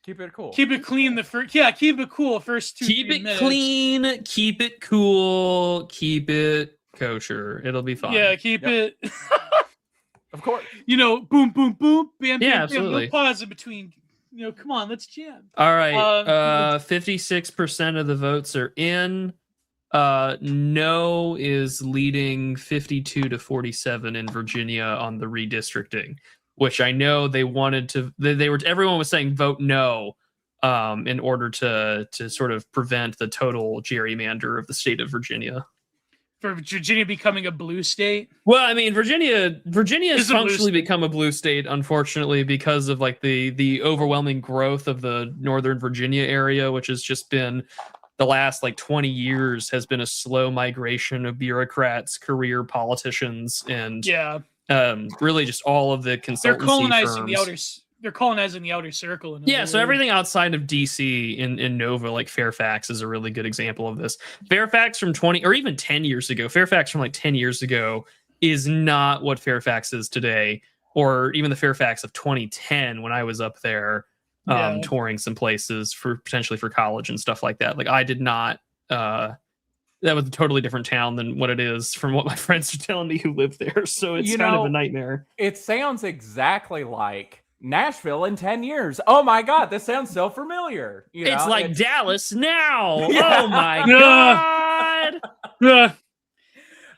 Keep it cool. Keep it clean keep it cool first 2 Keep it minutes. clean, keep it cool, keep it kosher. It'll be fine. Yeah, keep it. Of course. Boom, boom, boom, bam, Yeah, bam, absolutely. bam. No pause in between. Come on, let's jam. All right. 56% of the votes are in. No is leading 52-47 in Virginia on the redistricting, which I know they wanted to. Everyone was saying vote no, in order to sort of prevent the total gerrymander of the state of Virginia. For Virginia becoming a blue state? Well, I mean, Virginia has functionally become a blue state, unfortunately, because of like the overwhelming growth of the Northern Virginia area, which has just been the last like 20 years has been a slow migration of bureaucrats, career politicians, and really just all of the consultancy They're colonizing firms. They're colonizing the outer circle. So everything outside of DC in Nova, like Fairfax, is a really good example of this. Fairfax from 20 or even 10 years ago, Fairfax from like 10 years ago is not what Fairfax is today, or even the Fairfax of 2010 when I was up there touring some places potentially for college and stuff like that. Like I did not. That was a totally different town than what it is from what my friends are telling me who live there. So it's kind of a nightmare. It sounds exactly like Nashville in 10 years. Oh my God, this sounds so familiar. It's like Dallas now. Yeah. Oh my God.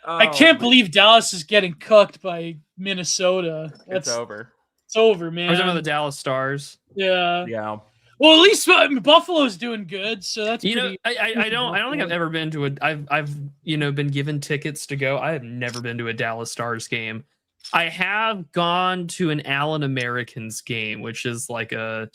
I can't believe Dallas is getting cooked by Minnesota. It's over. It's over, man. I was talking about the Dallas Stars. Yeah. Yeah. Well, at least Buffalo's doing good, so that's pretty. I don't think I've ever been to I've been given tickets to go. I have never been to a Dallas Stars game. I have gone to an Allen Americans game, which is like Allen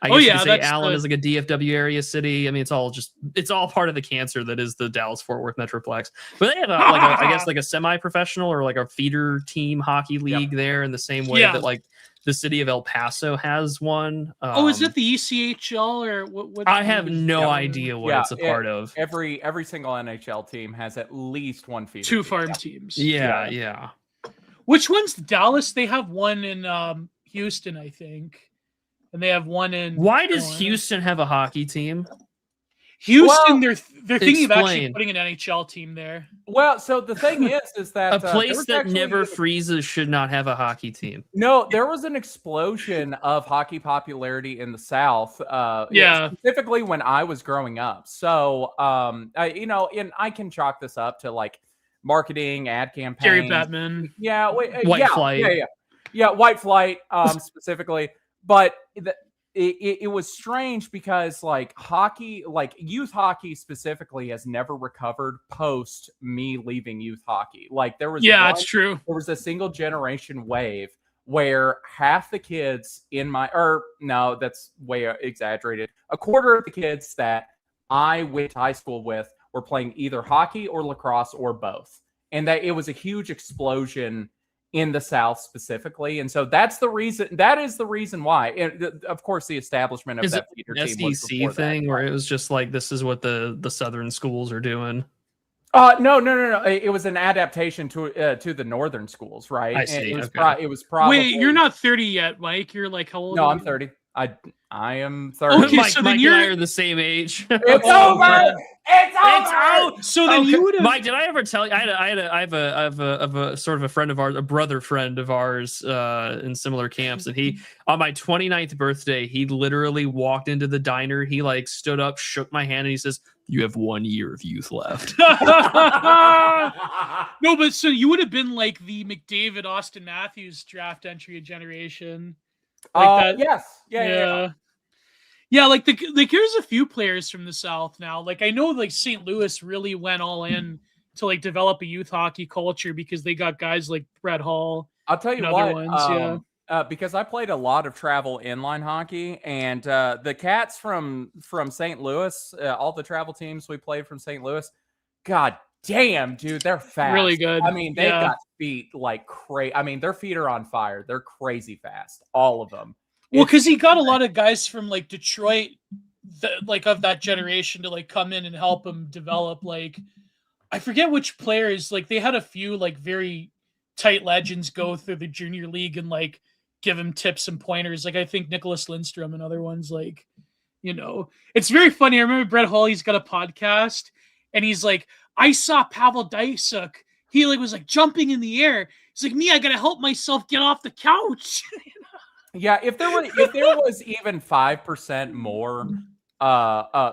is like a DFW area city. I mean, it's all part of the cancer that is the Dallas Fort Worth Metroplex. But they have a semi-professional or like a feeder team hockey league there in the same way that like the city of El Paso has one. Is it the ECHL or what? I have no idea what it's a part of. Every single NHL team has at least one feeder. 2 farm teams. Yeah. Which one's Dallas? They have one in Houston, I think. And they have one in... Why does Houston have a hockey team? Houston, they're thinking of actually putting an NHL team there. Well, so the thing is that... a place that never freezes should not have a hockey team. No, there was an explosion of hockey popularity in the South. Specifically when I was growing up. So, and I can chalk this up to like marketing, ad campaigns. Gary Bettman. White Flight. Yeah, White Flight specifically. But it was strange because like hockey, like youth hockey specifically, has never recovered post me leaving youth hockey. Like there was it's true. There was a single generation wave where half the kids that's way exaggerated. A quarter of the kids that I went to high school with were playing either hockey or lacrosse or both. And that it was a huge explosion in the South specifically. And so that is the reason why. And of course, the establishment of that feeder team was SEC thing where it was just like, this is what the Southern schools are doing. No. It was an adaptation to the Northern schools, right? I see. It was probably... Wait, you're not 30 yet, Mike. You're like, how old? No, I'm 30. I am 30. Okay, Mike, so then Mike and I are the same age. It's over. It's out. So then you would have... Mike, did I ever tell you? I have a sort of a friend of ours, a brother friend of ours, in similar camps, and he on my 29th birthday, he literally walked into the diner. He like stood up, shook my hand, and he says, "You have 1 year of youth left." No, but so you would have been like the McDavid, Austin Matthews draft entry generation. Like that. Yes. Yeah. Yeah, like there's a few players from the South now. Like I know like St. Louis really went all in to like develop a youth hockey culture because they got guys like Brett Hall. I'll tell you what, because I played a lot of travel inline hockey, and the Cats from St. Louis, all the travel teams we played from St. Louis, God damn, dude, they're fast. Really good. I mean, they've got feet like crazy. I mean, their feet are on fire. They're crazy fast, all of them. Well, because he got a lot of guys from like Detroit, of that generation to like come in and help him develop. Like, I forget which players. Like, they had a few like very tight legends go through the junior league and like give him tips and pointers. Like, I think Nicholas Lindstrom and other ones. Like, You know, it's very funny. I remember Brett Hawley's got a podcast, and he's like, I saw Pavel Dysuk. He like was like jumping in the air. He's like, me, I gotta help myself get off the couch. Yeah, if there was even 5% more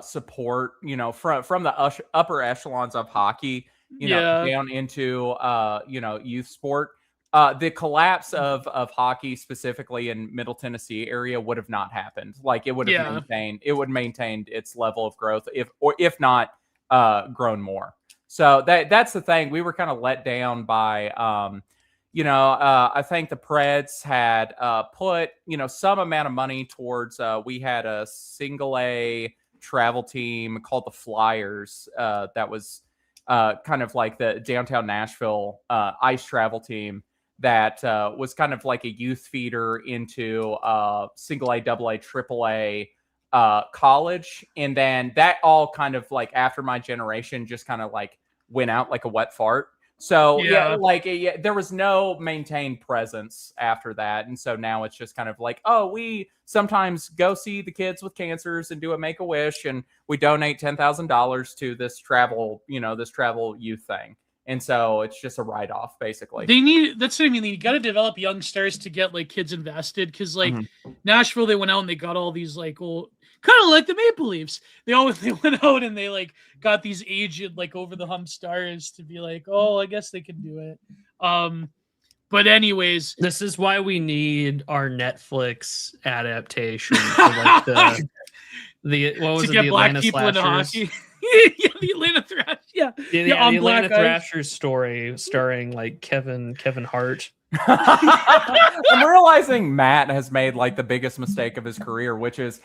support, you know, from the upper echelons of hockey, you know, down into you know, youth sport, the collapse of hockey specifically in Middle Tennessee area would have not happened. Like it would have maintained its level of growth, if not grown more. So that's the thing. We were kind of let down by you know, I think the Preds had put, you know, some amount of money towards, we had a single A travel team called the Flyers that was kind of like the downtown Nashville ice travel team that was kind of like a youth feeder into single A, double A, triple A college. And then that all kind of like after my generation just kind of like went out like a wet fart. So there was no maintained presence after that. And so now it's just kind of like, oh, we sometimes go see the kids with cancers and do a Make-A-Wish, and we donate $10,000 to this travel youth thing. And so it's just a write-off, basically. That's what I mean. You got to develop young stars to get like kids invested. Cause like Nashville, they went out and they got all these like old, kind of like the Maple Leafs. They went out and they like got these aged like over the hump stars to be like, oh, I guess they can do it. But anyways, this is why we need our Netflix adaptation for like the what was to it, get the black Atlanta people into Slashers? hockey. Yeah, the Atlanta Thrashers. Yeah, the Atlanta Thrashers story starring like Kevin Hart. I'm realizing Matt has made like the biggest mistake of his career, which is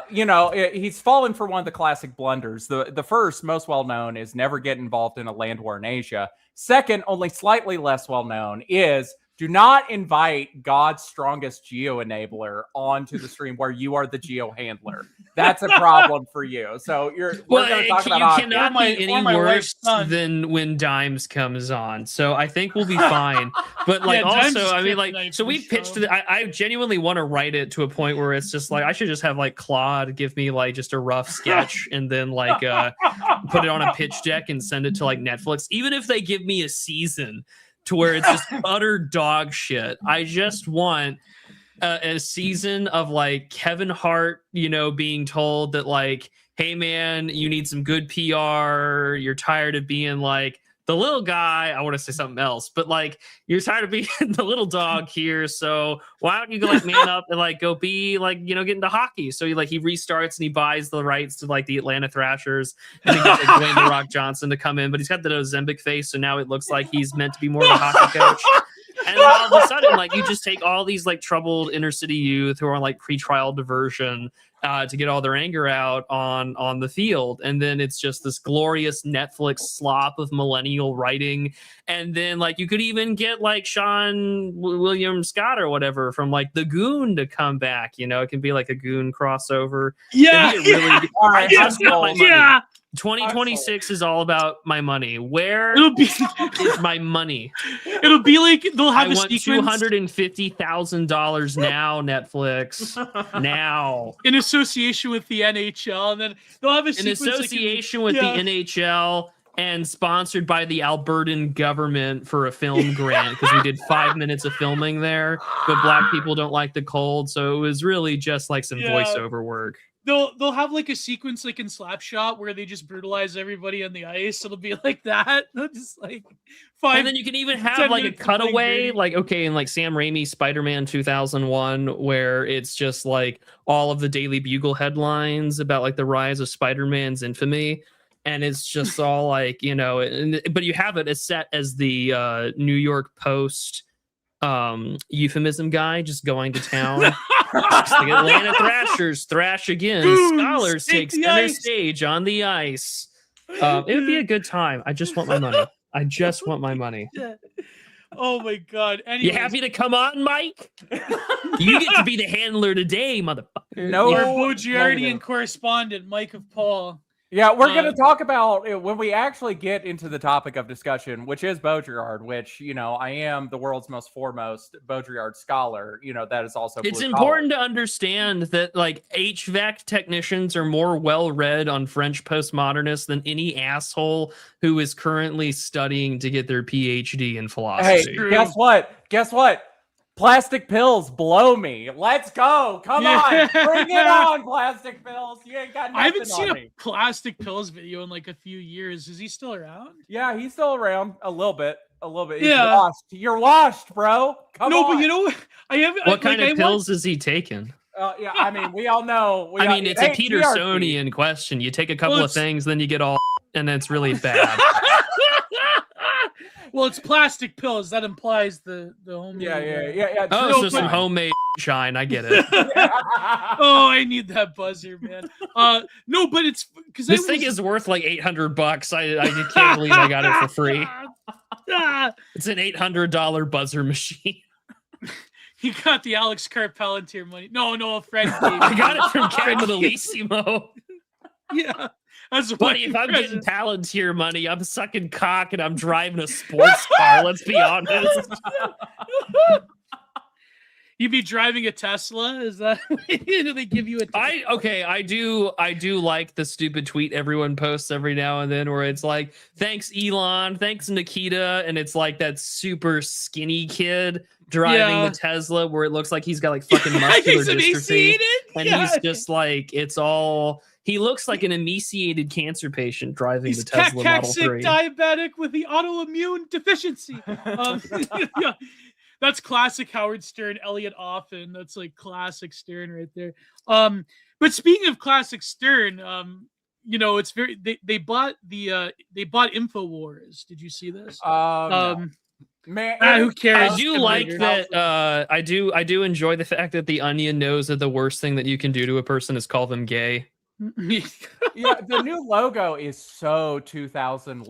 you know, he's fallen for one of the classic blunders. The first, most well known, is never get involved in a land war in Asia. Second, only slightly less well known, is do not invite God's strongest geo enabler onto the stream where you are the geo handler. That's a problem for you. So we're going to talk about you cannot be any worse than when Dimes comes on. So I think we'll be fine. But like also, I mean, like, so we pitched it. I genuinely want to write it to a point where it's just like I should just have like Claude give me like just a rough sketch and then like put it on a pitch deck and send it to like Netflix. Even if they give me a season to where it's just utter dog shit. I just want a season of like Kevin Hart, you know, being told that like, hey man, you need some good PR. You're tired of being like the little guy. I want to say something else, but like you're tired of being the little dog here. So why don't you go like man up and like go be like, you know, get into hockey. So he restarts and he buys the rights to like the Atlanta Thrashers and he gets like Dwayne The Rock Johnson to come in, but he's got the Ozempic face. So now it looks like he's meant to be more of a hockey coach. And then all of a sudden, like you just take all these like troubled inner city youth who are on like pretrial diversion to get all their anger out on the field, and then it's just this glorious Netflix slop of millennial writing. And then like you could even get like Sean William Scott or whatever from like The Goon to come back. You know, it can be like a Goon crossover. Yeah, I just want my money. 2026 is all about my money. Where is my money? It'll be like they'll have I want $250,000 now, Netflix. Now. In association with the NHL, and then they'll have a sequence in association with the NHL and sponsored by the Albertan government for a film grant because we did 5 minutes of filming there, but black people don't like the cold, so it was really just like some voiceover work. They'll have like a sequence like in Slapshot where they just brutalize everybody on the ice. It'll be like that. They'll just like and then you can even have like a cutaway, like okay, in like Sam Raimi's Spider-Man 2001, where it's just like all of the Daily Bugle headlines about like the rise of Spider-Man's infamy, and it's just all like, you know, but you have it as set as the New York Post euphemism guy just going to town. Just like Atlanta Thrashers thrash again. Boom, Scholars take center stage on the ice. It would be a good time. I just want my money. I just want my money. Oh my god. Anyways. You happy to come on, Mike? You get to be the handler today, motherfucker. No, our Baudrillardian correspondent, Mike of Paul. Yeah, we're going to talk about when we actually get into the topic of discussion, which is Baudrillard, which, I am the world's most foremost Baudrillard scholar. That is also It's blue important collar. to understand that like HVAC technicians are more well read on French postmodernists than any asshole who is currently studying to get their PhD in philosophy. Hey, guess what? Plastic pills blow me. Let's go. Come on. Bring it on, plastic pills. You ain't got nothing I haven't seen on a me. plastic pills video in like a few years. Is he still around? Yeah, he's still around a little bit. Yeah. You're washed, bro. Come on. But I haven't. What kind of pills is he taking? Yeah, I mean, we all know. It's a Petersonian question. You take a couple of things, then you get all, and it's really bad. Well, it's plastic pills. That implies the homemade. Yeah. Oh, so some homemade shine. I get it. Oh, I need that buzzer, man. No, but it's because this thing is worth like $800. I can't believe I got it for free. It's an $800 buzzer machine. You got the Alex Carpentier money. No, a friend gave me. I got it from Capitalissimo. Yeah. That's Buddy, if I'm getting Palantir money, I'm sucking cock and I'm driving a sports car. Let's be honest. You be driving a Tesla? Is that do they give you a Tesla? I do like the stupid tweet everyone posts every now and then where it's like, thanks Elon, thanks Nikita, and it's like that super skinny kid driving the Tesla where it looks like he's got like fucking muscular dystrophy. And he's just like, it's all he looks like an emaciated cancer patient driving the Tesla Model 3. Diabetic with the autoimmune deficiency. Yeah. That's classic Howard Stern, Elliot Offen. That's like classic Stern right there. But speaking of classic Stern, it's very they bought InfoWars. Did you see this? No. Man, who cares? I do like that. I do enjoy the fact that the Onion knows that the worst thing that you can do to a person is call them gay. Yeah, the new logo is so 2007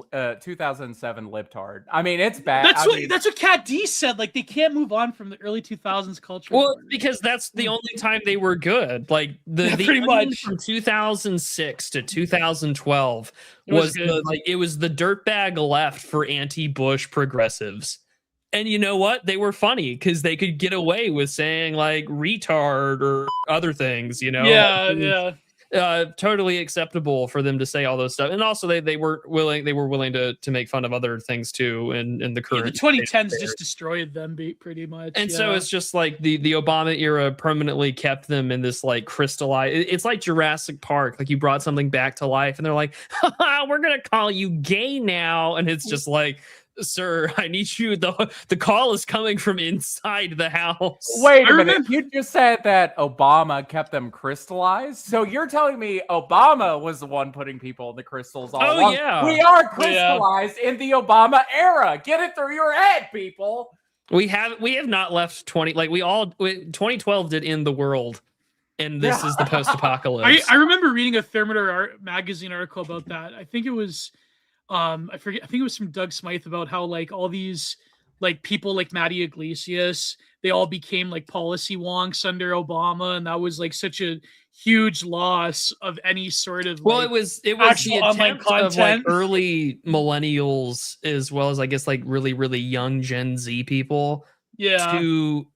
libtard. I mean, it's bad. That's what Cat D said. Like they can't move on from the early 2000s culture. Well, because that's the only time they were good. Like the pretty much from 2006 to 2012 was the dirtbag left for anti-Bush progressives. And you know what? They were funny because they could get away with saying like retard or other things, Yeah. Totally acceptable for them to say all those stuff, and also they were willing to make fun of other things too. In the current, the 2010s just destroyed them, pretty much. And so it's just like the Obama era permanently kept them in this like crystallized. It's like Jurassic Park, like you brought something back to life, and they're like, "We're gonna call you gay now," and it's just like, sir, I need you. The call is coming from inside the house. Wait a minute. You just said that Obama kept them crystallized. So you're telling me Obama was the one putting people in the crystals all along? Yeah. We are crystallized in the Obama era. Get it through your head, people. We have not left 2012 did end the world. And this is the post-apocalypse. I remember reading a Thermometer magazine article about that. I think it was I forget. I think it was from Doug Smythe about how like all these like people like Matty Iglesias, they all became like policy wonks under Obama, and that was like such a huge loss of any sort of. Well, it was the attempt of like early millennials as well as I guess like really really young Gen Z people. Yeah.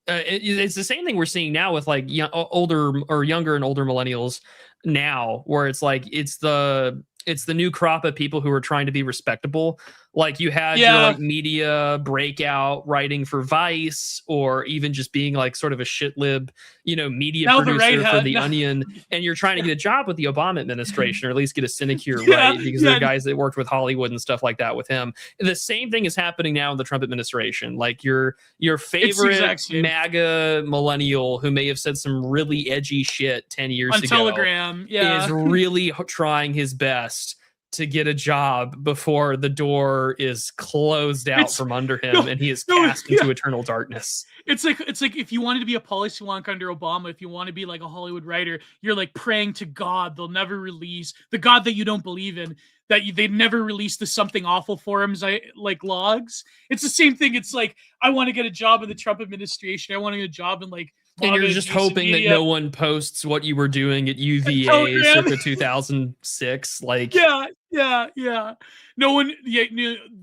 It's the same thing we're seeing now with like older or younger and older millennials now, where it's like it's the new crop of people who are trying to be respectable. Like you had your like media breakout writing for Vice, or even just being like sort of a shit lib, media producer for The Onion, and you're trying to get a job with the Obama administration, or at least get a sinecure, right? Because there are guys that worked with Hollywood and stuff like that with him. The same thing is happening now in the Trump administration. Like your favorite MAGA millennial who may have said some really edgy shit 10 years on ago Telegram, is really trying his best to get a job before the door is closed out from under him and he is cast into eternal darkness. It's like if you wanted to be a policy wonk under Obama, if you want to be like a Hollywood writer, you're like praying to God they'll never release the God that you don't believe in, that they never release the Something Awful forums like logs. It's the same thing. It's like, I want to get a job in the Trump administration. I want to get a job in like And you're just hoping that no one posts what you were doing at UVA circa 2006. Like, yeah. No one,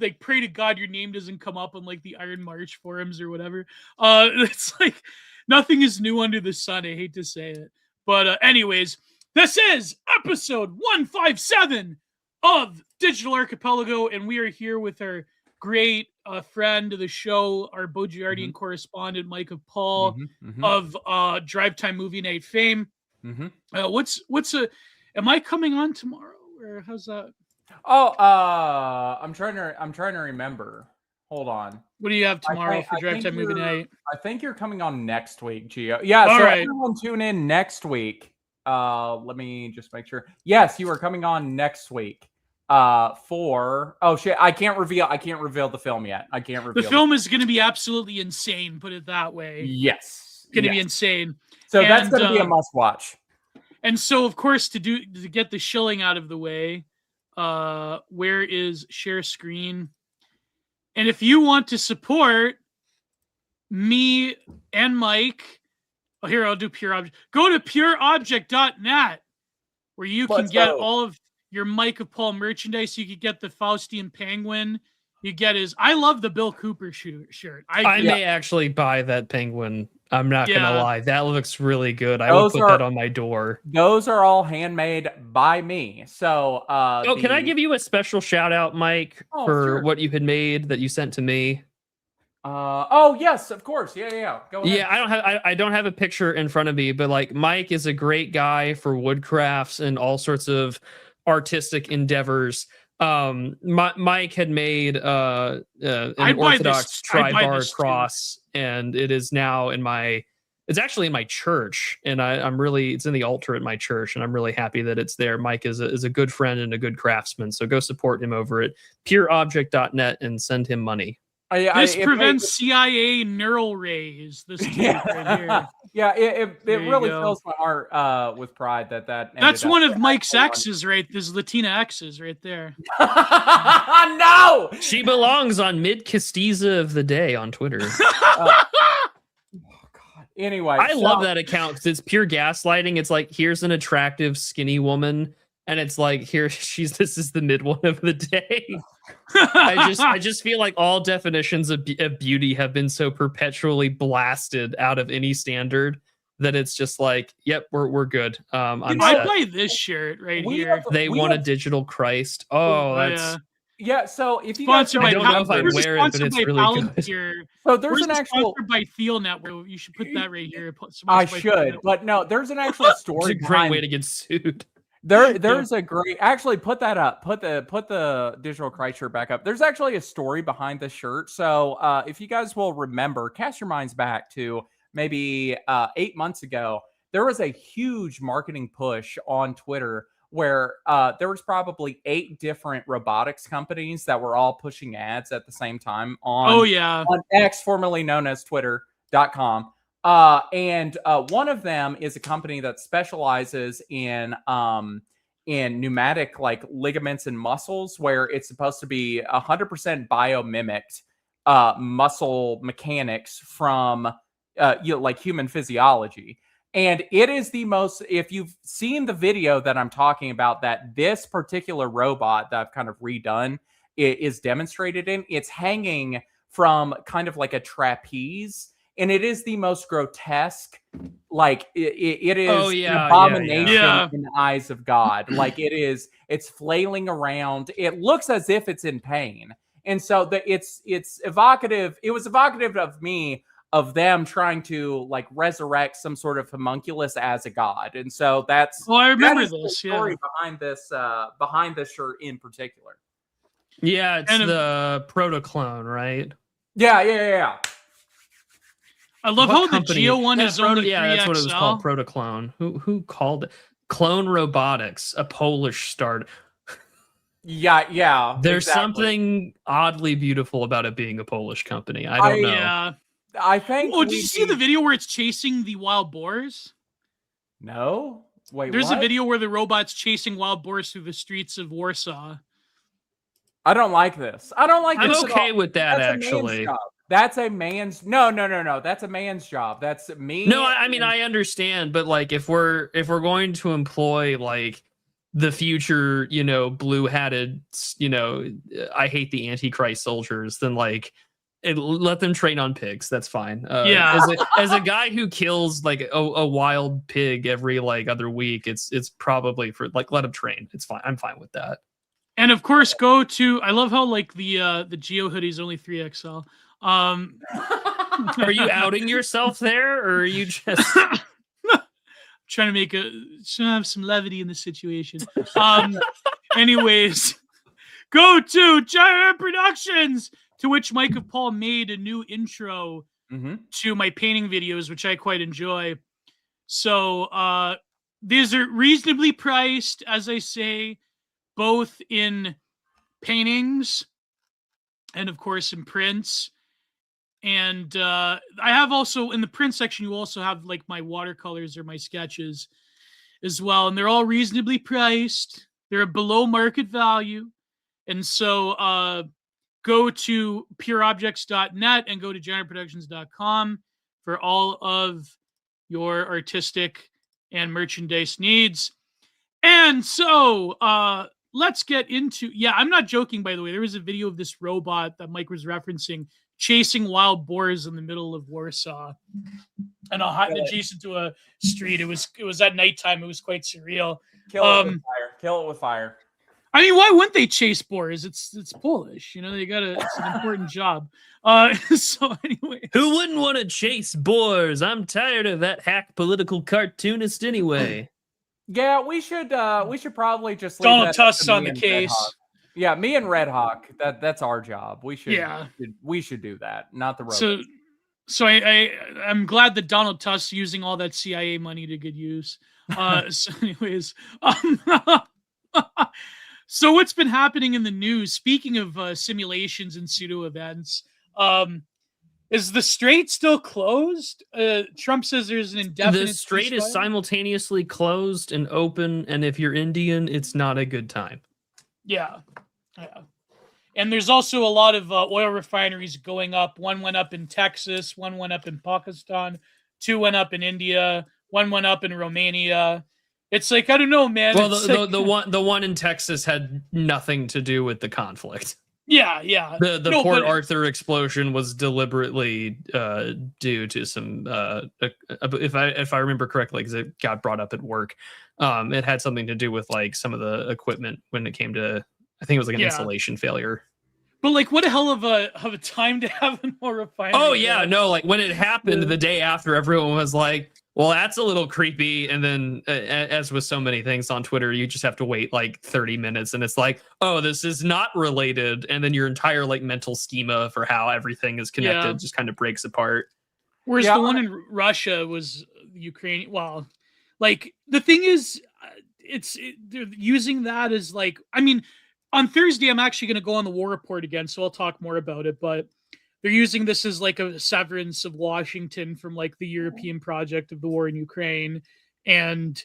like, pray to God your name doesn't come up on like the Iron March forums or whatever. It's like nothing is new under the sun. I hate to say it, but anyways, this is episode 157 of Digital Archipelago, and we are here with our great friend of the show, our Baudrillardian correspondent, Mike of Paul of Drive Time Movie Night fame. Am I coming on tomorrow, or how's that? Oh, I'm trying to remember. Hold on. What do you have tomorrow for Drive Time Movie Night? I think you're coming on next week, Gio. Yeah, all so right. Everyone tune in next week. Let me just make sure. Yes, you are coming on next week. For I can't reveal the film yet. The film is going to be absolutely insane, put it that way. Yes, going to be insane. So that's going to be a must watch. And so, of course, to get the shilling out of the way, where is share screen? And if you want to support me and Mike, here I'll do Pure Object. Go to pureobject.net, where you can get all of your Mike of Paul merchandise. You could get the Faustian Penguin. You get I love the Bill Cooper shirt. I may actually buy that penguin. I'm not going to lie. That looks really good. I will put that on my door. Those are all handmade by me. So, can I give you a special shout out, Mike, for what you had made that you sent to me? Yes, of course. Yeah. Go ahead. Yeah, I don't have a picture in front of me, but like Mike is a great guy for woodcrafts and all sorts of artistic endeavors. Mike had made an Orthodox tri-bar cross, and it is now it's actually in my church, and it's in the altar at my church, and I'm really happy that it's there. Mike is a good friend and a good craftsman, so go support him over at pureobject.net and send him money. This prevents CIA neural rays. This right here. Yeah, it really fills my heart with pride that's one of Mike's exes, right? There's Latina exes right there. No! She belongs on Mid Castiza of the Day on Twitter. Anyway, I love that account because it's pure gaslighting. It's like, here's an attractive, skinny woman, and it's like, this is the mid one of the day. I just feel like all definitions of beauty have been so perpetually blasted out of any standard that it's just like, yep, we're good. I buy this shirt right here. They want a digital Christ. That's so if you guys I don't know if I'd wear it, but it's really good. So there's an actual sponsored by Thiel Network. You should put that right here. I should, but no, there's an actual story. It's a great way to get sued. There's a great, actually put that up. Put the digital Christ shirt back up. There's actually a story behind the shirt. So if you guys will remember, cast your minds back to maybe 8 months ago, there was a huge marketing push on Twitter where there was probably 8 different robotics companies that were all pushing ads at the same time on X, formerly known as Twitter.com. And one of them is a company that specializes in pneumatic like ligaments and muscles, where it's supposed to be 100% biomimicked muscle mechanics from like human physiology. And it is the most, if you've seen the video that I'm talking about, that this particular robot that I've kind of redone is demonstrated in, it's hanging from kind of like a trapeze. And it is the most grotesque, like it is an abomination in the eyes of God. Like it's flailing around. It looks as if it's in pain. And so it's evocative. It was evocative of them trying to like resurrect some sort of homunculus as a god. And so that's I remember the story behind this shirt in particular. Yeah, it's the proto-clone, right? Yeah. I love how the Geo one is only 3XL. Yeah, that's what it was called, Protoclone. Who called it? Clone Robotics, a Polish start. Yeah. There's something oddly beautiful about it being a Polish company. I don't know. Yeah. I think. Oh, did you see the video where it's chasing the wild boars? No. Wait, there's a video where the robot's chasing wild boars through the streets of Warsaw. I don't like this. I don't like this. I'm okay with that, actually. That's a man's no. That's a man's job. That's me. No, I mean I understand, but like if we're going to employ like the future, blue-hatted, I hate the Antichrist soldiers, then like let them train on pigs. That's fine. Yeah. As a guy who kills like a wild pig every like other week, it's probably for like let them train. It's fine. I'm fine with that. And of course, go to. I love how like the Geo hoodie is only 3XL. Are you outing yourself there, or are you just trying to have some levity in the situation? Anyways, go to Giant Productions, to which Mike and Paul made a new intro to my painting videos, which I quite enjoy. So these are reasonably priced, as I say, both in paintings and of course in prints. And I have also in the print section, you also have like my watercolors or my sketches as well. And they're all reasonably priced. They're below market value. And so go to pureobjects.net and go to giantproductions.com for all of your artistic and merchandise needs. And so let's get into, I'm not joking, by the way. There was a video of this robot that Mike was referencing chasing wild boars in the middle of Warsaw and adjacent to a street. It was at nighttime. It was quite surreal. Kill it with fire. I mean, why wouldn't they chase boars? It's Polish, it's an important job. So anyway, who wouldn't want to chase boars? I'm tired of that hack political cartoonist anyway. Yeah, we should probably just leave Donald Tusk's on the case. Yeah, me and Red Hawk. That's our job. We should do that, not the robot. So I'm glad that Donald Tusk's using all that CIA money to good use. So anyways, so what's been happening in the news? Speaking of simulations and pseudo events, is the Strait still closed? Trump says there's an indefinite. The Strait is simultaneously closed and open, and if you're Indian, it's not a good time. Yeah. And there's also a lot of oil refineries going up. One went up in Texas, one went up in Pakistan, two went up in India, one went up in Romania. It's like, I don't know, man. Well, the one in Texas had nothing to do with the conflict. Yeah. The Port Arthur explosion was deliberately due to some if I remember correctly, because it got brought up at work. It had something to do with like some of the equipment when it came to, I think it was like an installation failure. But like, what a hell of a time to have an oil refinery. Oh yeah, no, like when it happened the day after, everyone was like, well, that's a little creepy. And then as with so many things on Twitter, you just have to wait like 30 minutes and it's like, oh, this is not related. And then your entire like mental schema for how everything is connected just kind of breaks apart. Whereas the one in Russia was Ukrainian. Well, like the thing is, they're using that as like, I mean, on Thursday, I'm actually going to go on the War Report again, so I'll talk more about it. But they're using this as like a severance of Washington from like the European project of the war in Ukraine. And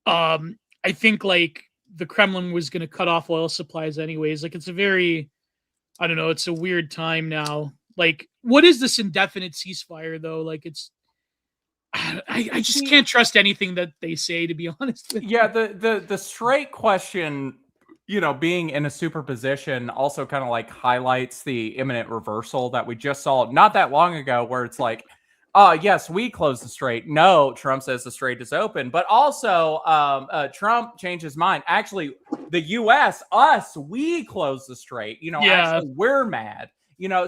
I think like the Kremlin was going to cut off oil supplies anyways. Like it's a very, I don't know, it's a weird time now. Like, what is this indefinite ceasefire though? Like it's, I just can't trust anything that they say, to be honest with you. Yeah, the Strait question, being in a superposition also kind of like highlights the imminent reversal that we just saw not that long ago, where it's like, yes, we closed the Strait. No, Trump says the Strait is open. But also, Trump changed his mind. Actually, the U.S., we closed the Strait. Actually, we're mad.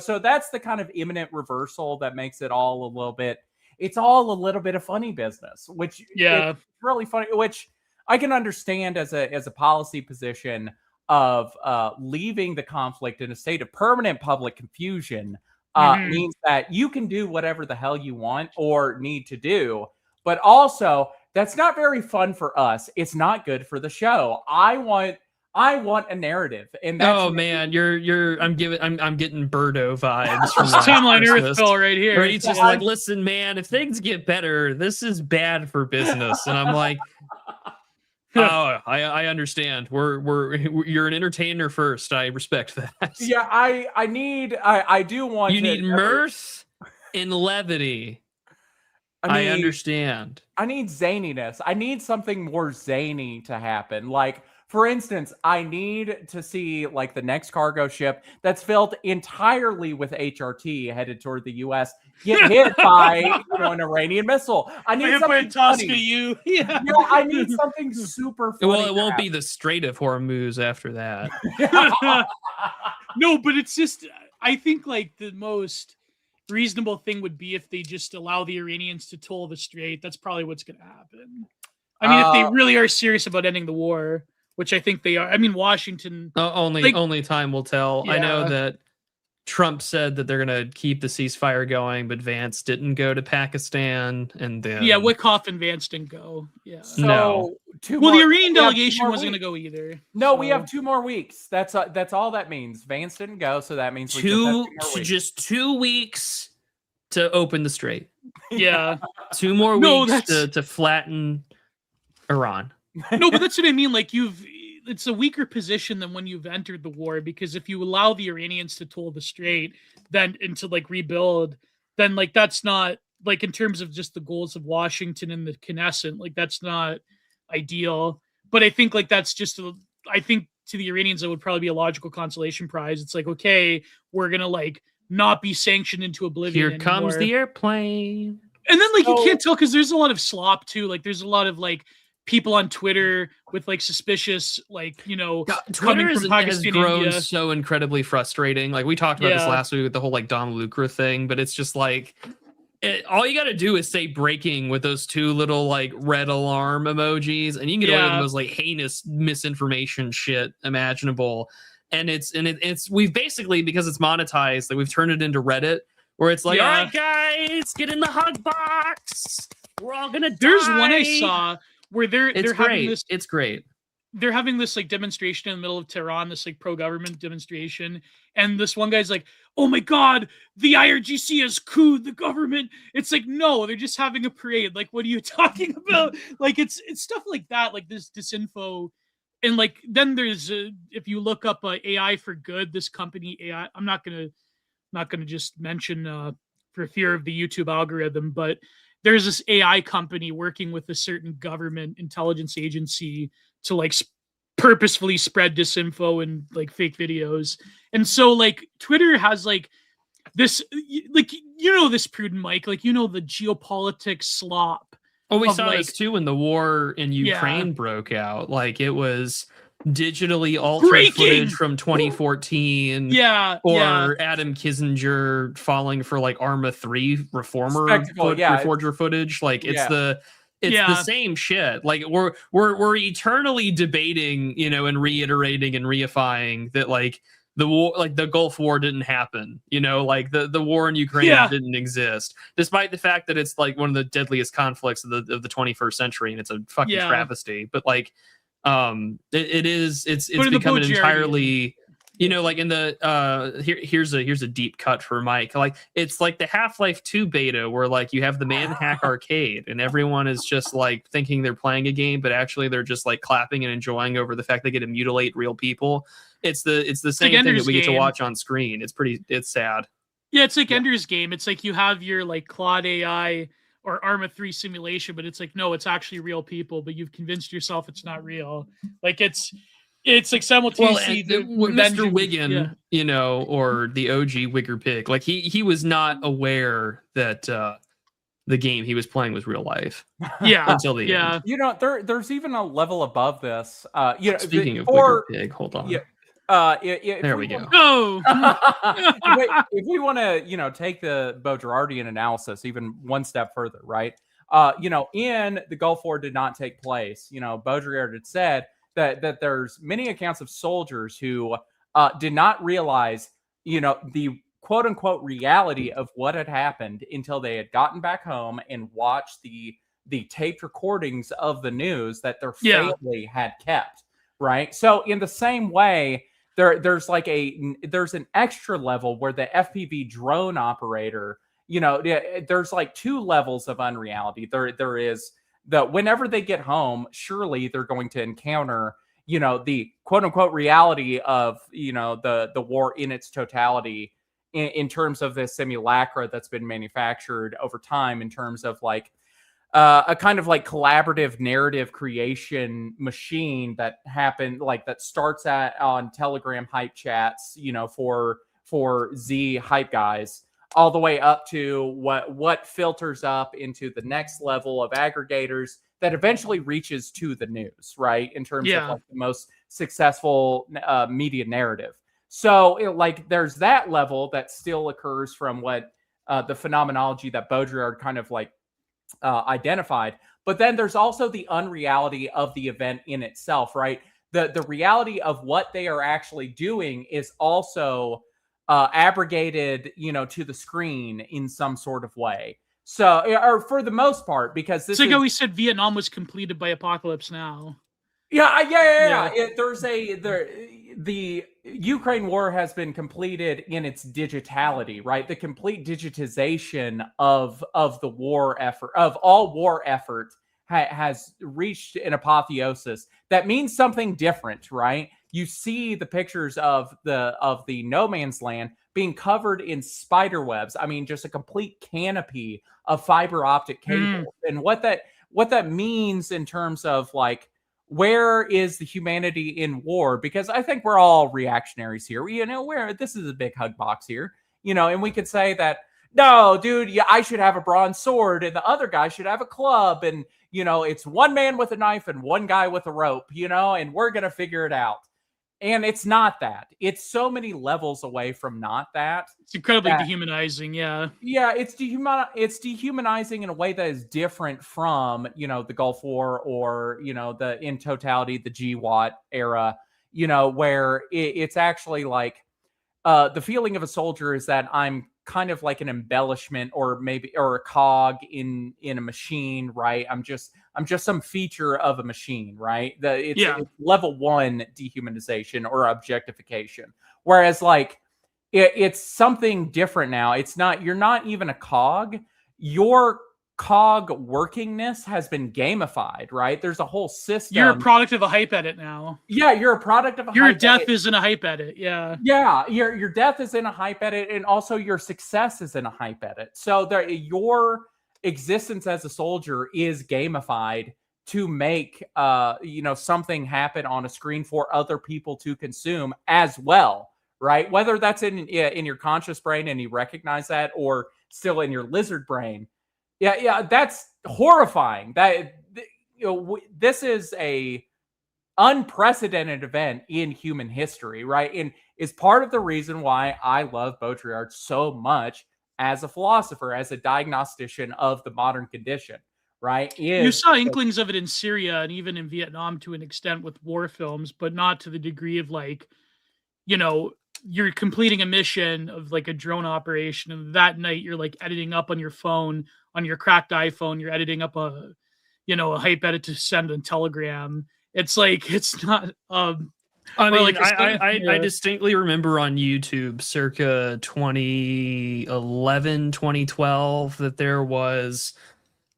So that's the kind of imminent reversal that makes it all a little bit, it's all a little bit of funny business, which it's really funny, which I can understand as a policy position of leaving the conflict in a state of permanent public confusion means that you can do whatever the hell you want or need to do. But also, that's not very fun for us. It's not good for the show. I want a narrative. And that's man, I'm getting Birdo vibes from Timeline Earthful right here. Where he's just like, listen, man, if things get better, this is bad for business. And I'm like, Oh, I understand. You're an entertainer first. I respect that. Yeah, I do want you need mirth and levity. I understand. I need zaniness. I need something more zany to happen. Like, for instance, I need to see like the next cargo ship that's filled entirely with HRT headed toward the US get hit by an Iranian missile. I need something funny. Yeah, I need something super funny. Well, it won't be the Strait of Hormuz after that. No, but it's just, I think like the most reasonable thing would be if they just allow the Iranians to toll the strait. That's probably what's going to happen. I mean, if they really are serious about ending the war, which I think they are. I mean, Washington. Only time will tell. Yeah. I know that Trump said that they're going to keep the ceasefire going, but Vance didn't go to Pakistan, and then Wickoff and Vance didn't go. Yeah. So No. The Iranian delegation wasn't going to go either. No, we have 2 more weeks. That's all that means. Vance didn't go, so that means we just 2 weeks to open the strait. Yeah. 2 more weeks to flatten Iran. No, but that's what I mean. Like it's a weaker position than when you've entered the war, because if you allow the Iranians to toll the strait, then and to like rebuild, then like that's not like in terms of just the goals of Washington and the Knesset, like that's not ideal. But I think like that's just I think to the Iranians that would probably be a logical consolation prize. It's like, okay, we're gonna like not be sanctioned into oblivion. Here comes the airplane. And then like you can't tell because there's a lot of slop too. Like there's a lot of like people on Twitter with like suspicious, like, Twitter coming from Pakistan, has grown India. so incredibly frustrating. Like we talked about this last week with the whole like Don Lucre thing, but it's just like all you got to do is say breaking with those 2 little like red alarm emojis, and you can get away with the most like heinous misinformation shit imaginable. And it's we've basically, because it's monetized, like we've turned it into Reddit, where it's like, all right, guys, get in the hug box. We're all gonna die. There's one I saw where they're having this. It's great. They're having this like demonstration in the middle of Tehran, this like pro-government demonstration, and this one guy's like, "Oh my God, the IRGC has couped the government." It's like, no, they're just having a parade. Like, what are you talking about? Like, it's stuff like that, like this disinfo, and like then there's if you look up AI for Good, this company AI. I'm not gonna just mention for fear of the YouTube algorithm, but there's this AI company working with a certain government intelligence agency to like purposefully spread disinfo and like fake videos. And so like Twitter has like this, like, this Prudent Mike, like, the geopolitics slop. Oh, we saw this too when the war in Ukraine broke out. Like it was digitally altered footage from 2014. Or Adam Kissinger falling for like Arma 3 reforger footage. Like it's the same shit. Like we're eternally debating, and reiterating and reifying that like the war, like the Gulf War didn't happen, like the war in Ukraine didn't exist, despite the fact that it's like one of the deadliest conflicts of the 21st century, and it's a fucking travesty. But like it's become an entirely, like in the here's a deep cut for Mike. Like it's like the Half-Life 2 beta where like you have the Manhack arcade and everyone is just like thinking they're playing a game, but actually they're just like clapping and enjoying over the fact they get to mutilate real people. It's the same thing that we get to watch on screen. It's sad. Yeah, it's like Ender's Game. It's like you have your like Claude AI or Arma 3 simulation, but it's like, no, it's actually real people, but you've convinced yourself it's not real. Like it's like simultaneously Mr. Wiggin, or the OG Wigger Pig, like he was not aware that the game he was playing was real life. Until the end. There's even a level above this. Speaking of Wigger Pig, hold on. There we go. If we want to, take the Baudrillardian analysis even one step further, right? In the Gulf War did not take place. Baudrillard had said that there's many accounts of soldiers who did not realize, the quote unquote reality of what had happened until they had gotten back home and watched the taped recordings of the news that their family had kept. Right. So in the same way, there's an extra level where the FPV drone operator, there's like 2 levels of unreality. There is whenever they get home, surely they're going to encounter, the quote unquote reality of, the war in its totality in terms of this simulacra that's been manufactured over time, in terms of like a kind of like collaborative narrative creation machine that happened, like that starts on Telegram hype chats, for Z hype guys, all the way up to what filters up into the next level of aggregators that eventually reaches to the news, right? In terms of like the most successful media narrative. So like there's that level that still occurs from what the phenomenology that Baudrillard kind of like identified. But then there's also the unreality of the event in itself, right? The reality of what they are actually doing is also abrogated, to the screen in some sort of way. So, or for the most part, because this it's like how we said Vietnam was completed by Apocalypse Now. Yeah. The Ukraine war has been completed in its digitality, right? The complete digitization of the war effort, of all war effort, has reached an apotheosis. That means something different, right? You see the pictures of the no man's land being covered in spider webs. I mean, just a complete canopy of fiber optic cables, and what that means in terms of like, where is the humanity in war? Because I think we're all reactionaries here. This is a big hug box here, and we could say that, no, dude, yeah, I should have a bronze sword and the other guy should have a club. And, it's one man with a knife and one guy with a rope, and we're going to figure it out. And it's not that. It's so many levels away from not that. It's incredibly dehumanizing, yeah. Yeah, it's dehumanizing in a way that is different from, the Gulf War or, in totality, the GWAT era, where it's actually like the feeling of a soldier is that I'm kind of like an embellishment or a cog in a machine, right? I'm just some feature of a machine, right? It's level 1 dehumanization or objectification. Whereas like it's something different now. You're not even a cog. Your cog workingness has been gamified, right? There's a whole system. You're a product of a hype edit now. Yeah, you're a product of a your hype death edit. is in a hype edit. Yeah. Yeah, your death is in a hype edit, and also your success is in a hype edit. So your existence as a soldier is gamified to make something happen on a screen for other people to consume as well, right? Whether that's in your conscious brain and you recognize that, or still in your lizard brain. Yeah, that's horrifying. This is a unprecedented event in human history, right? And is part of the reason why I love Baudrillard so much as a philosopher, as a diagnostician of the modern condition, right? You saw inklings of it in Syria and even in Vietnam to an extent with war films, but not to the degree of like, you're completing a mission of like a drone operation, and that night you're like editing up on your phone, on your cracked iPhone, you're editing up a hype edit to send on Telegram. It's like, it's not I distinctly remember on YouTube circa 2011, 2012 that there was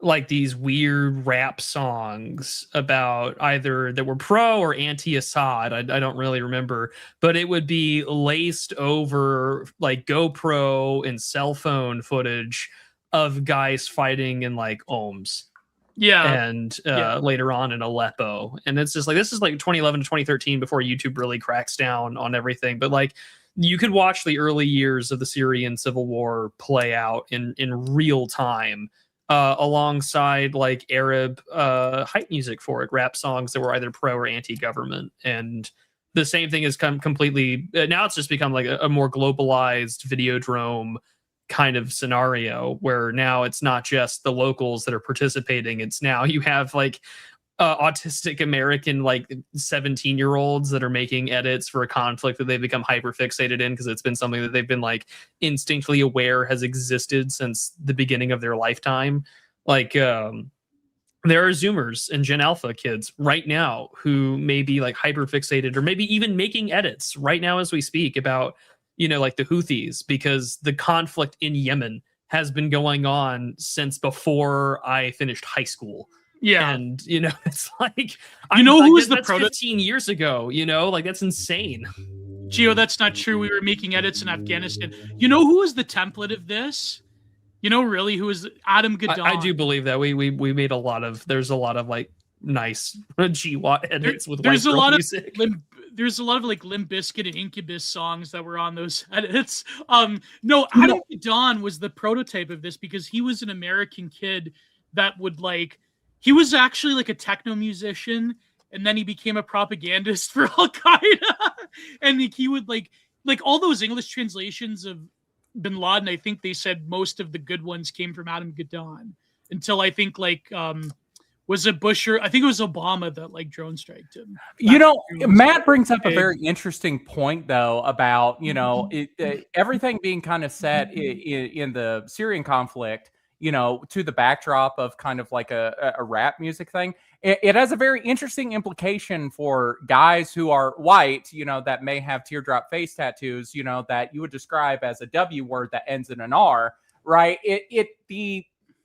like these weird rap songs about either that were pro or anti-Assad. I don't really remember, but it would be laced over like GoPro and cell phone footage of guys fighting in like Ohms. And later on in Aleppo. And it's just like, this is like 2011 to 2013 before YouTube really cracks down on everything. But like, you could watch the early years of the Syrian civil war play out in real time, alongside like Arab hype music for it, rap songs that were either pro or anti-government. And the same thing has come completely, now it's just become like a more globalized Videodrome kind of scenario, where now it's not just the locals that are participating. It's now you have like autistic American like 17-year-olds that are making edits for a conflict that they've become hyper fixated in because it's been something that they've been like instinctively aware has existed since the beginning of their lifetime. Like there are Zoomers and Gen Alpha kids right now who may be like hyper fixated or maybe even making edits right now as we speak about like the Houthis, because the conflict in Yemen has been going on since before I finished high school. Yeah. And, it's like, who was the that's 15 years ago, like that's insane. Geo, that's not true. We were making edits in Afghanistan. You know who was the template of this? Really, who was Adam Gadon? I do believe that we made there's a lot of like nice GWAT edits with there's white a lot music. There's a lot of like Limp Bizkit and Incubus songs that were on those edits. No, Adam Gadon was the prototype of this because he was an American kid that would he was actually like a techno musician, and then he became a propagandist for Al Qaeda, and he would like all those English translations of Bin Laden. I think they said most of the good ones came from Adam Gadon until I think was it Bush or I think it was Obama that drone striked him. Matt brings up a very interesting point though about everything being kind of set in the Syrian conflict, to the backdrop of kind of like a rap music thing. It has a very interesting implication for guys who are white, that may have teardrop face tattoos, that you would describe as a W word that ends in an R, right?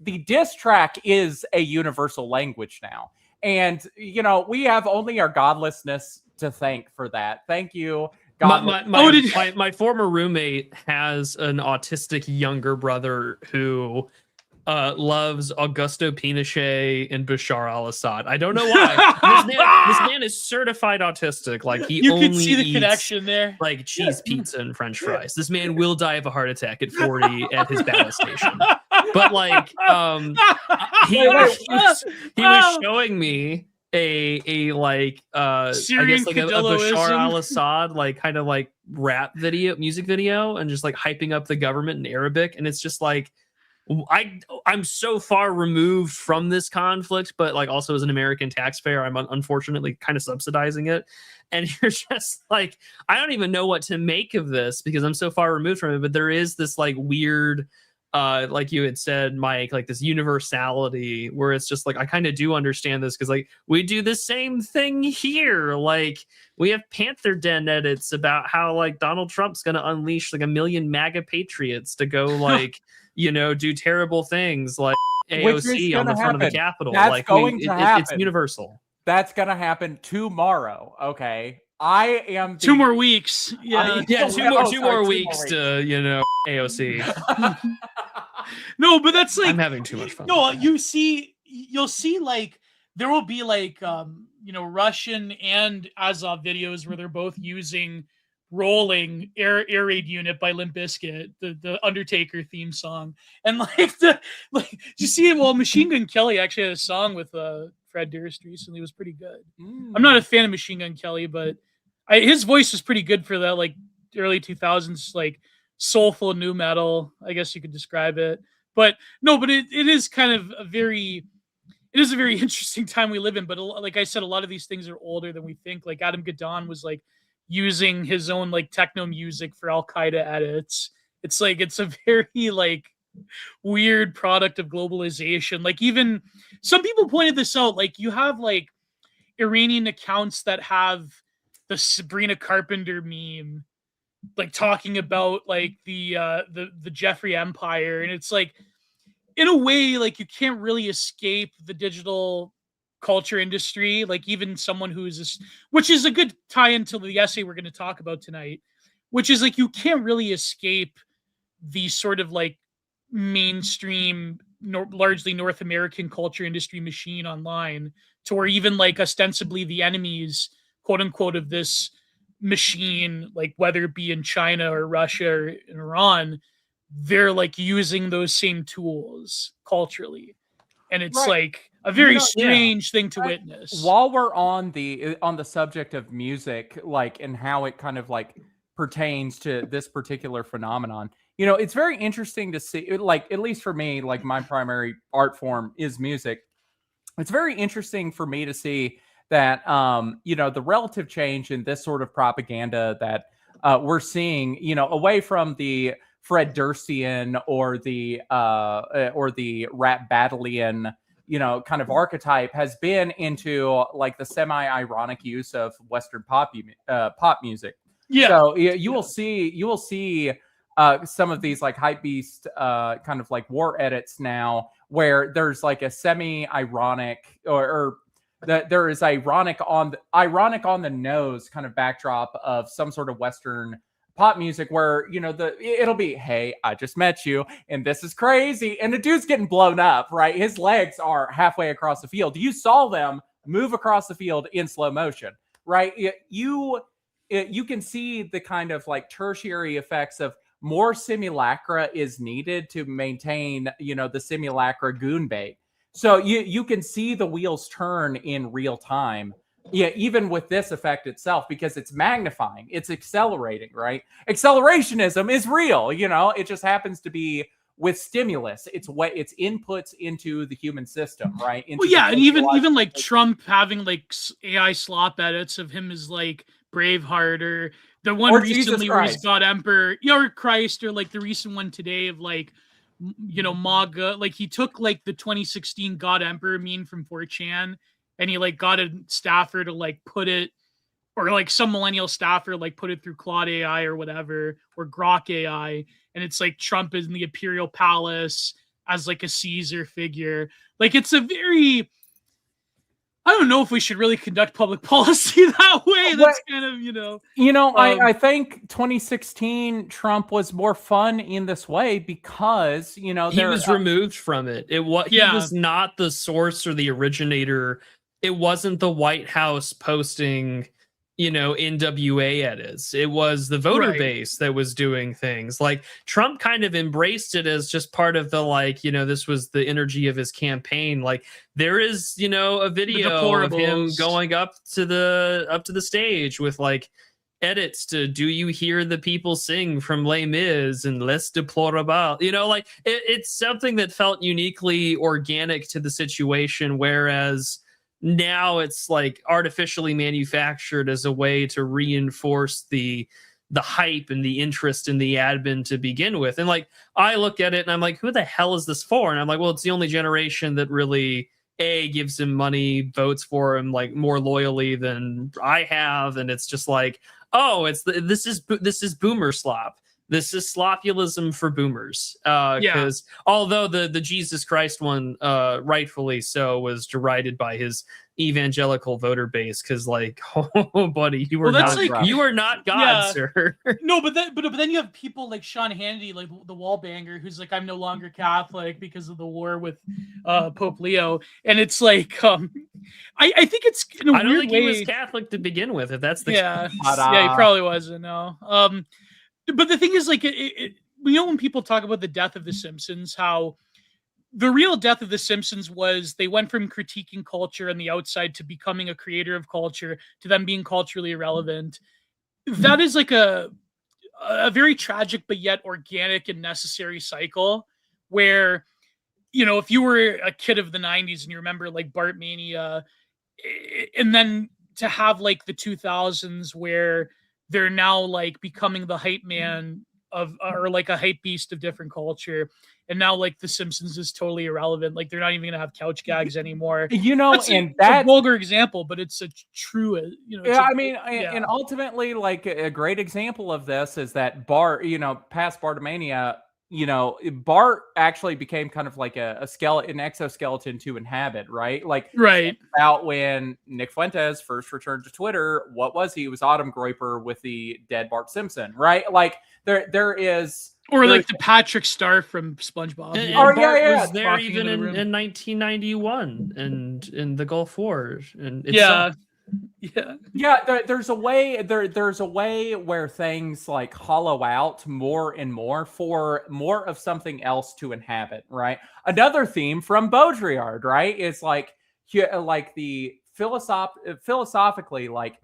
The diss track is a universal language now. And, we have only our godlessness to thank for that. Thank you. My former roommate has an autistic younger brother who loves Augusto Pinochet and Bashar al-Assad. I don't know why. this man is certified autistic. Like you only can see the eats, connection there. like cheese pizza and French fries. This man will die of a heart attack at 40 at his battle station. But he was showing me a I guess like a Bashar al-Assad kind of rap video, music video, and just hyping up the government in Arabic, and it's just I'm so far removed from this conflict, but also as an American taxpayer, I'm unfortunately kind of subsidizing it. And you're just I don't even know what to make of this because I'm so far removed from it. But there is this weird, like you had said, Mike, this universality where it's just I kind of do understand this because we do the same thing here. We have Panther Den edits about how Donald Trump's going to unleash 1 million MAGA patriots to go do terrible things like AOC on the front of the Capitol. That's going to happen. It's universal. That's going to happen tomorrow. Okay. I am 2 more weeks. Yeah. Two more weeks to, AOC. No, but that's I'm having too much fun. No, you'll see there will be Russian and Azov videos where they're both using Rolling Air Raid Unit by Limp Bizkit, the Undertaker theme song. And you see it? Well, Machine Gun Kelly actually had a song with Fred Durst recently. It was pretty good. I'm not a fan of Machine Gun Kelly, but his voice was pretty good for that early 2000s soulful new metal, I guess you could describe it. But it is kind of a very interesting time we live in. But like I said, a lot of these things are older than we think. Adam Gadon was using his own techno music for Al Qaeda edits. It's it's a very weird product of globalization. Even some people pointed this out. You have Iranian accounts that have the Sabrina Carpenter meme, talking about the Jeffrey Empire, and it's in a way you can't really escape the digital culture industry. Even someone who's which is a good tie into the essay we're going to talk about tonight, which is you can't really escape the sort of mainstream largely North American culture industry machine online, to where even ostensibly the enemies, quote unquote, of this machine, whether it be in China or Russia or in Iran, they're using those same tools culturally. And it's a very strange thing to witness. While we're on the subject of music, and how it kind of pertains to this particular phenomenon, it's very interesting to see, at least for me, my primary art form is music. It's very interesting for me to see that, the relative change in this sort of propaganda that we're seeing, away from the Fred Durstian or the rap battalion, kind of archetype, has been into the semi-ironic use of Western pop music. Yeah. So you will see some of these hype beast kind of war edits now, where there's like a semi-ironic or that there is ironic on the nose kind of backdrop of some sort of Western pop music where, you know, it'll be, hey, I just met you and this is crazy. And the dude's getting blown up, right? His legs are halfway across the field. You saw them move across the field in slow motion, right? You can see the kind of like tertiary effects of more simulacra is needed to maintain, you know, the simulacra goon bait. So you can see the wheels turn in real time. Yeah, even with this effect itself, because it's magnifying, it's accelerating, right? Accelerationism is real, you know, it just happens to be with stimulus. It's inputs into the human system, right? Well, yeah, and even like Trump having like AI slop edits of him as like Braveheart, or the one recently where he's God Emperor, or Christ, or like the recent one today of like, you know, MAGA. Like he took like the 2016 God Emperor meme from 4chan, and he like got a staffer to like put it, or like some millennial staffer like put it through Claude AI or whatever, or Grok AI, and it's like Trump is in the Imperial Palace as like a Caesar figure. Like it's a very, I don't know if we should really conduct public policy that way. That's kind of, I think 2016 Trump was more fun in this way because, you know, he was removed from it. He was not the source or the originator. It wasn't the White House posting, you know, NWA edits. It was the voter base that was doing things. Like Trump kind of embraced it as just part of the, like, you know, this was the energy of his campaign. Like there is, you know, a video of him going up to the stage with like edits to "Do You Hear the People Sing" from Les Mis and Les Deplorables. You know, like it's something that felt uniquely organic to the situation, whereas now it's like artificially manufactured as a way to reinforce the hype and the interest in the admin to begin with. And like I look at it and I'm like, who the hell is this for? And I'm like, well, it's the only generation that really gives him money, votes for him like more loyally than I have. And it's just like, oh, this is boomer slop. This is slopulism for boomers. Because although the Jesus Christ one, rightfully so, was derided by his evangelical voter base, because like, oh buddy, you are not God, sir. No, but then you have people like Sean Hannity, like the wallbanger, who's like, I'm no longer Catholic because of the war with Pope Leo, and it's like, I think it's in a weird way. I don't think he was Catholic to begin with. If that's the case. Yeah, he probably wasn't. No. But the thing is, like, you know, when people talk about the death of The Simpsons, how the real death of The Simpsons was they went from critiquing culture on the outside to becoming a creator of culture, to them being culturally irrelevant. That is like a very tragic but yet organic and necessary cycle where, you know, if you were a kid of the 90s and you remember like Bartmania, and then to have like the 2000s where they're now like becoming the hype man of, or like a hype beast of different culture. And now like The Simpsons is totally irrelevant. Like they're not even going to have couch gags anymore. You know, that's a vulgar example, but it's a true, you know. And ultimately like a great example of this is that Bart, you know, past Bartmania, you know, Bart actually became kind of like an exoskeleton to inhabit, right? Like, about when Nick Fuentes first returned to Twitter, what was he? He was Autumn Groiper with the dead Bart Simpson, right? Like, there is, or like the Patrick Star from SpongeBob. And Bart was there even in 1991 and in the Gulf War, and it's there's a way there's a way where things like hollow out more and more for more of something else to inhabit, right? Another theme from Baudrillard, right, is like the philosophically, like,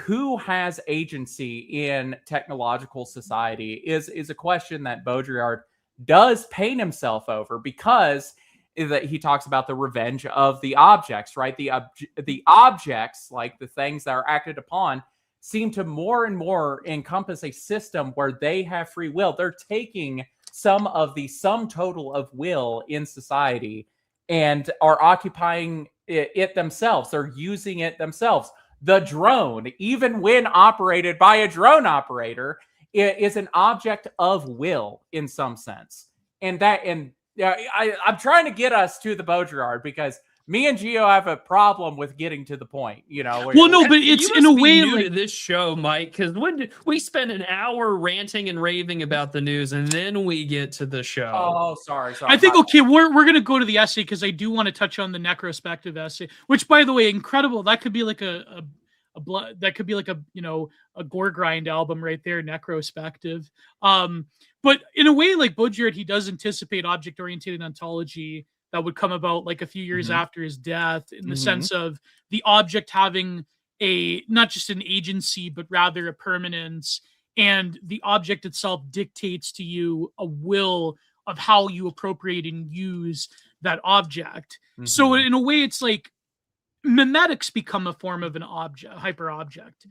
who has agency in technological society is a question that Baudrillard does paint himself over, because that he talks about the revenge of the objects, right? The objects, like the things that are acted upon, seem to more and more encompass a system where they have free will. They're taking some of the sum total of will in society and are occupying it themselves. They're using it themselves. The drone, even when operated by a drone operator, is an object of will in some sense. And Yeah, I'm trying to get us to the Baudrillard because me and Gio have a problem with getting to the point, Well, no, but it's you in a must be way new like to this show, Mike, because when did we spend an hour ranting and raving about the news, and then we get to the show. Oh, sorry. I think okay, we're gonna go to the essay because I do want to touch on the necrospective essay, which, by the way, incredible. That could be like a blood. That could be like a gore grind album right there, necrospective. But in a way, like Baudrillard, he does anticipate object-oriented ontology that would come about like a few years after his death, in the sense of the object having not just an agency, but rather a permanence, and the object itself dictates to you a will of how you appropriate and use that object. So in a way, it's like memetics become a form of an object, hyper object.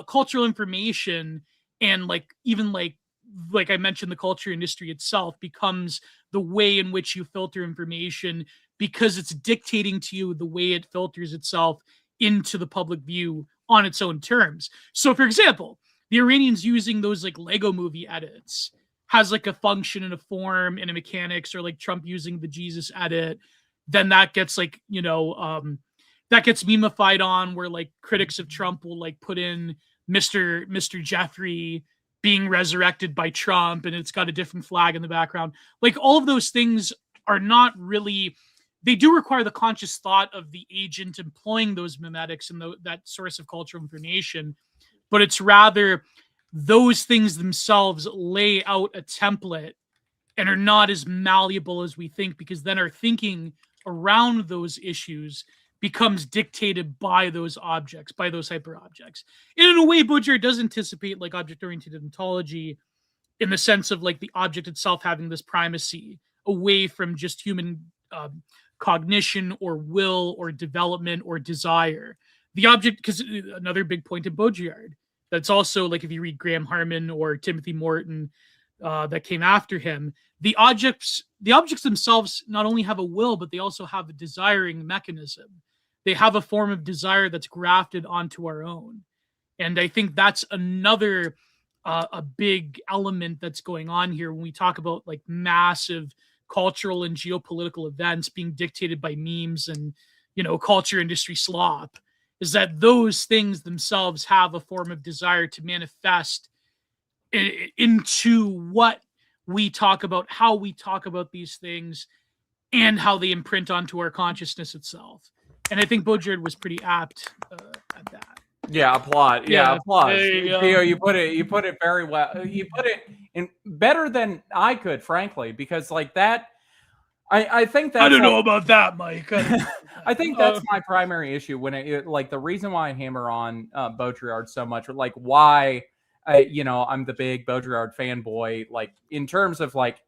Cultural information and even I mentioned, the culture industry itself becomes the way in which you filter information, because it's dictating to you the way it filters itself into the public view on its own terms. So, for example, the Iranians using those like Lego movie edits has like a function and a form and a mechanics, or like Trump using the Jesus edit, then that gets that gets memeified on, where like critics of Trump will like put in Mr. Jeffrey being resurrected by Trump, and it's got a different flag in the background. Like, all of those things are not really, they do require the conscious thought of the agent employing those memetics and that source of cultural information, but it's rather those things themselves lay out a template and are not as malleable as we think, because then our thinking around those issues becomes dictated by those objects, by those hyper objects. And in a way, Baudrillard does anticipate like object-oriented ontology, in the sense of like the object itself having this primacy away from just human cognition or will or development or desire. The object, because another big point of Baudrillard, that's also like, if you read Graham Harman or Timothy Morton that came after him, the objects themselves not only have a will, but they also have a desiring mechanism. They have a form of desire that's grafted onto our own. And I think that's another a big element that's going on here when we talk about like massive cultural and geopolitical events being dictated by memes and, culture industry slop, is that those things themselves have a form of desire to manifest into what we talk about, how we talk about these things, and how they imprint onto our consciousness itself. And I think Baudrillard was pretty apt at that. Yeah, applaud. Yeah, applause. Theo, you put it very well. You put it in better than I could, frankly, because like that, I think that I don't know about that, Mike. I think that's my primary issue when like the reason why I hammer on Baudrillard so much, or like why I'm the big Baudrillard fanboy, like in terms of like,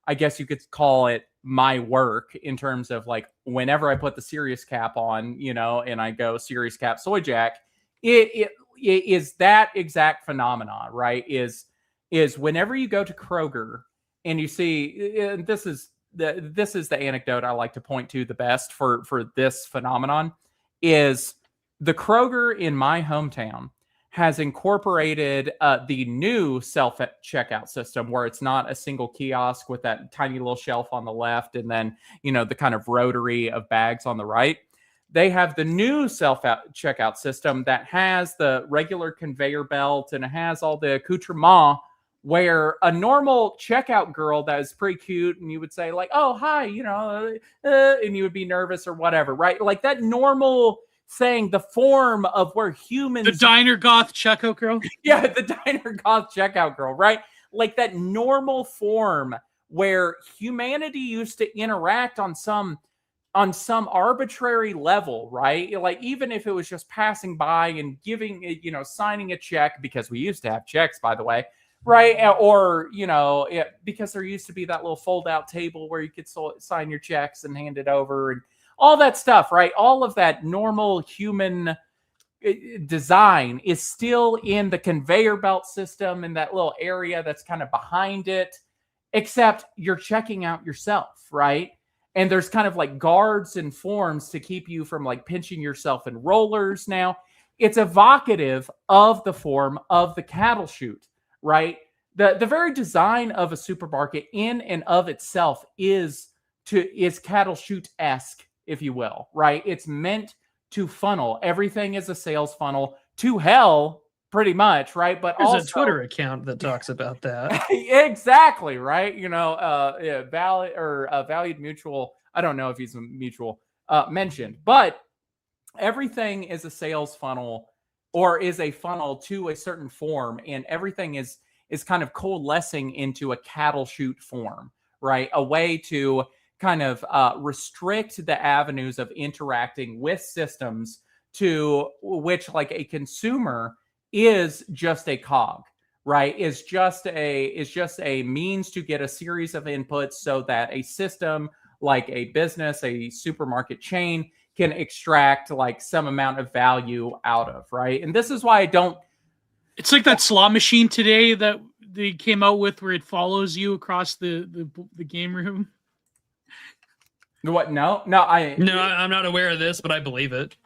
I guess you could call it my work, in terms of like whenever I put the serious cap on, and I go serious cap soy jack, it is that exact phenomenon, right? Is whenever you go to Kroger and you see, and this is the anecdote I like to point to the best for this phenomenon, is the Kroger in my hometown has incorporated the new self-checkout system, where it's not a single kiosk with that tiny little shelf on the left and then, the kind of rotary of bags on the right. They have the new self-checkout system that has the regular conveyor belt and it has all the accoutrement, where a normal checkout girl that is pretty cute and you would say like, oh, hi, and you would be nervous or whatever, right? Like that normal saying, the form of where humans, the diner goth checkout girl. Yeah, the diner goth checkout girl, right? Like that normal form where humanity used to interact on some arbitrary level, right? Like even if it was just passing by and giving, signing a check, because we used to have checks, by the way, right? Or, because there used to be that little fold out table where you could sign your checks and hand it over and all that stuff, right? All of that normal human design is still in the conveyor belt system, in that little area that's kind of behind it, except you're checking out yourself, right? And there's kind of like guards and forms to keep you from like pinching yourself in rollers. Now, it's evocative of the form of the cattle chute, right? The very design of a supermarket in and of itself is is cattle shoot-esque, if you will, right? It's meant to funnel. Everything is a sales funnel to hell, pretty much, right? But There's also a Twitter account that talks about that. exactly, right? You know, Valued Mutual. I don't know if he's a mutual mentioned, but everything is a sales funnel or is a funnel to a certain form, and everything is kind of coalescing into a cattle shoot form, right? A way to kind of restrict the avenues of interacting with systems to which, like, a consumer is just a cog, right? Is just a means to get a series of inputs so that a system, like a business, a supermarket chain, can extract like some amount of value out of, right? And this is why I don't. It's like that slot machine today that they came out with where it follows you across the game room. What? No, I'm not aware of this, but I believe it.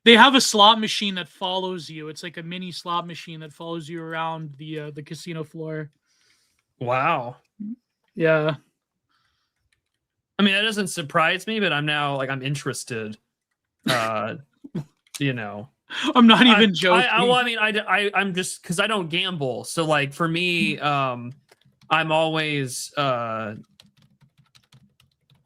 They have a slot machine that follows you. It's like a mini slot machine that follows you around the casino floor. Wow. Yeah. I mean, that doesn't surprise me, but I'm now like, I'm interested. You know, I'm not even joking. I'm just, because I don't gamble. So like for me, I'm always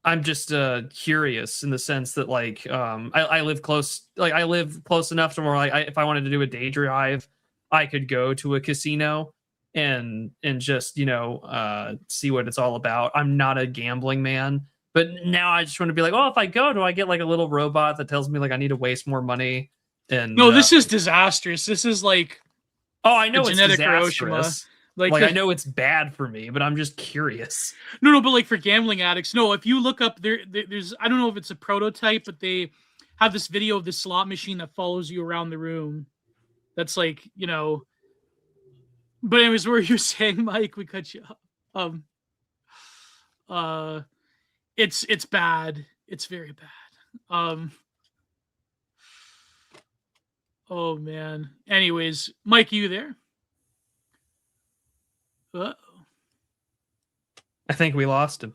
I'm just curious in the sense that like I live close enough to where like if I wanted to do a day drive, I could go to a casino and just, you know, see what it's all about. I'm not a gambling man, but now I just want to be like, oh, if I go, do I get like a little robot that tells me like I need to waste more money? And no, this is disastrous. This is like, oh, I know it's genetic disastrous. Like I know it's bad for me, but I'm just curious. No, but like for gambling addicts, no. If you look up there's I don't know if it's a prototype, but they have this video of this slot machine that follows you around the room. That's like, you know. But anyways, where you're saying, Mike, we cut you off. It's bad. It's very bad. Oh man. Anyways, Mike, you there? Uh-oh. I think we lost him.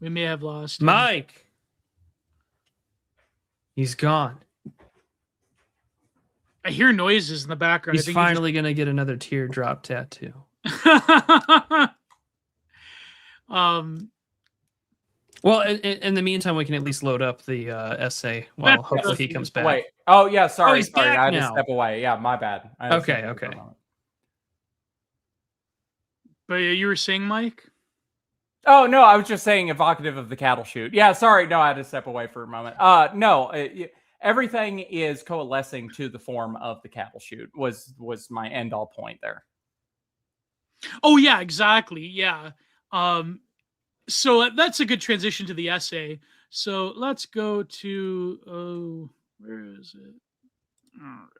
We may have lost him. Mike. He's gone. I hear noises in the background. He's finally going to get another teardrop tattoo. Well, in the meantime, we can at least load up the essay while hopefully he comes back. Wait. Oh, yeah, sorry. He's sorry. back I had now. to step away. Yeah, my bad. Okay. But you were saying, Mike? Oh, no, I was just saying evocative of the cattle shoot. Yeah, sorry. No, I had to step away for a moment. Everything is coalescing to the form of the cattle shoot was my end-all point there. Oh, yeah, exactly. Yeah. So that's a good transition to the essay. So let's go to, where is it? All right.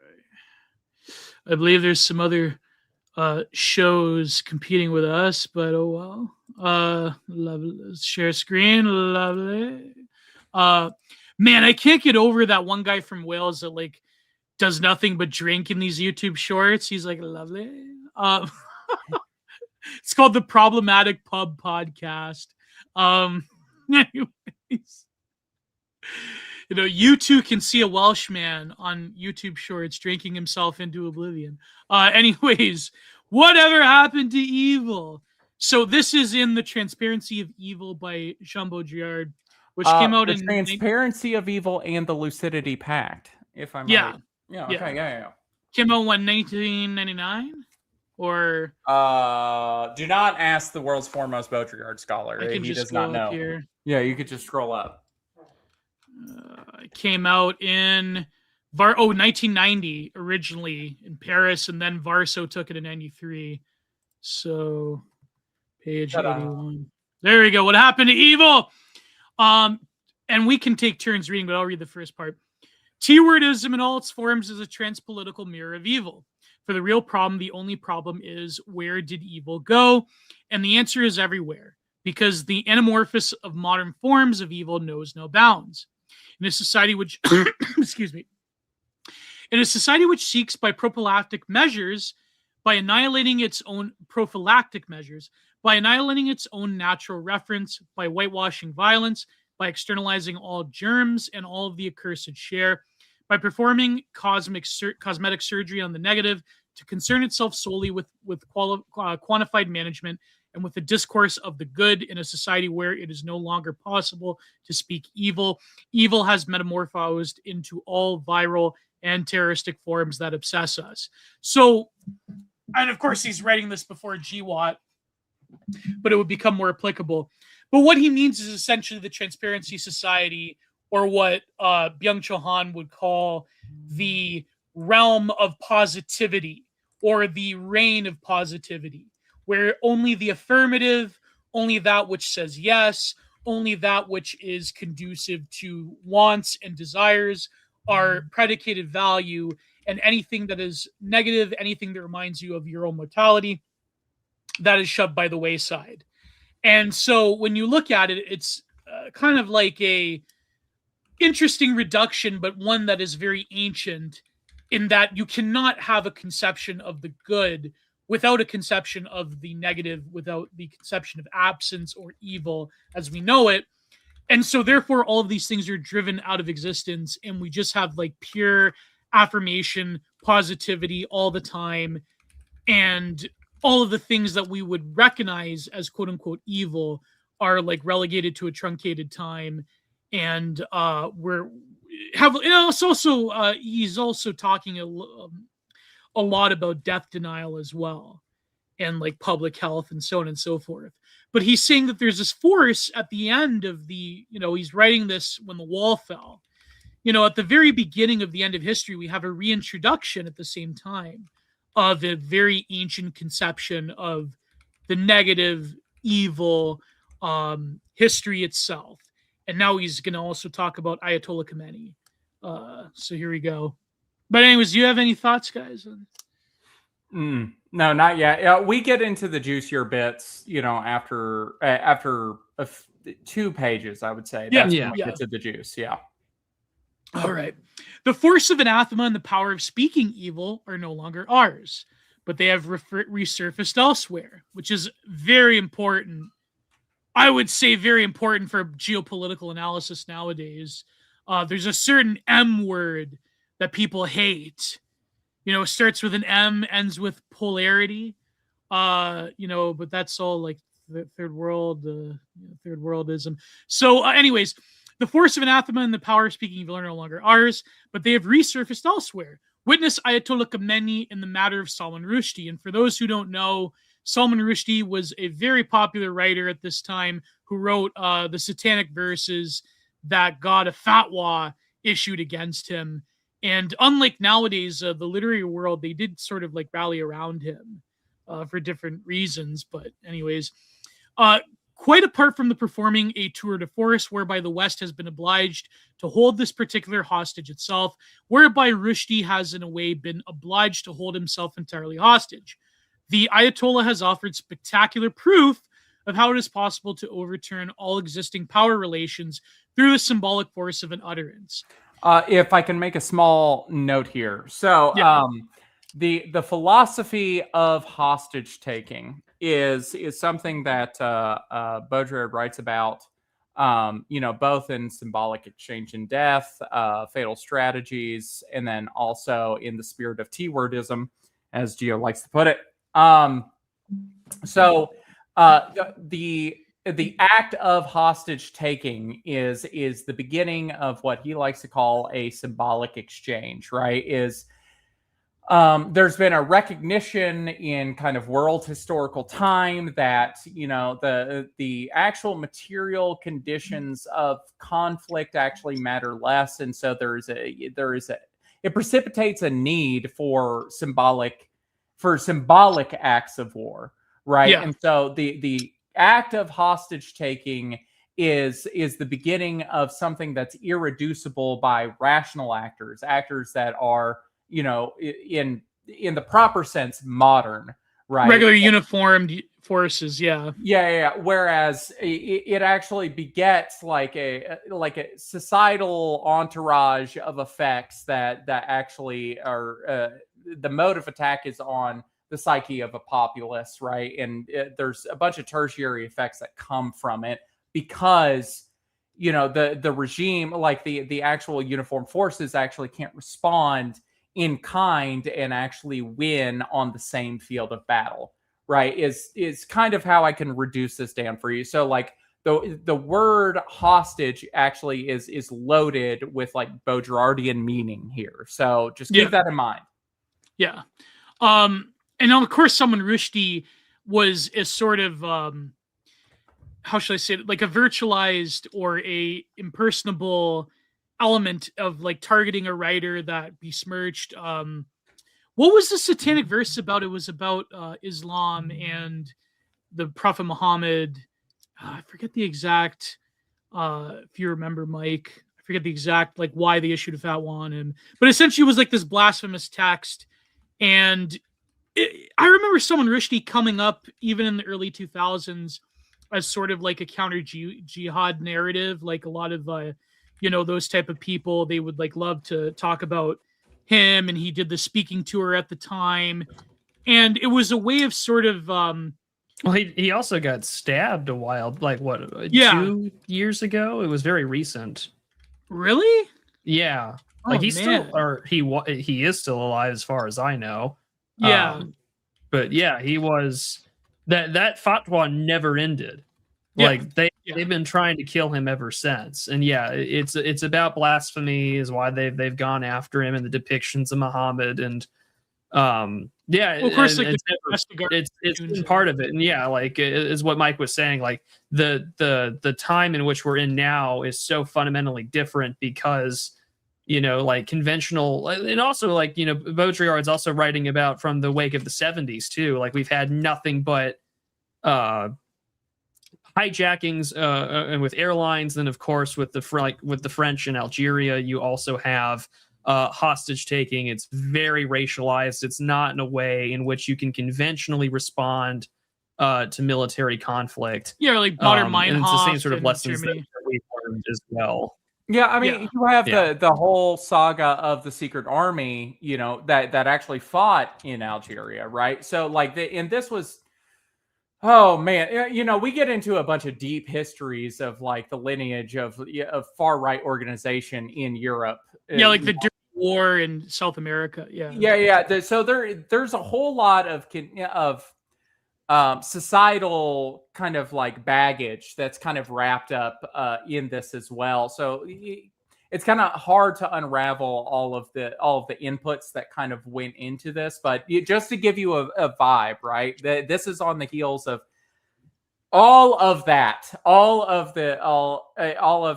I believe there's some other shows competing with us, but oh well. Lovely. Let's share screen. Lovely. Man, I can't get over that one guy from Wales that like does nothing but drink in these YouTube shorts. He's like, lovely. It's called the Problematic Pub Podcast. Anyways, you know, you too can see a Welshman on YouTube shorts drinking himself into oblivion. Anyways, whatever happened to evil? So this is in The Transparency of Evil by Jean Baudrillard, which came out the in Transparency of Evil and the Lucidity Pact. If I'm yeah, right. Yeah. Okay. Yeah. Came out in 1999. Or do not ask the world's foremost Baudrillard scholar. He does not know. Here. Yeah, you could just scroll up. It came out in 1990 originally in Paris, and then Varso took it in 93. So page 81. There we go. What happened to evil? And we can take turns reading, but I'll read the first part. T-wordism in all its forms is a transpolitical mirror of evil. For the real problem, the only problem is, where did evil go? And the answer is everywhere, because the anamorphosis of modern forms of evil knows no bounds. In a society which, excuse me, in a society which seeks by prophylactic measures, by annihilating its own prophylactic measures, by annihilating its own natural reference, by whitewashing violence, by externalizing all germs and all of the accursed share, by performing cosmetic surgery on the negative to concern itself solely with quantified management and with the discourse of the good in a society where it is no longer possible to speak evil. Evil has metamorphosed into all viral and terroristic forms that obsess us. So, and of course he's writing this before GWAT, but it would become more applicable. But what he means is essentially the transparency society, or what Byung-Chul Han would call the realm of positivity, or the reign of positivity, where only the affirmative, only that which says yes, only that which is conducive to wants and desires are predicated value, and anything that is negative, anything that reminds you of your own mortality, that is shoved by the wayside. And so when you look at it, it's kind of like a interesting reduction, but one that is very ancient, in that you cannot have a conception of the good without a conception of the negative, without the conception of absence or evil as we know it. And so therefore all of these things are driven out of existence, and we just have like pure affirmation, positivity all the time, and all of the things that we would recognize as quote unquote evil are like relegated to a truncated time. And he's also talking a lot about death denial as well, and like public health and so on and so forth. But he's saying that there's this force at the end of the, he's writing this when the wall fell. At the very beginning of the end of history, we have a reintroduction at the same time of a very ancient conception of the negative, evil history itself. And now he's going to also talk about Ayatollah Khomeini. So here we go. But anyways, do you have any thoughts, guys? No, not yet. We get into the juicier bits, after 2 pages, I would say. That's when we get to the juice. Yeah. All right. The force of anathema and the power of speaking evil are no longer ours, but they have resurfaced elsewhere, which is very important. I would say very important for geopolitical analysis nowadays. There's a certain M word that people hate. It starts with an M, ends with polarity. But that's all like the third worldism. So anyways, the force of anathema and the power of speaking evil are no longer ours, but they have resurfaced elsewhere. Witness Ayatollah Khomeini in the matter of Salman Rushdie. And for those who don't know, Salman Rushdie was a very popular writer at this time who wrote the satanic verses that got a fatwa issued against him. And unlike nowadays, the literary world, they did sort of like rally around him for different reasons. But anyways, quite apart from the performing a tour de force whereby the West has been obliged to hold this particular hostage itself, whereby Rushdie has in a way been obliged to hold himself entirely hostage. The Ayatollah has offered spectacular proof of how it is possible to overturn all existing power relations through the symbolic force of an utterance. If I can make a small note here. So the philosophy of hostage taking is something that Baudrillard writes about, both in Symbolic Exchange in Death, Fatal Strategies, and then also in the spirit of T-wordism, as Geo likes to put it. The act of hostage taking is the beginning of what he likes to call a symbolic exchange, right? There's been a recognition in kind of world historical time that, the actual material conditions of conflict actually matter less. And so it precipitates a need for symbolic acts of war, right? Yeah. And so the act of hostage taking is the beginning of something that's irreducible by rational actors that are, in the proper sense, modern, right? Regular uniformed forces, yeah. Whereas it actually begets like a societal entourage of effects that actually are the mode of attack is on the psyche of a populace, right? And there's a bunch of tertiary effects that come from it because, you know, the regime, like the actual uniformed forces actually can't respond in kind and actually win on the same field of battle, right? Is kind of how I can reduce this down for you. So like the word hostage actually is loaded with like Baudrillardian meaning here. So just keep that in mind. Yeah. And of course, Salman Rushdie was a sort of, how should I say it? Like a virtualized or a impersonable element of like targeting a writer that besmirched. What was the satanic verse about? It was about Islam and the Prophet Muhammad. I forget the exact, if you remember, Mike, I forget the exact, like why they issued a fatwa on him, but essentially it was like this blasphemous text. And I remember Salman Rushdie coming up even in the early 2000s as sort of like a counter jihad narrative. Like a lot of, you know, those type of people, they would like love to talk about him. And he did the speaking tour at the time. And it was a way of sort of, well, he also got stabbed a while, like what, 2 years ago? It was very recent. Really? Yeah. Like he's still, or he is still alive as far as I know. Yeah. But yeah, he was that fatwa never ended. Like they've been trying to kill him ever since. And yeah, it's about blasphemy is why they've gone after him and the depictions of Muhammad and yeah, well, of course, like it's been part of it. And yeah, like is what Mike was saying, like the time in which we're in now is so fundamentally different because, you know, like conventional, and also like, you know, Baudrillard's also writing about from the wake of the 70s too. Like we've had nothing but hijackings and with airlines. Then of course with the French in Algeria, you also have hostage taking. It's very racialized. It's not in a way in which you can conventionally respond to military conflict. Yeah, like Bader Meinhof. And it's the same sort of lessons that we've learned as well. Yeah, I mean, you have the whole saga of the secret army, you know, that actually fought in Algeria, right? So like, and this was, oh man, you know, we get into a bunch of deep histories of like the lineage of far right organization in Europe. Yeah, like the Dirty War in South America. Yeah. So there's a whole lot of societal kind of like baggage that's kind of wrapped up in this as well. So it's kind of hard to unravel all of the inputs that kind of went into this. But just to give you a vibe, right? This is on the heels of all of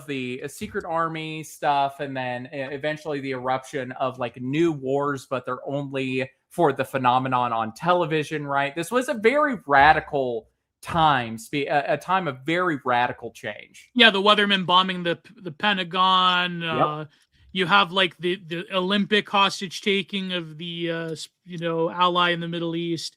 the secret army stuff, and then eventually the eruption of like new wars, but they're only for the phenomenon on television, right? This was a very radical time, a time of very radical change. Yeah, the Weathermen bombing the Pentagon. Yep. You have like the Olympic hostage taking of the you know, ally in the Middle East.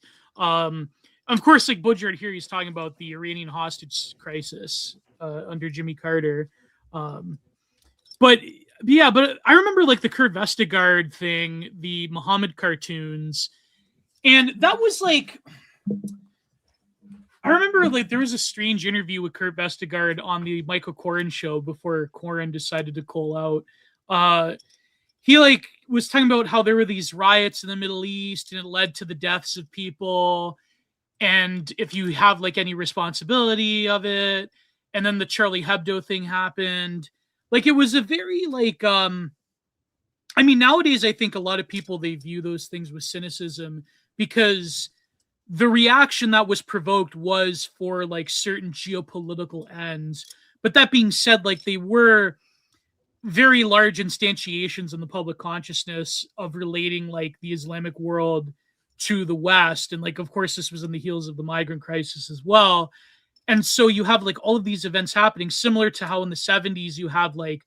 Of course, like Baudrillard here, he's talking about the Iranian hostage crisis under Jimmy Carter. But I remember like the Kurt Vestergaard thing, the Muhammad cartoons, and that was like, I remember like there was a strange interview with Kurt Vestergaard on the Michael Corrin show before Corrin decided to call out. He like was talking about how there were these riots in the Middle East and it led to the deaths of people. And if you have like any responsibility of it, and then the Charlie Hebdo thing happened, like it was a very like, I mean, nowadays I think a lot of people, they view those things with cynicism because the reaction that was provoked was for like certain geopolitical ends. But that being said, like they were very large instantiations in the public consciousness of relating like the Islamic world to the West. And like, of course, this was in the heels of the migrant crisis as well. And so you have like all of these events happening, similar to how in the 70s you have like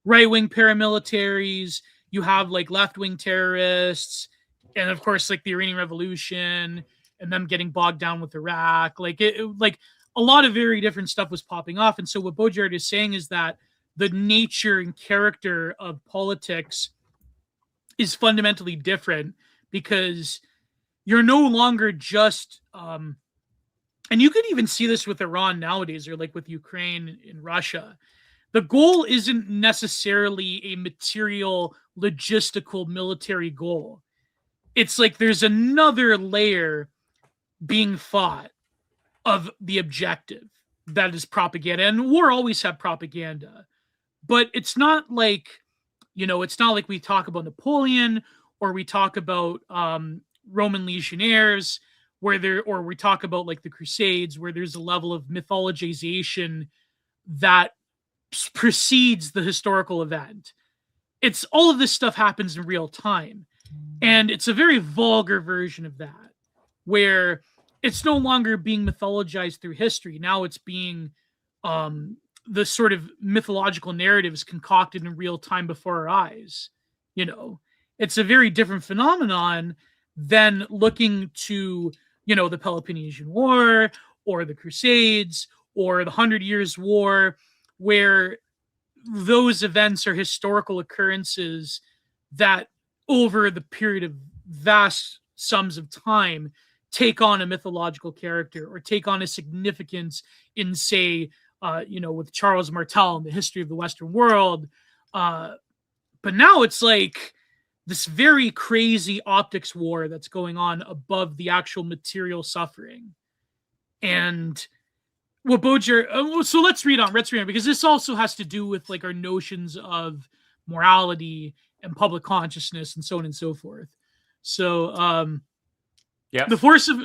right-wing paramilitaries, you have like left-wing terrorists, and of course like the Iranian Revolution and them getting bogged down with Iraq. Like like a lot of very different stuff was popping off. And so what Baudrillard is saying is that the nature and character of politics is fundamentally different because you're no longer just and you could even see this with Iran nowadays, or like with Ukraine and Russia. The goal isn't necessarily a material, logistical, military goal. It's like there's another layer being fought of the objective that is propaganda. And war always have propaganda. But it's not like, it's not like we talk about Napoleon or we talk about Roman legionnaires or we talk about like the Crusades, where there's a level of mythologization that precedes the historical event. It's all of this stuff happens in real time. And it's a very vulgar version of that, where it's no longer being mythologized through history. Now it's being the sort of mythological narratives concocted in real time before our eyes. It's a very different phenomenon than looking to, the Peloponnesian War or the Crusades or the 100 Years' War, where those events are historical occurrences that over the period of vast sums of time take on a mythological character or take on a significance in, say, with Charles Martel in the history of the Western world. But now it's like this very crazy optics war that's going on above the actual material suffering. And what Baudrillard, so let's read on, because this also has to do with like our notions of morality and public consciousness and so on and so forth. So, the force of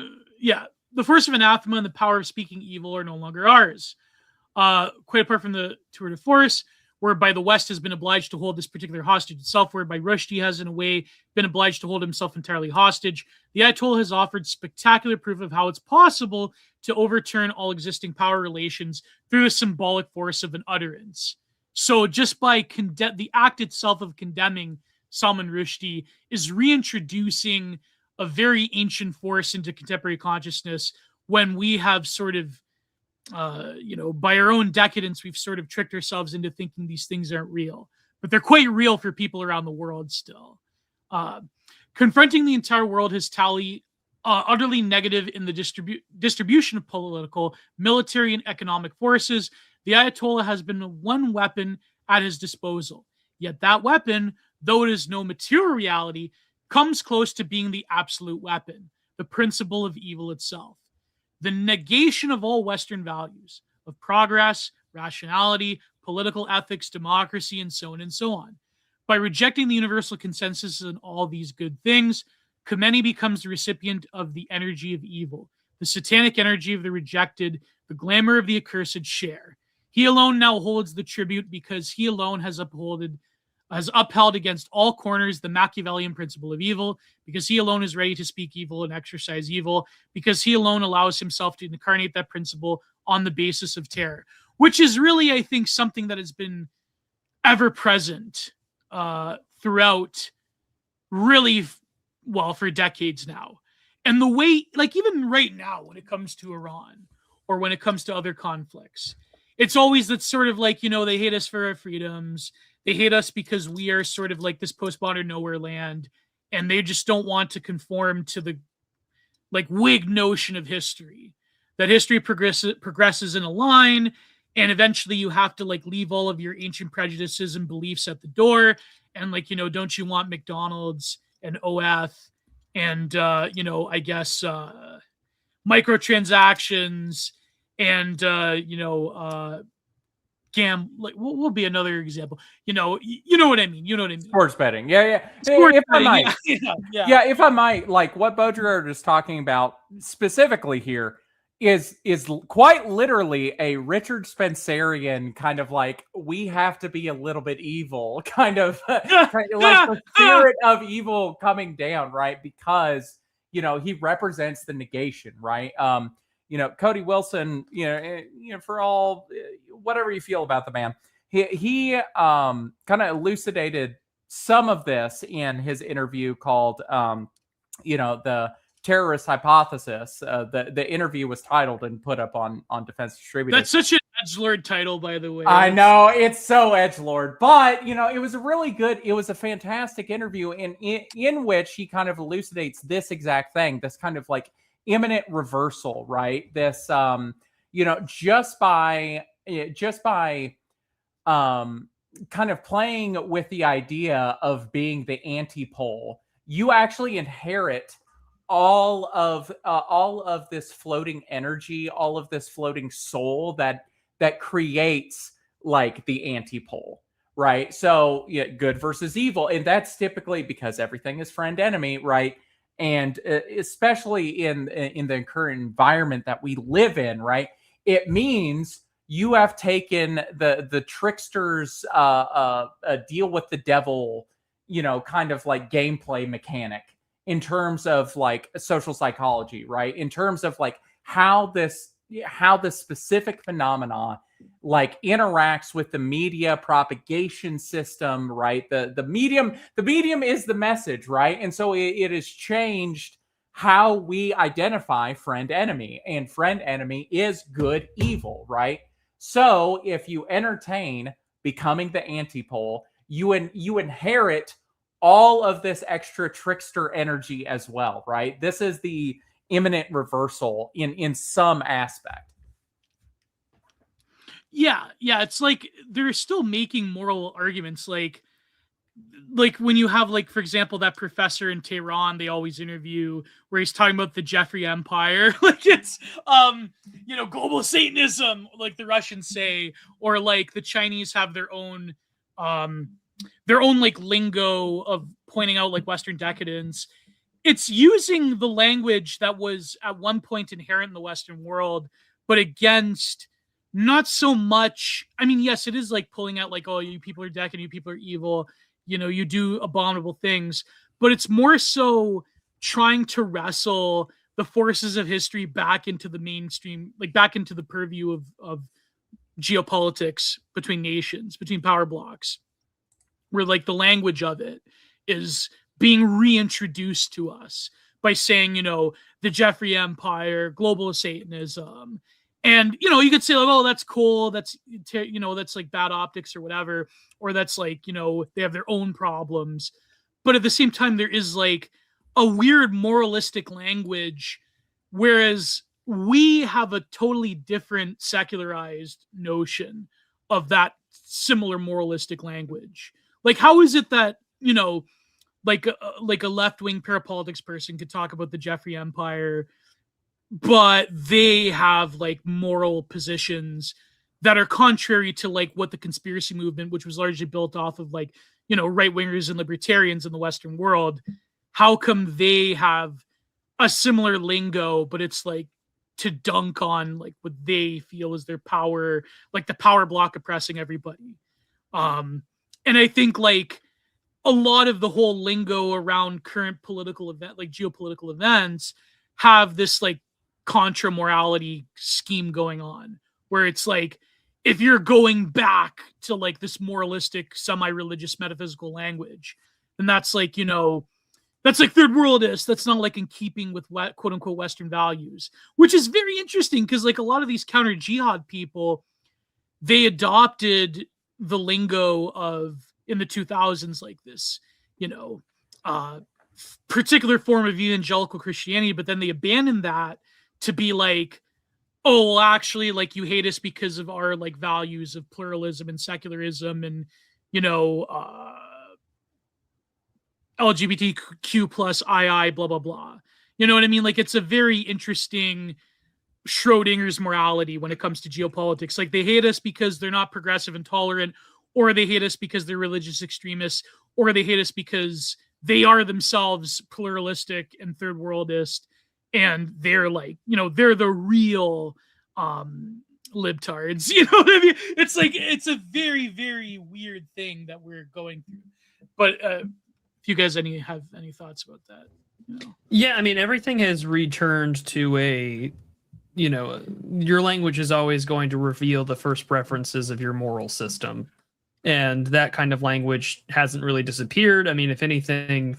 anathema and the power of speaking evil are no longer ours. Quite apart from the tour de force, whereby the West has been obliged to hold this particular hostage itself, whereby Rushdie has, in a way, been obliged to hold himself entirely hostage. The Ayatollah has offered spectacular proof of how it's possible to overturn all existing power relations through the symbolic force of an utterance. So just by the act itself of condemning Salman Rushdie is reintroducing a very ancient force into contemporary consciousness, when we have sort of, by our own decadence, we've sort of tricked ourselves into thinking these things aren't real. But they're quite real for people around the world still. Confronting the entire world has utterly negative in the distribution of political, military, and economic forces. The Ayatollah has been one weapon at his disposal. Yet that weapon, though it is no material reality, comes close to being the absolute weapon, the principle of evil itself. The negation of all Western values, of progress, rationality, political ethics, democracy, and so on and so on. By rejecting the universal consensus in all these good things, Khomeini becomes the recipient of the energy of evil, the satanic energy of the rejected, the glamour of the accursed share. He alone now holds the tribute because he alone has upheld against all corners the Machiavellian principle of evil, because he alone is ready to speak evil and exercise evil, because he alone allows himself to incarnate that principle on the basis of terror, which is really, I think, something that has been ever present throughout really, for decades now. And the way, like even right now, when it comes to Iran or when it comes to other conflicts, it's always that sort of like, they hate us for our freedoms. They hate us because we are sort of like this postmodern nowhere land, and they just don't want to conform to the like Whig notion of history, that history progresses in a line, and eventually you have to like leave all of your ancient prejudices and beliefs at the door. And like, don't you want McDonald's and OF and, I guess, microtransactions and, like what will be another example? You know what I mean. Sports betting, yeah. Sports if betting, I might, yeah. If I might, like what Baudrillard is talking about specifically here is quite literally a Richard Spencerian kind of like, we have to be a little bit evil, kind of like the spirit of evil coming down, right? Because he represents the negation, right? Cody Wilson, for all whatever you feel about the man, he kind of elucidated some of this in his interview called, the terrorist hypothesis. The interview was titled and put up on Defense Distributed. That's such an edgelord title, by the way. I know, it's so edgelord, but it was a fantastic interview in which he kind of elucidates this exact thing, this kind of like imminent reversal, right? This just by kind of playing with the idea of being the antipole, you actually inherit all of this floating energy, all of this floating soul that creates like the antipole, right? So good versus evil, and that's typically because everything is friend enemy, right? And especially in the current environment that we live in, right? It means you have taken the trickster's deal with the devil, kind of like gameplay mechanic in terms of like social psychology, right? In terms of like how this specific phenomena like interacts with the media propagation system, right? The medium is the message, right? And so it has changed how we identify friend enemy, and friend enemy is good evil, right? So if you entertain becoming the antipole, you inherit all of this extra trickster energy as well, right? This is the imminent reversal in some aspect. Yeah, it's like they're still making moral arguments, like when you have, like, for example, that professor in Tehran they always interview where he's talking about the Jeffrey Empire, like it's global Satanism, like the Russians say, or like the Chinese have their own like lingo of pointing out like Western decadence. It's using the language that was at one point inherent in the Western world, but against not so much. I mean, yes, it is like pulling out like, oh, you people are decadent, you people are evil, you do abominable things, but it's more so trying to wrestle the forces of history back into the mainstream, like back into the purview of geopolitics between nations, between power blocks, where like the language of it is being reintroduced to us by saying, the Jeffrey Empire, global Satanism. And, you could say, like, oh, that's cool. That's, that's like bad optics or whatever. Or that's like, they have their own problems. But at the same time, there is like a weird moralistic language, whereas we have a totally different secularized notion of that similar moralistic language. Like, how is it that, like a left-wing parapolitics person could talk about the Jeffrey Empire, but they have like moral positions that are contrary to like what the conspiracy movement, which was largely built off of like, right-wingers and libertarians in the Western world, how come they have a similar lingo, but it's like to dunk on like what they feel is their power, like the power block oppressing everybody. And I think like a lot of the whole lingo around current political event, like geopolitical events, have this like contra morality scheme going on, where it's like, if you're going back to like this moralistic, semi-religious, metaphysical language, then that's like, that's like third worldist. That's not like in keeping with what, quote unquote, Western values, which is very interesting because like a lot of these counter jihad people, they adopted the lingo of in the 2000s, like this, particular form of evangelical Christianity, but then they abandoned that to be like, oh, well, actually, like you hate us because of our like values of pluralism and secularism and, LGBTQ plus II, blah, blah, blah. You know what I mean? Like, it's a very interesting Schrodinger's morality when it comes to geopolitics. Like, they hate us because they're not progressive and tolerant, or they hate us because they're religious extremists, or they hate us because they are themselves pluralistic and third worldist, and they're like, they're the real libtards. You know what I mean? It's like, it's a very, very weird thing that we're going through. But if you guys have any thoughts about that? Yeah, I mean, everything has returned to a, your language is always going to reveal the first preferences of your moral system. And that kind of language hasn't really disappeared. I mean, if anything,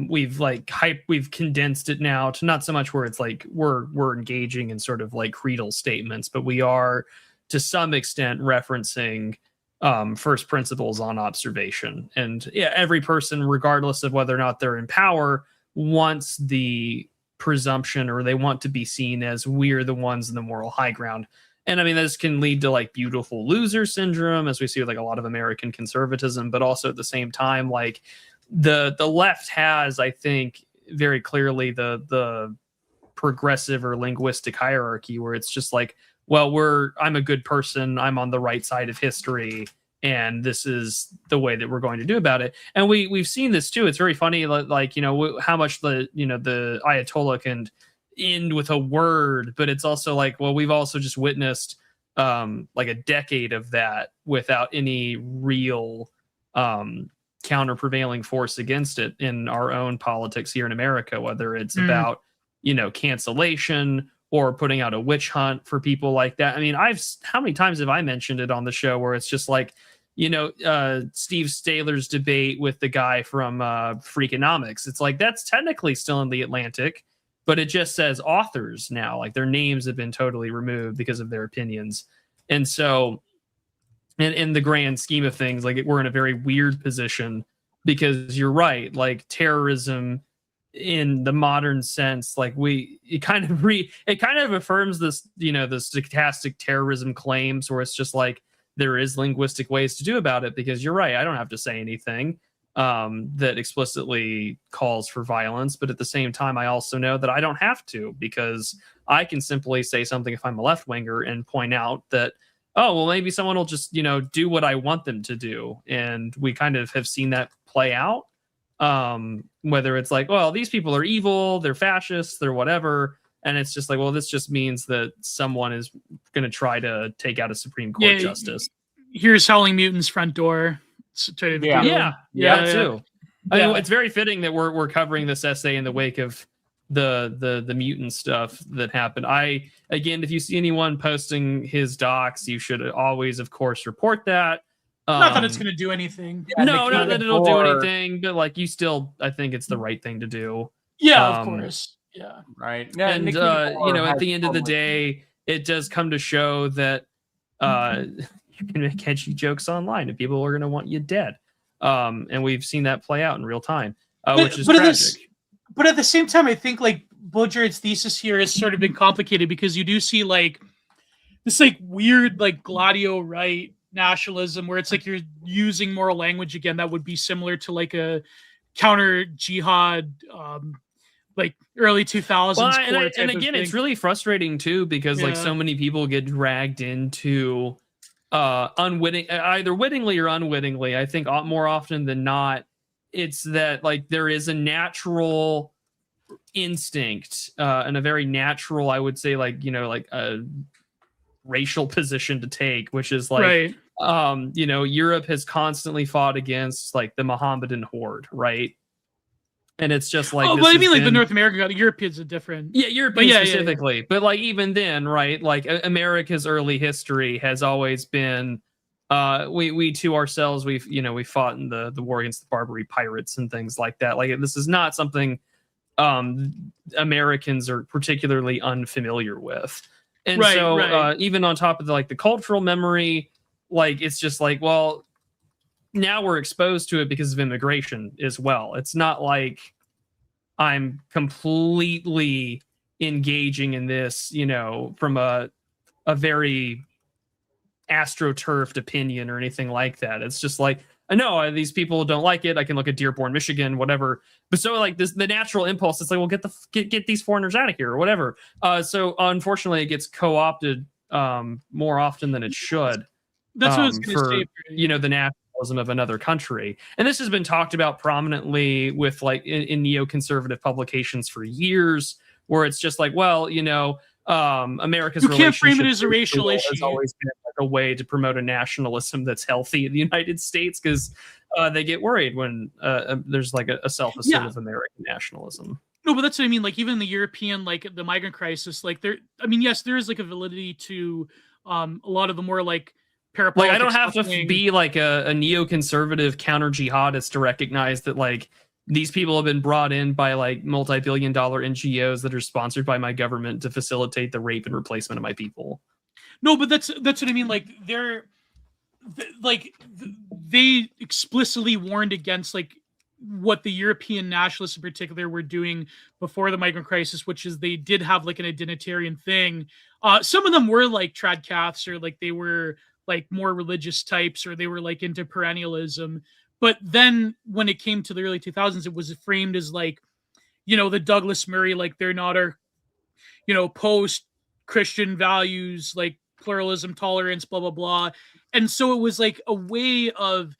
we've condensed it now to not so much where it's like we're engaging in sort of like creedal statements, but we are to some extent referencing first principles on observation. And yeah, every person, regardless of whether or not they're in power, wants the presumption, or they want to be seen as we're the ones in the moral high ground. And I mean, this can lead to like beautiful loser syndrome, as we see with like a lot of American conservatism, but also at the same time, like the left has, I think, very clearly the progressive or linguistic hierarchy where it's just like, well, I'm a good person, I'm on the right side of history, and this is the way that we're going to do about it. And we've seen this too. It's very funny, like, you know, how much the Ayatollah can end with a word, but it's also like, well, we've also just witnessed like a decade of that without any real counter prevailing force against it in our own politics here in America, whether it's about, you know, cancellation or putting out a witch hunt for people like that. I mean, how many times have I mentioned it on the show where it's just like, you know, Steve Staler's debate with the guy from Freakonomics. It's like, that's technically still in the Atlantic, but it just says authors now, like their names have been totally removed because of their opinions. And so in the grand scheme of things, like we're in a very weird position, because you're right, like terrorism in the modern sense, like it kind of affirms this, you know, the stochastic terrorism claims, where it's just like there is linguistic ways to do about it, because you're right, I don't have to say anything that explicitly calls for violence, but at the same time I also know that I don't have to, because I can simply say something if I'm a left-winger and point out that, oh, well, maybe someone will just, you know, do what I want them to do. And we kind of have seen that play out. Whether it's like, well, these people are evil, they're fascists, they're whatever. And it's just like, well, this just means that someone is going to try to take out a Supreme Court justice. Here's Howling Mutant's front door. Too. I mean, it's very fitting that we're covering this essay in the wake of the mutant stuff that happened. Again, if you see anyone posting his docs, you should always, of course, report that. Not that it's going to do anything. No, not that it'll do anything, but like you still, I think it's the right thing to do. Yeah, of course. Yeah. Right. Yeah, and you know, at the end of the day, it does come to show that you can make catchy jokes online and people are going to want you dead. And we've seen that play out in real time, which is tragic. But at the same time, I think like Baudrillard's thesis here has sort of been complicated, because you do see like this like weird like Gladio right nationalism, where it's like you're using moral language again that would be similar to like a counter jihad like early 2000s. Well, and again, it's really frustrating too, because like so many people get dragged into either wittingly or unwittingly. I think more often than not, it's that like there is a natural instinct and a very natural, I would say, like, you know, like a racial position to take, which is like, you know, Europe has constantly fought against like the Mohammedan horde, right? And it's just like, but I mean, like the North American, Europeans are different. Yeah, European specifically. But like even then, right? Like America's early history has always been, we too ourselves, we fought in the war against the Barbary pirates and things like that. Like this is not something Americans are particularly unfamiliar with. And even on top of the cultural memory, like it's just like, well, now we're exposed to it because of immigration as well. It's not like I'm completely engaging in this, you know, from a very astroturfed opinion or anything like that. It's just like, I know these people don't like it. I can look at Dearborn, Michigan, whatever. But so like the natural impulse, it's like, well, get these foreigners out of here or whatever. So unfortunately, it gets co-opted more often than it should. That's what I was going to say. You know, the nationalism of another country. And this has been talked about prominently with like in neoconservative publications for years, where it's just like, well, you know, America's you can't frame it as a racial issue. Has always been like a way to promote a nationalism that's healthy in the United States, because they get worried when there's like a self-assertive American nationalism. No, but that's what I mean. Like even the European, like the migrant crisis, like yes, there is like a validity to a lot of the more like parapolitics. Like I don't have to be like a neoconservative counter jihadist to recognize that like these people have been brought in by like multi-billion-dollar NGOs that are sponsored by my government to facilitate the rape and replacement of my people. No, but that's what I mean. Like they explicitly warned against like what the European nationalists in particular were doing before the migrant crisis, which is they did have like an identitarian thing. Some of them were like trad caths, or like they were like more religious types, or they were like into perennialism. But then when it came to the early 2000s, it was framed as like, the Douglas Murray, like they're not our, post-Christian values, like pluralism, tolerance, blah, blah, blah. And so it was like a way of,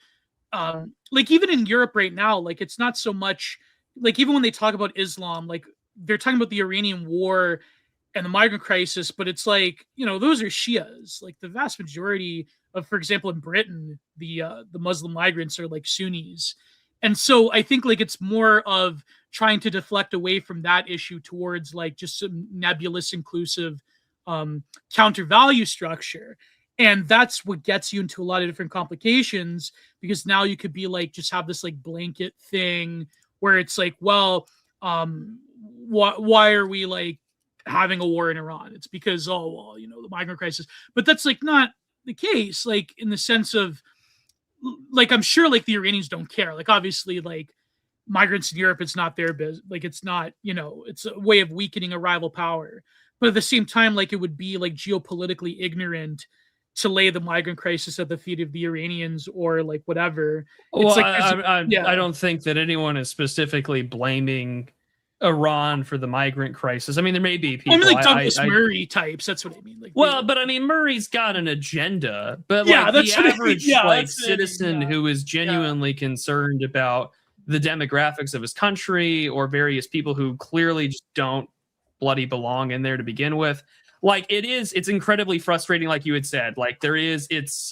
like even in Europe right now, like it's not so much, like even when they talk about Islam, like they're talking about the Iranian war and the migrant crisis, but it's like, those are Shias. Like the vast majority of, for example, in Britain, the Muslim migrants are like Sunnis. And so I think like it's more of trying to deflect away from that issue towards like just some nebulous, inclusive counter value structure. And that's what gets you into a lot of different complications, because now you could be like, just have this like blanket thing where it's like, well, why are we like having a war in Iran? It's because, the migrant crisis. But that's like not the case, like in the sense of, like, I'm sure like the Iranians don't care. Like obviously like migrants in Europe, it's not their business. Like it's not, it's a way of weakening a rival power. But at the same time, like it would be like geopolitically ignorant to lay the migrant crisis at the feet of the Iranians or like whatever. Well, it's like, I don't think that anyone is specifically blaming Iran for the migrant crisis. I mean, there may be people. I mean, like Douglas Murray types. That's what I mean. Like, but I mean, Murray's got an agenda. But yeah, like the average citizen who is genuinely concerned about the demographics of his country, or various people who clearly just don't bloody belong in there to begin with. Like it's incredibly frustrating. Like you had said, like it's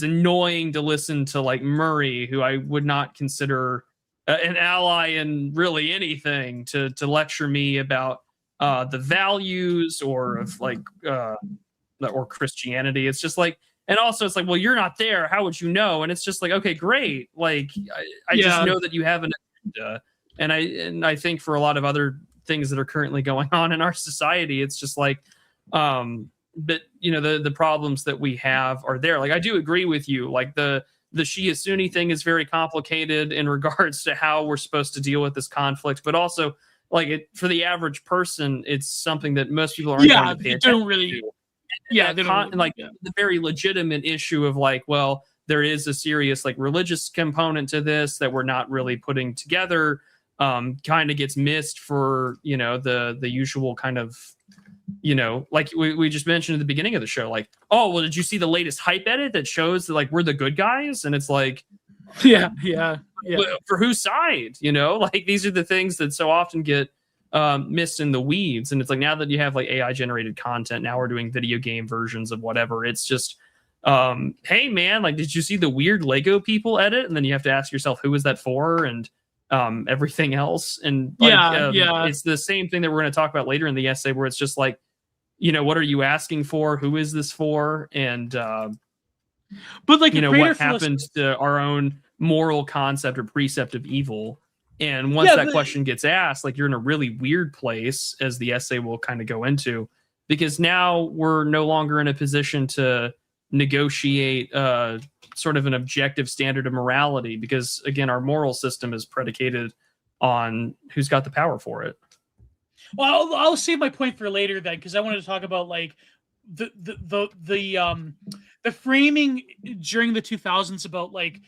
annoying to listen to like Murray, who I would not consider an ally in really anything, to lecture me about the values or of like or Christianity. It's just like, and also it's like, well, you're not there, how would you know? And it's just like, okay, great. Like I just know that you have an agenda. And I think for a lot of other things that are currently going on in our society, it's just like but the problems that we have are there. Like I do agree with you, like the Shia Sunni thing is very complicated in regards to how we're supposed to deal with this conflict, but also like for the average person, it's something that most people aren't going to pay attention to. The very legitimate issue of like, well, there is a serious like religious component to this that we're not really putting together, kind of gets missed for the usual kind of like we just mentioned at the beginning of the show, like, oh, well, did you see the latest hype edit that shows that like we're the good guys? And it's like, yeah. For whose side? Like these are the things that so often get missed in the weeds. And it's like, now that you have like AI generated content, now we're doing video game versions of whatever. It's just, hey man, like, did you see the weird Lego people edit? And then you have to ask yourself, who is that for? And everything else. And like, it's the same thing that we're going to talk about later in the essay, where it's just like, what are you asking for? Who is this for? And but like, what happened to our own moral concept or precept of evil? And once that question gets asked, like, you're in a really weird place, as the essay will kind of go into, because now we're no longer in a position to negotiate sort of an objective standard of morality, because again, our moral system is predicated on who's got the power for it. Well, I'll save my point for later then, because I wanted to talk about like the framing during the 2000s about like,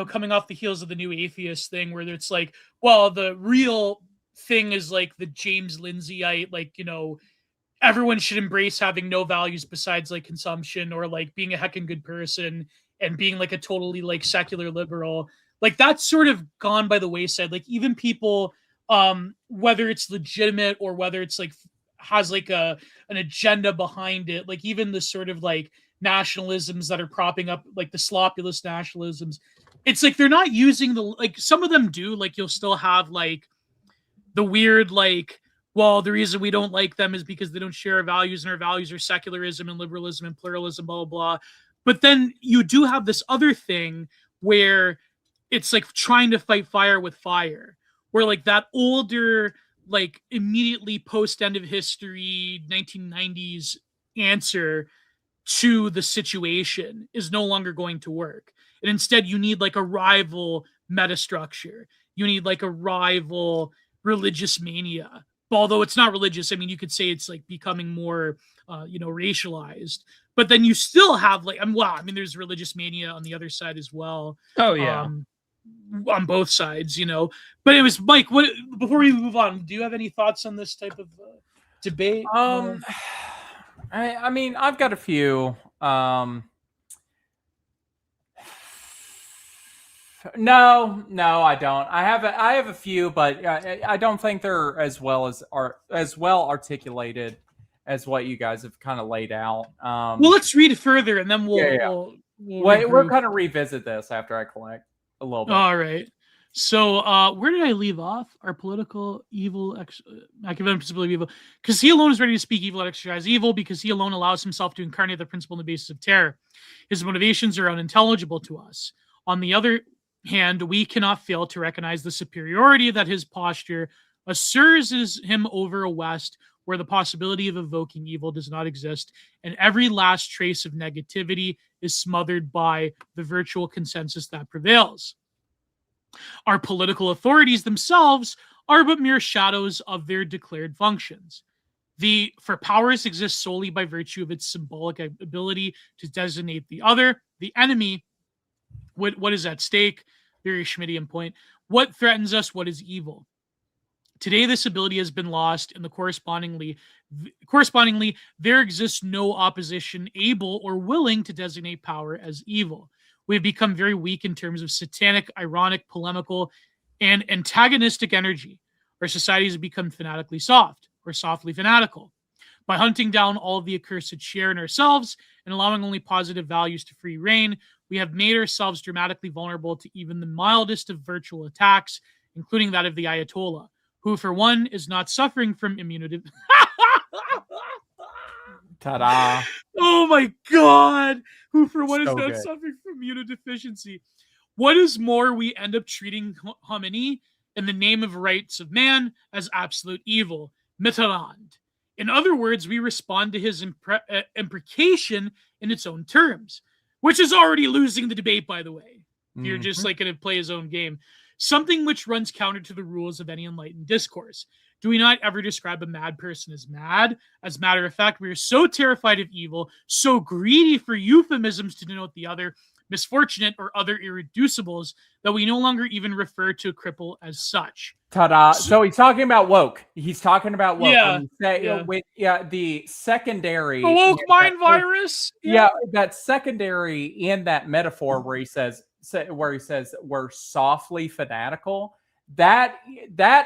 coming off the heels of the new atheist thing, where it's like, well, the real thing is like the James Lindsayite, like, everyone should embrace having no values besides like consumption, or like being a heckin' good person and being like a totally like secular liberal. Like that's sort of gone by the wayside. Like even people, whether it's legitimate or whether it's like has like an agenda behind it, like even the sort of like nationalisms that are propping up, like the sloppulous nationalisms, it's like they're not using the, like some of them do, like you'll still have like the weird like, well, the reason we don't like them is because they don't share our values, and our values are secularism and liberalism and pluralism, blah, blah, blah. But then you do have this other thing where it's like trying to fight fire with fire, where like that older, like immediately post end of history 1990s answer to the situation is no longer going to work. And instead you need like a rival metastructure. You need like a rival religious mania. Although it's not religious, I mean, you could say it's like becoming more, racialized. But then you still have like, there's religious mania on the other side as well. Oh yeah. On both sides, But it was Mike. What before we move on, do you have any thoughts on this type of debate? I mean, I've got a few. No, I don't. I have a few, but I don't think they're as well articulated as what you guys have kind of laid out. Well, let's read it further, and then we'll kind of revisit this after I collect a little bit. All right. So, where did I leave off? Our political evil, academic principle of evil. Because he alone is ready to speak evil and exercise evil, because he alone allows himself to incarnate the principle on the basis of terror. His motivations are unintelligible to us. On the other hand, we cannot fail to recognize the superiority that his posture assures him over a West where the possibility of evoking evil does not exist, and every last trace of negativity is smothered by the virtual consensus that prevails. Our political authorities themselves are but mere shadows of their declared functions. For powers exist solely by virtue of its symbolic ability to designate the other, the enemy. What is at stake? Very Schmittian point. What threatens us? What is evil? Today, this ability has been lost, and correspondingly, there exists no opposition able or willing to designate power as evil. We have become very weak in terms of satanic, ironic, polemical, and antagonistic energy. Our societies have become fanatically soft, or softly fanatical. By hunting down all of the accursed share in ourselves and allowing only positive values to free reign, we have made ourselves dramatically vulnerable to even the mildest of virtual attacks, including that of the Ayatollah, who, for one, is not suffering from immunity. Ta-da. Oh my God. Who, for one, is So not good. suffering from immunodeficiency. What is more, we end up treating hominy in the name of rights of man as absolute evil. Mitterrand. In other words, we respond to his imprecation in its own terms, which is already losing the debate, by the way. You're just like going to play his own game. Something which runs counter to the rules of any enlightened discourse. Do we not ever describe a mad person as mad? As a matter of fact, we are so terrified of evil, so greedy for euphemisms to denote the other, misfortunate or other irreducibles, that we no longer even refer to a cripple as such. Ta-da. So he's talking about woke. He's talking about woke. Yeah, When you say, the secondary. The woke mind virus? Yeah, that secondary in that metaphor where he says we're softly fanatical. That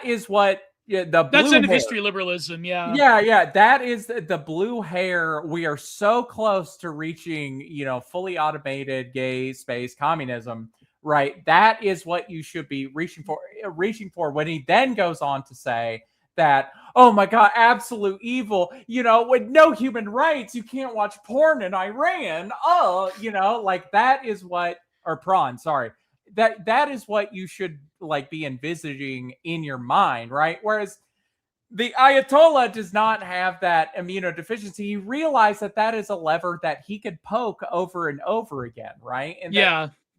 is what that's end of history liberalism. Yeah. That is the blue hair. We are so close to reaching, fully automated gay space communism, right? That is what you should be reaching for. When he then goes on to say that, oh my God, absolute evil, with no human rights, you can't watch porn in Iran. Like that is what, or prawn, sorry. That is what you should be envisaging in your mind, right? Whereas the Ayatollah does not have that immunodeficiency. He realized that is a lever that he could poke over and over again, right? And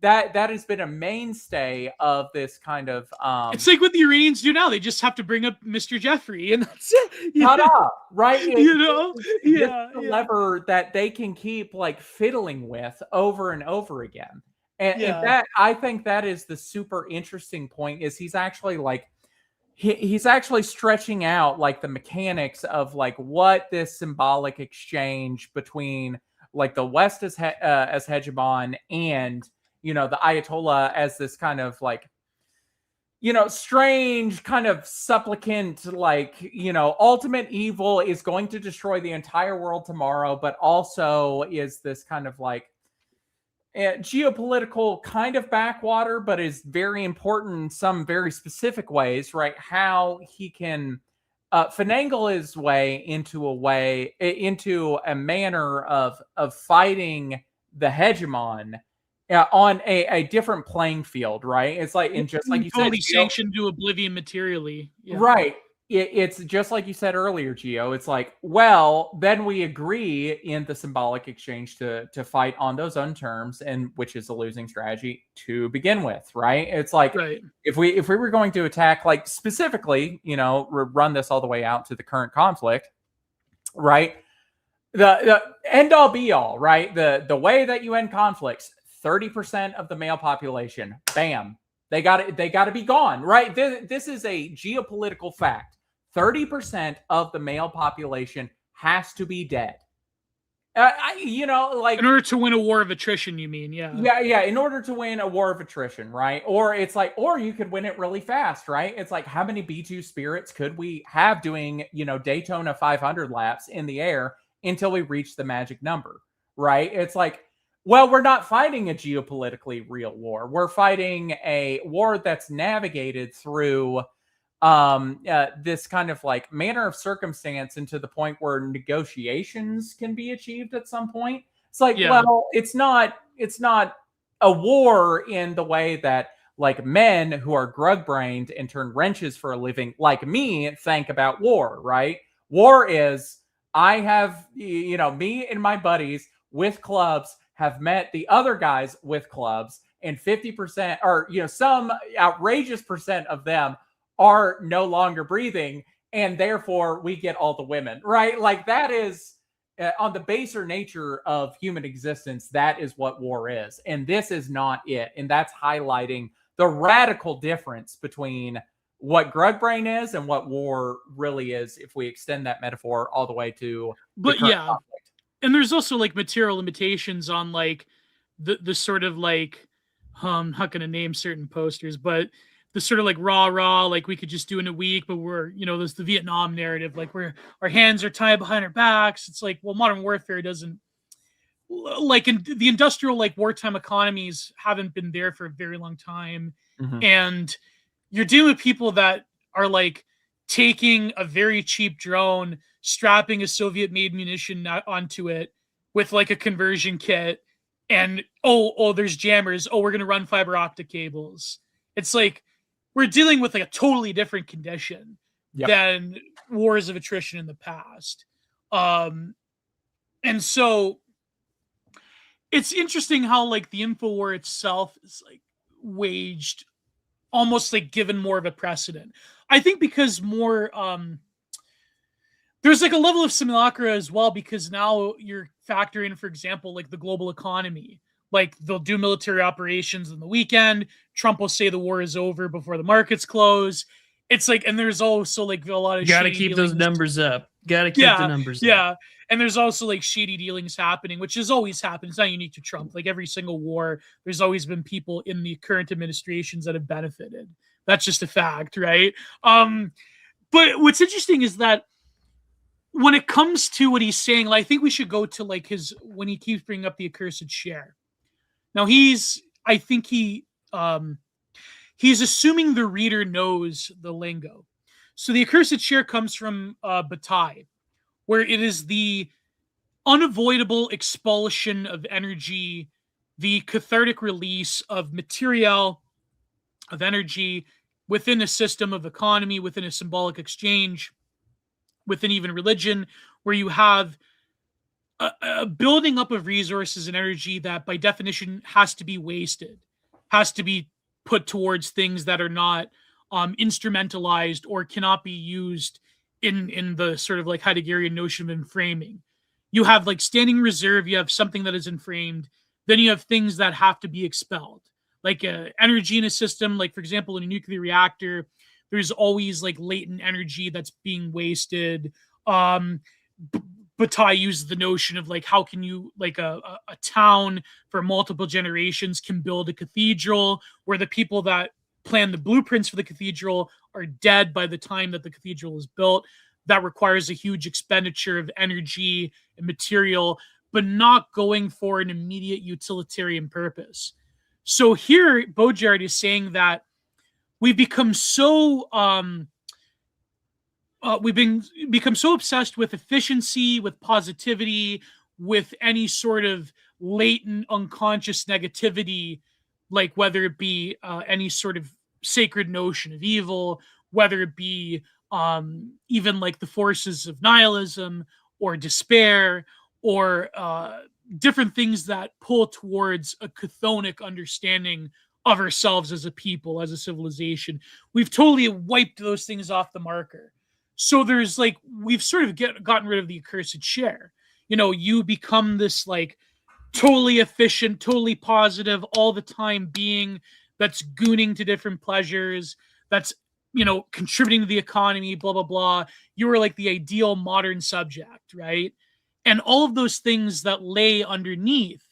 that has been a mainstay of this kind of it's like what the Iranians do now. They just have to bring up Mr. Jeffrey and that's it. Ta-da, right? The lever that they can keep fiddling with over and over again. And that, I think that is the super interesting point, is he's actually he's actually stretching out the mechanics of what this symbolic exchange between the West as hegemon and the Ayatollah as this kind of strange kind of supplicant, ultimate evil is going to destroy the entire world tomorrow, but also is this kind of geopolitical kind of backwater, but is very important in some very specific ways, right? How he can finagle his way into a manner of fighting the hegemon on a different playing field, right? It's and just like you totally said, sanctioned to oblivion materially, right? it's just like you said earlier, Gio. It's like, well, then we agree in the symbolic exchange to fight on those own terms, and which is a losing strategy to begin with, right? It's like Right. if we were going to attack, like specifically, run this all the way out to the current conflict, right? The end all be all, right? The way that you end conflicts, 30% of the male population, bam, they got to be gone, right? This is a geopolitical fact. 30% of the male population has to be dead. In order to win a war of attrition, you mean? Yeah. In order to win a war of attrition, right? Or it's like, or you could win it really fast, right? It's like, how many B2 spirits could we have doing, Daytona 500 laps in the air until we reach the magic number, right? It's like, well, we're not fighting a geopolitically real war. We're fighting a war that's navigated through this kind of like manner of circumstance, and to the point where negotiations can be achieved at some point. It's like, well, it's not a war in the way that like men who are grug-brained and turn wrenches for a living, like me, think about war, right? War is, I have, me and my buddies with clubs have met the other guys with clubs, and 50% or, some outrageous percent of them are no longer breathing, and therefore we get all the women, right? Like that is on the baser nature of human existence. That is what war is. And this is not it. And that's highlighting the radical difference between what Grug Brain is and what war really is, if we extend that metaphor all the way to conflict. And there's also like material limitations on like the sort of like, I'm not going to name certain posters, but the sort of like raw, like we could just do in a week, but we're, there's the Vietnam narrative, like where our hands are tied behind our backs. It's like, well, modern warfare doesn't, like in the industrial, like wartime economies haven't been there for a very long time. Mm-hmm. And you're dealing with people that are like taking a very cheap drone, strapping a Soviet-made munition onto it with like a conversion kit, and there's jammers. We're going to run fiber optic cables. It's like, we're dealing with like a totally different condition than wars of attrition in the past. And so it's interesting how like the info war itself is like waged almost like given more of a precedent. I think because more, there's like a level of simulacra as well, because now you're factoring, for example, like the global economy. Like they'll do military operations on the weekend. Trump will say the war is over before the markets close. It's like, and there's also like a lot of gotta keep those numbers up. Gotta keep the numbers up. Yeah. And there's also like shady dealings happening, which has always happened. It's not unique to Trump. Like every single war, there's always been people in the current administrations that have benefited. That's just a fact, right? But what's interesting is that when it comes to what he's saying, like, I think we should go to like when he keeps bringing up the accursed share. Now he's assuming the reader knows the lingo. So the accursed share comes from Bataille, where it is the unavoidable expulsion of energy, the cathartic release of material, of energy within a system of economy, within a symbolic exchange, within even religion, where you have a building up of resources and energy that by definition has to be wasted, has to be put towards things that are not instrumentalized or cannot be used in the sort of like Heideggerian notion of enframing. You have like standing reserve, you have something that is enframed, then you have things that have to be expelled. Like energy in a system, like for example, in a nuclear reactor, there's always like latent energy that's being wasted. Bataille uses the notion of like, how can you, like a town for multiple generations can build a cathedral where the people that plan the blueprints for the cathedral are dead by the time that the cathedral is built. That requires a huge expenditure of energy and material, but not going for an immediate utilitarian purpose. So here, Baudrillard is saying that we've become so become so obsessed with efficiency, with positivity, with any sort of latent unconscious negativity, like whether it be any sort of sacred notion of evil, whether it be even like the forces of nihilism or despair or different things that pull towards a chthonic understanding of ourselves as a people, as a civilization. We've totally wiped those things off the marker. So there's like, we've sort of gotten rid of the accursed share. You know, you become this like totally efficient, totally positive, all the time being that's gooning to different pleasures, that's, you know, contributing to the economy, blah, blah, blah. You were like the ideal modern subject, right? And all of those things that lay underneath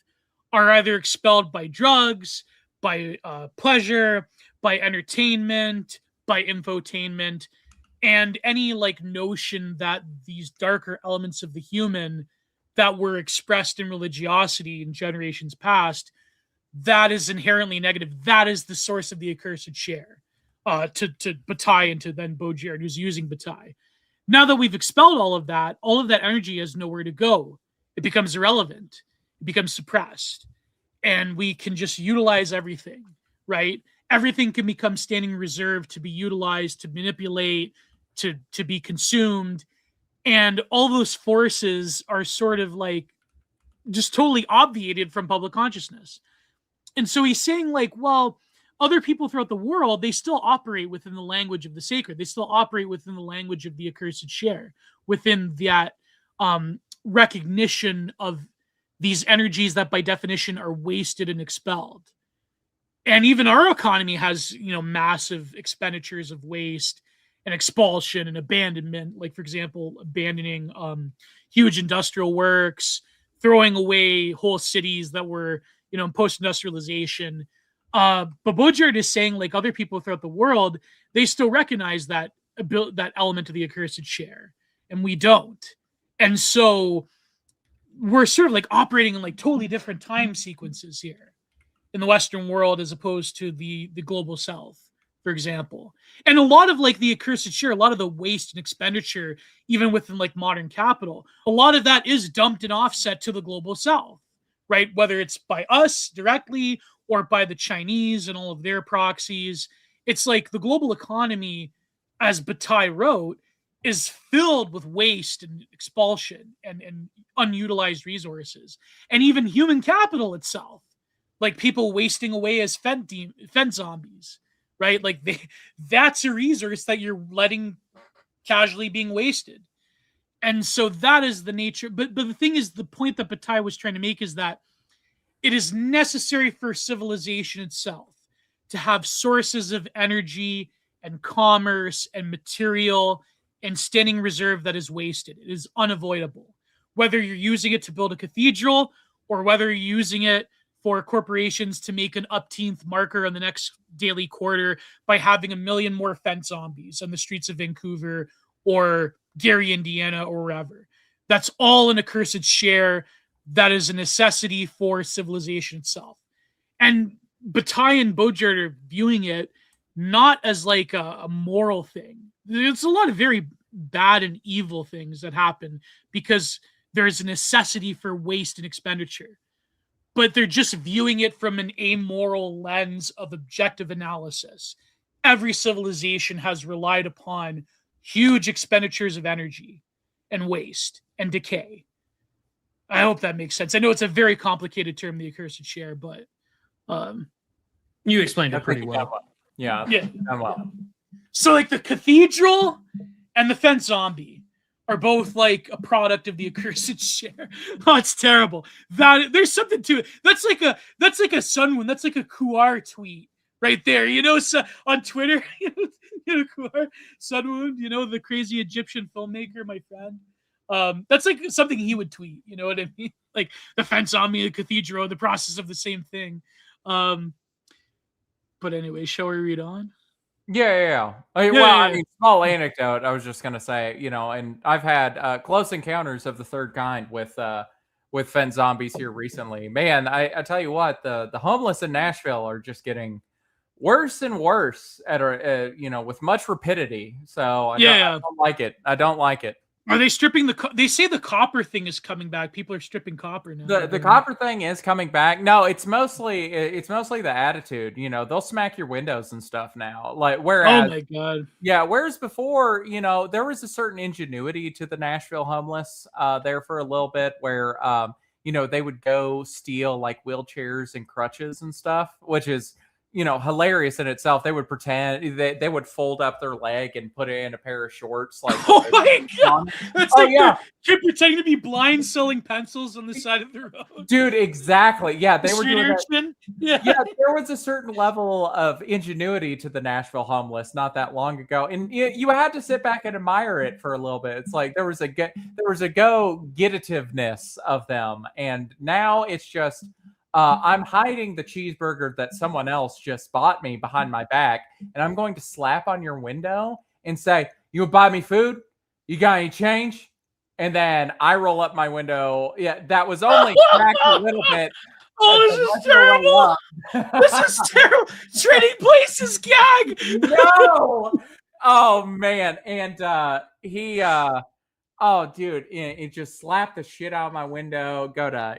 are either expelled by drugs, by pleasure, by entertainment, by infotainment, and any like notion that these darker elements of the human that were expressed in religiosity in generations past, that is inherently negative. That is the source of the accursed share. To Bataille and to then Baudrillard, who's using Bataille. Now that we've expelled all of that energy has nowhere to go. It becomes irrelevant. It becomes suppressed. And we can just utilize everything, right? Everything can become standing reserve to be utilized, to manipulate, to be consumed. And all those forces are sort of like just totally obviated from public consciousness. And so he's saying like, well, other people throughout the world, they still operate within the language of the sacred. They still operate within the language of the accursed share, within that recognition of these energies that by definition are wasted and expelled. And even our economy has, you know, massive expenditures of waste and expulsion and abandonment. Like, for example, abandoning huge industrial works, throwing away whole cities that were, you know, in post-industrialization. But Baudrillard is saying, like other people throughout the world, they still recognize that element of the accursed share, and we don't. And so we're sort of like operating in like totally different time sequences here in the Western world as opposed to the global South, for example. And a lot of like the accursed share, a lot of the waste and expenditure, even within like modern capital, a lot of that is dumped and offset to the global South, right? Whether it's by us directly or by the Chinese and all of their proxies. It's like the global economy, as Bataille wrote, is filled with waste and expulsion and unutilized resources. And even human capital itself, like people wasting away as fence zombies, right? Like that's a resource that you're letting casually being wasted. And so that is the nature. But the thing is, the point that Bataille was trying to make is that it is necessary for civilization itself to have sources of energy and commerce and material and standing reserve that is wasted. It is unavoidable. Whether you're using it to build a cathedral or whether you're using it for corporations to make an upteenth marker on the next daily quarter by having 1 million more fence zombies on the streets of Vancouver or Gary, Indiana, or wherever. That's all an accursed share that is a necessity for civilization itself. And Bataille and Baudrillard are viewing it not as like a moral thing. There's a lot of very bad and evil things that happen because there's a necessity for waste and expenditure. But they're just viewing it from an amoral lens of objective analysis. Every civilization has relied upon huge expenditures of energy and waste and decay. I hope that makes sense. I know it's a very complicated term, the accursed share, but you explained it pretty well. Yeah. Well. So like the cathedral and the fence zombie are both like a product of the accursed share. Oh, it's terrible. That there's something to it. That's like a Sunwoon. That's like a Kuar tweet right there. You know, so on Twitter, you know Kuar Sunwoon. You know, the crazy Egyptian filmmaker, my friend. That's like something he would tweet. You know what I mean? Like the fence zombie, the cathedral, the process of the same thing. But anyway, shall we read on? Yeah. I mean, small anecdote. I was just gonna say, you know, and I've had close encounters of the third kind with fence zombies here recently. Man, I tell you what, the homeless in Nashville are just getting worse and worse at you know, with much rapidity. So I don't like it. I don't like it. Are they stripping they say the copper thing is coming back. People are stripping copper now. The copper thing is coming back. No, it's mostly the attitude. They'll smack your windows and stuff now. Like whereas, oh my god, yeah. Whereas before, there was a certain ingenuity to the Nashville homeless there for a little bit, where they would go steal like wheelchairs and crutches and stuff, which is hilarious in itself. They would pretend they would fold up their leg and put it in a pair of shorts. Like, oh my god, that's they're pretending to be blind, selling pencils on the side of the road. Dude, exactly. Yeah, they were doing that. Yeah, there was a certain level of ingenuity to the Nashville homeless not that long ago, and you had to sit back and admire it for a little bit. It's like there was a go-getitiveness of them, and now it's just. I'm hiding the cheeseburger that someone else just bought me behind my back, and I'm going to slap on your window and say, "You would buy me food? You got any change?" And then I roll up my window. Yeah, that was only cracked a little bit. Oh, this is terrible. This is terrible. Trading Places gag. No. Oh man, and he. Oh, dude, it just slapped the shit out of my window, go to,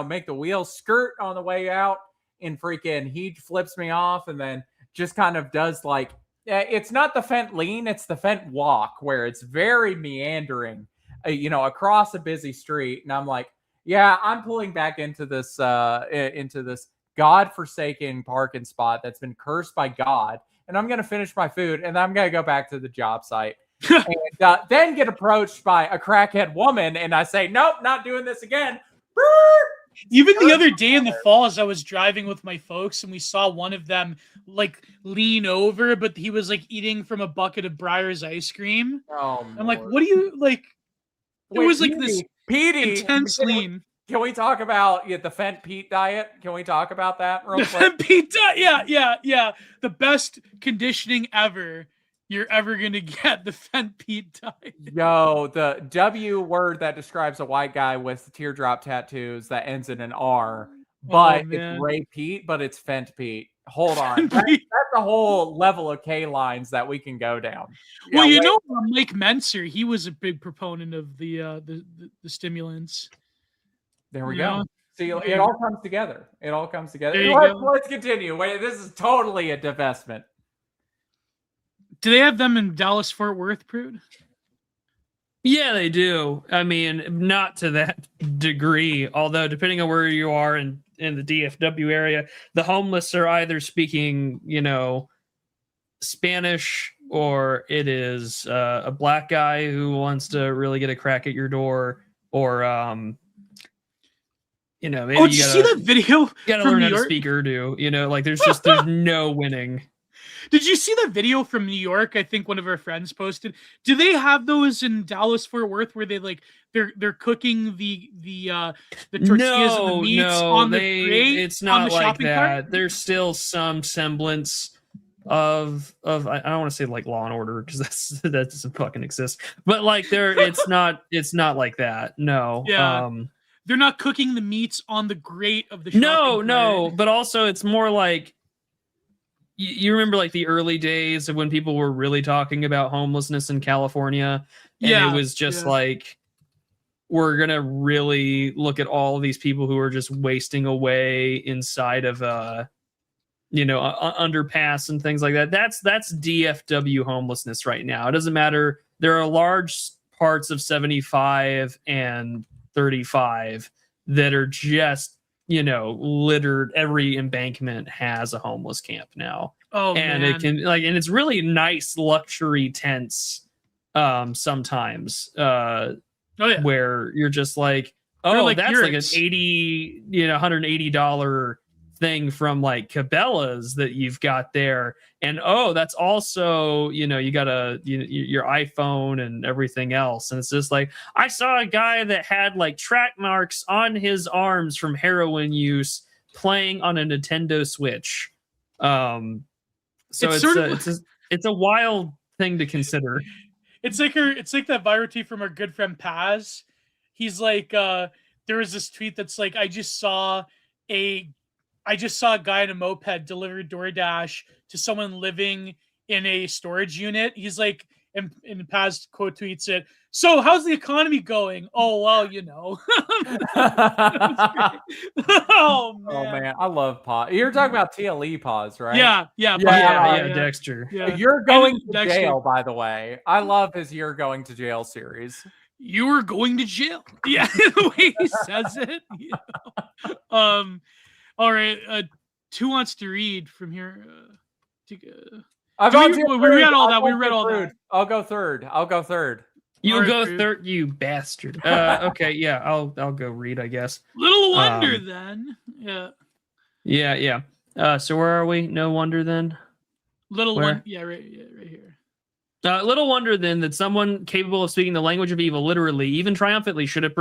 make the wheels skirt on the way out, and freaking he flips me off, and then just kind of does like, it's not the Fent lean, it's the Fent walk, where it's very meandering, across a busy street. And I'm like, yeah, I'm pulling back into this godforsaken parking spot that's been cursed by God, and I'm going to finish my food, and I'm going to go back to the job site. And then get approached by a crackhead woman, and I say, nope, not doing this again. Even the other day in the falls, I was driving with my folks, and we saw one of them like lean over, but he was like eating from a bucket of Breyer's ice cream. Oh, I'm like, what do you like? It was like this intense lean. Can we talk about the Fent Pete diet? Can we talk about that real quick? Fent Pete diet, yeah. The best conditioning ever. You're ever gonna get the Fent Pete diet. Yo, the W word that describes a white guy with teardrop tattoos that ends in an R, but it's Ray Pete, but it's Fent Pete. Hold on, that's a whole level of K lines that we can go down. Well, Mike Menser, he was a big proponent of the stimulants. There we go. See, it all comes together. It all comes together. Let's continue. Wait, this is totally a divestment. Do they have them in Dallas Fort Worth, Prude? Yeah, they do. I mean, not to that degree, although depending on where you are in the DFW area, the homeless are either speaking, Spanish, or it is a black guy who wants to really get a crack at your door, or maybe did you see that video? You gotta learn how to speak Urdu. There's no winning. Did you see the video from New York? I think one of our friends posted. Do they have those in Dallas Fort Worth where they they're cooking the tortillas and the meats on the grate? It's not like that. Cart? There's still some semblance of I don't want to say like Law and Order, because that doesn't fucking exist. But like it's not like that. No. Yeah. They're not cooking the meats on the grate of the No, but also it's more like, you remember like the early days of when people were really talking about homelessness in California, and it was just like, we're gonna really look at all of these people who are just wasting away inside of underpass and things like that. That's DFW homelessness right now. It doesn't matter. There are large parts of 75 and 35 that are just littered. Every embankment has a homeless camp now. And it can and it's really nice luxury tents sometimes where you're just like, that's like an $80 $180 thing from like Cabela's that you've got there, and that's also you got your iPhone and everything else, and it's just like, I saw a guy that had like track marks on his arms from heroin use playing on a Nintendo Switch. So it's a wild thing to consider. It's like that viral tweet from our good friend Paz. He's like, there was this tweet that's like, I just saw a guy in a moped deliver DoorDash to someone living in a storage unit. He's like, and in past quote tweets it, so how's the economy going? Oh, well, you know. Oh man. I love pause. You're talking about TLE pause, right? Yeah, Dexter. Yeah. You're going to Dexter. jail, by the way. I love his "You're Going to Jail" series. You were going to jail. Yeah, the way he says it. All right. Who wants to read from here? We read all that. We read all that. I'll go third. You Right, go dude. third, you bastard. Okay, yeah, I'll go read, I guess. Little wonder then. Yeah. Yeah. So where are we? No wonder then. Little Where? one. Yeah, right here. Little wonder then that someone capable of speaking the language of evil literally, even triumphantly, should have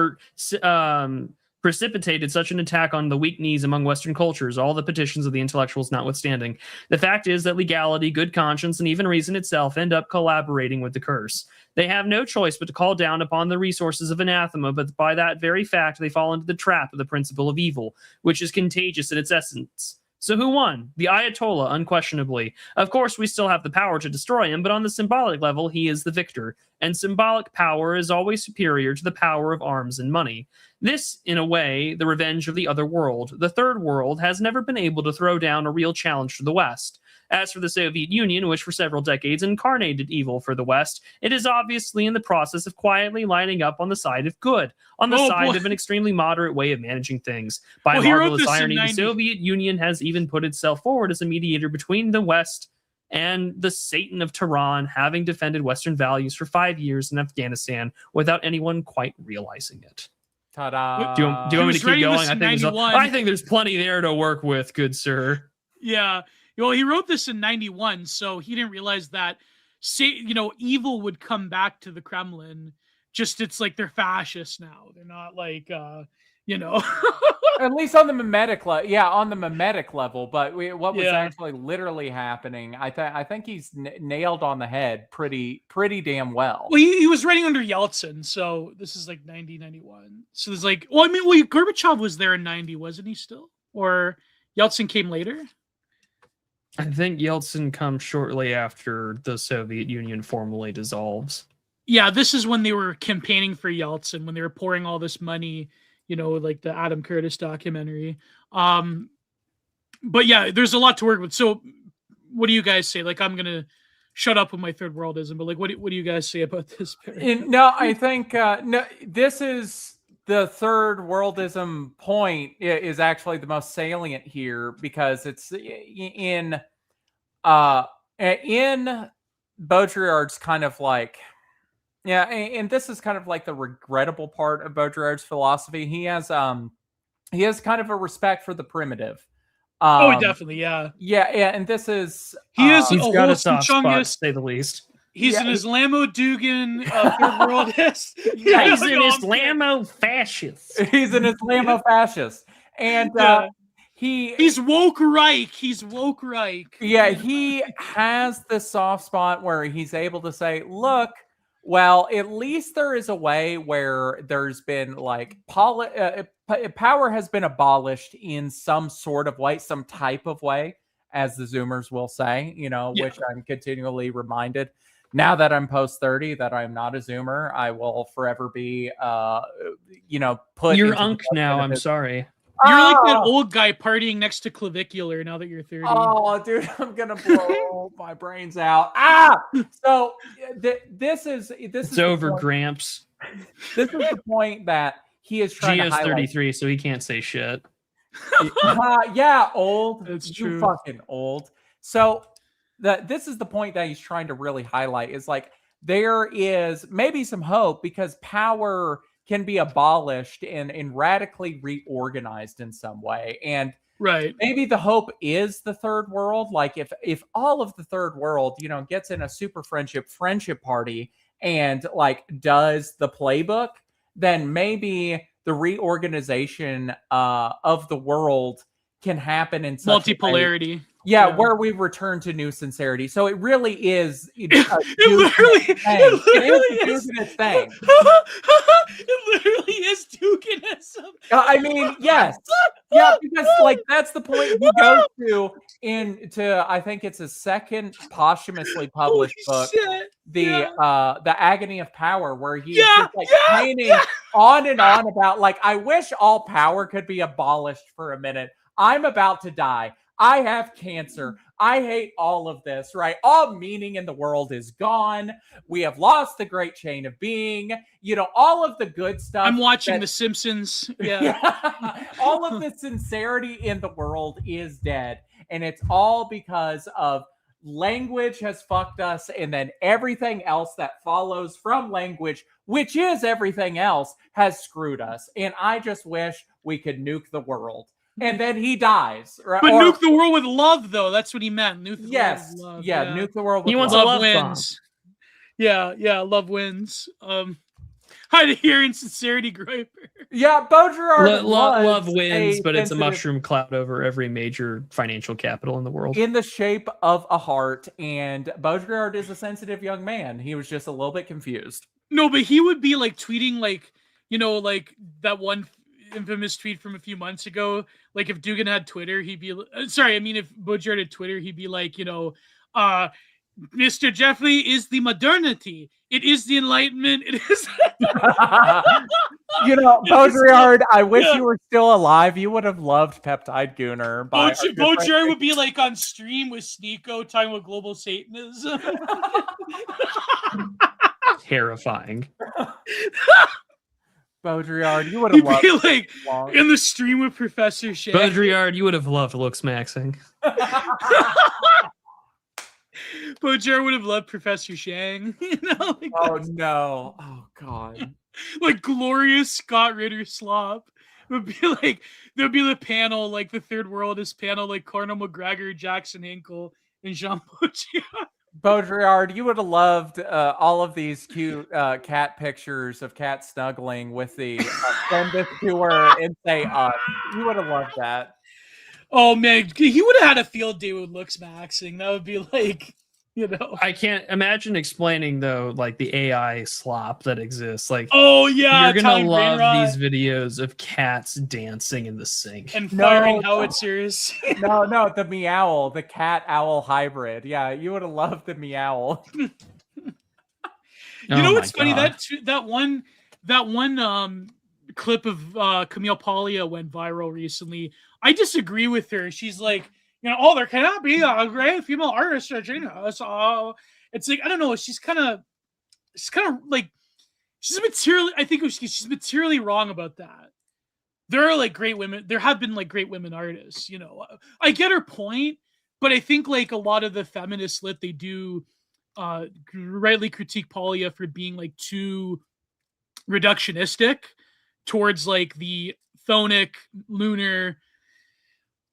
precipitated such an attack on the weak knees among Western cultures, all the petitions of the intellectuals notwithstanding. The fact is that legality, good conscience, and even reason itself end up collaborating with the curse. They have no choice but to call down upon the resources of anathema, but by that very fact they fall into the trap of the principle of evil, which is contagious in its essence. So who won? The Ayatollah, unquestionably. Of course, we still have the power to destroy him, but on the symbolic level, he is the victor. And symbolic power is always superior to the power of arms and money. This, in a way, the revenge of the other world. The third world has never been able to throw down a real challenge to the West. As for the Soviet Union, which for several decades incarnated evil for the West, it is obviously in the process of quietly lining up on the side of good, on the side of an extremely moderate way of managing things. By marvelous irony, the Soviet Union has even put itself forward as a mediator between the West and the Satan of Tehran, having defended Western values for 5 years in Afghanistan without anyone quite realizing it. Ta-da! Do you want me to keep going? I think there's plenty there to work with, good sir. Yeah. Well, he wrote this in 91, so he didn't realize that, evil would come back to the Kremlin. Just it's like they're fascists now. They're not like, At least on the mimetic level. Yeah, on the mimetic level. But what was actually literally happening, I think he's nailed on the head pretty damn well. Well, he was writing under Yeltsin, so this is like 90, 91. So there's like, Gorbachev was there in 90, wasn't he still? Or Yeltsin came later? I think Yeltsin comes shortly after the Soviet Union formally dissolves. Yeah, this is when they were campaigning for Yeltsin, when they were pouring all this money, like the Adam Curtis documentary. But yeah, there's a lot to work with. So what do you guys say? Like, I'm going to shut up with my third worldism, but like, what do you guys say about this? No, I think this is the third worldism point is actually the most salient here because it's in Baudrillard's kind of like, and this is kind of like the regrettable part of Baudrillard's philosophy. He has kind of a respect for the primitive. Definitely, yeah, and this is he's got a soft spot, to say the least. He's an Islamo-Dugan third worldist. He's an Islamo-fascist. He's an Islamo-fascist. And he's woke Reich. He's woke Reich. Yeah, he has this soft spot where he's able to say, look, well, at least there is a way where there's been like power has been abolished in some sort of way, some type of way, as the Zoomers will say, which I'm continually reminded. Now that I'm post 30, that I'm not a Zoomer, I will forever be, put. You're unk now. I'm sorry. You're like that old guy partying next to clavicular now that you're 30. Oh, dude, I'm gonna blow my brains out. So this is over, Gramps. This is the point that he is trying to highlight. 33, so he can't say shit. Yeah, old. That's true. You fucking old. So this is the point that he's trying to really highlight is like there is maybe some hope because power can be abolished and radically reorganized in some way. And maybe the hope is the third world. Like if all of the third world, gets in a super friendship party and like does the playbook, then maybe the reorganization of the world can happen in such multipolarity. Where we return to new sincerity. So it really is. It literally is Duganism. I mean, yes. Yeah, because like that's the point he goes to into I think it's his second posthumously published book, shit. the Agony of Power, where he's Yeah, just like painting on and on about like, I wish all power could be abolished for a minute. I'm about to die. I have cancer. I hate all of this, right? All meaning in the world is gone. We have lost the great chain of being. You know, all of the good stuff. I'm watching The Simpsons. Yeah. All of the sincerity in the world is dead. And it's all because of language has fucked us. And then everything else that follows from language, which is everything else, has screwed us. And I just wish we could nuke the world. And then he dies. Right? But nuke the world with love, though. That's what he meant. Nuke the world with love. Yeah, nuke the world with He wants love. a love wins. Yeah, love wins. Hide here in sincerity, Groiper. Yeah, Baudrillard love wins, but it's a mushroom cloud over every major financial capital in the world. In the shape of a heart, and Baudrillard is a sensitive young man. He was just a little bit confused. No, but he would be like tweeting like, you know, like that one infamous tweet from a few months ago. Like if Dugan had Twitter, he'd be if Baudrillard had Twitter, he'd be like, you know, Mr. Jeffrey is the modernity. It is the Enlightenment. It is. You know, Baudrillard, I wish you were still alive. You would have loved Peptide Gooner. Baudrillard would be like on stream with Sneeko talking about global Satanism. Terrifying. Baudrillard, you would have loved. He'd be like in the stream with Professor Shang. Baudrillard, you would have loved looks maxing. Baudrillard would have loved Professor Shang. You know, like oh no! Oh god! Like glorious Scott Ritter slop. It would be like there'd be the panel, like the Third Worldist panel, like Conor McGregor, Jackson Hinkle, and Jean Baudrillard. Baudrillard, you would have loved all of these cute cat pictures of cats snuggling with the send this to her and say us. You would have loved that. Oh man, he would have had a field day with looks maxing. That would be like, you know. I can't imagine explaining though, like the AI slop that exists. Like, oh yeah, you're gonna love these videos of cats dancing in the sink and firing howitzers. No, the meowl, the cat owl hybrid. Yeah, you would have loved the meowl. You know what's funny? That one clip of Camille Paglia went viral recently. I disagree with her. She's like, you know, there cannot be a great female artist or genius. It's like, I don't know. She's kind of like, she's materially wrong about that. There are like great women. There have been like great women artists. You know, I get her point, but I think like a lot of the feminist lit, they do rightly critique Paglia for being like too reductionistic towards like the chthonic, lunar,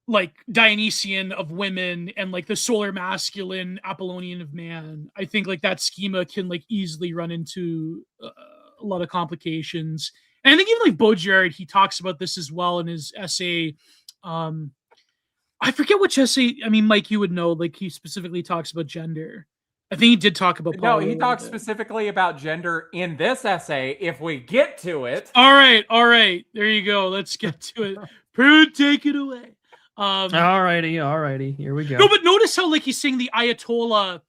like Dionysian of women and like the solar masculine Apollonian of man. I think like that schema can like easily run into a lot of complications. And I think even like Baudrillard, he talks about this as well in his essay. I forget which essay. I mean, Mike, you would know, like he specifically talks about gender. I think he did talk about No, he talks specifically about gender in this essay, if we get to it. All right. There you go. Let's get to it. Prude, take it away. Alrighty, here we go. No, but notice how like he's saying the Ayatollah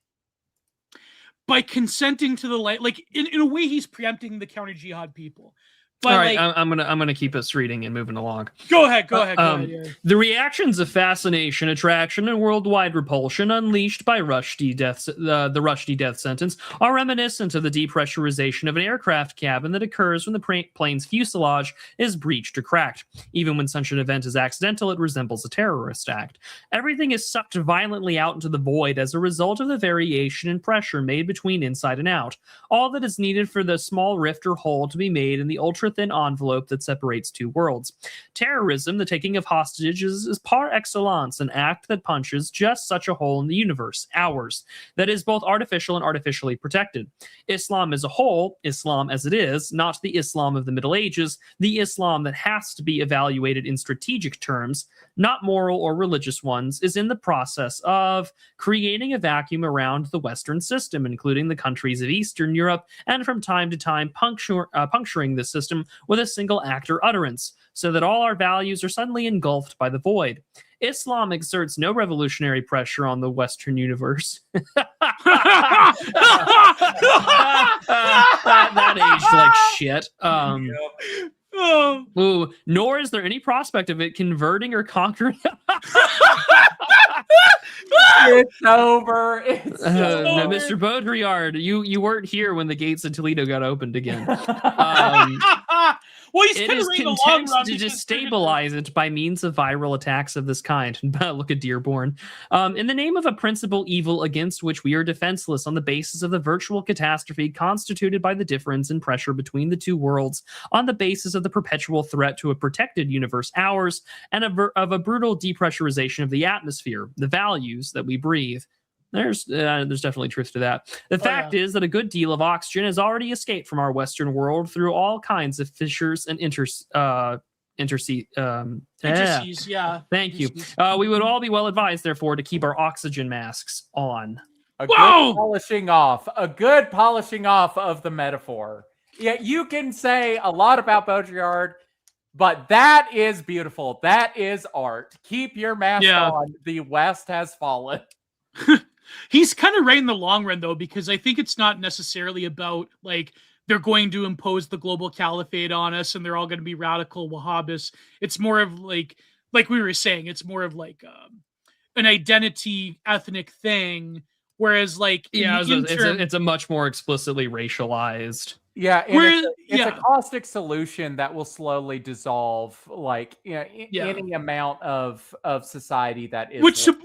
by consenting to the like in a way he's preempting the counter jihad people. But all right, I'm gonna keep us reading and moving along. Go ahead. Yeah. The reactions of fascination, attraction, and worldwide repulsion unleashed by the Rushdie death sentence are reminiscent of the depressurization of an aircraft cabin that occurs when the plane's fuselage is breached or cracked. Even when such an event is accidental, it resembles a terrorist act. Everything is sucked violently out into the void as a result of the variation in pressure made between inside and out. All that is needed for the small rift or hole to be made in the ultra-thin envelope that separates two worlds. Terrorism, the taking of hostages, is par excellence an act that punches just such a hole in the universe, ours, that is both artificial and artificially protected. Islam as a whole, Islam as it is, not the Islam of the Middle Ages, the Islam that has to be evaluated in strategic terms, not moral or religious ones, is in the process of creating a vacuum around the Western system, including the countries of Eastern Europe, and from time to time puncturing this system with a single act or utterance, so that all our values are suddenly engulfed by the void. Islam exerts no revolutionary pressure on the Western universe. that aged like shit. Nor is there any prospect of it converting or conquering. It's over. No, Mr. Baudrillard, you weren't here when the gates of Toledo got opened again. Well, he's It kind is of in the long content run. to destabilize it by means of viral attacks of this kind. Look at Dearborn. In the name of a principal evil against which we are defenseless on the basis of the virtual catastrophe constituted by the difference in pressure between the two worlds, on the basis of the perpetual threat to a protected universe, ours, and of a brutal depressurization of the atmosphere, the values that we breathe. There's definitely truth to that. The fact is that a good deal of oxygen has already escaped from our Western world through all kinds of fissures and interstices. Thank you. We would all be well advised, therefore, to keep our oxygen masks on. A good polishing off of the metaphor. Yeah, you can say a lot about Baudrillard, but that is beautiful. That is art. Keep your mask on. The West has fallen. He's kind of right in the long run, though, because I think it's not necessarily about, like, they're going to impose the global caliphate on us and they're all going to be radical Wahhabists. It's more of, like we were saying, it's more of, like, an identity ethnic thing, whereas, like... it's a much more explicitly racialized... Yeah, and it's a caustic solution that will slowly dissolve, like, any amount of society that is. Which to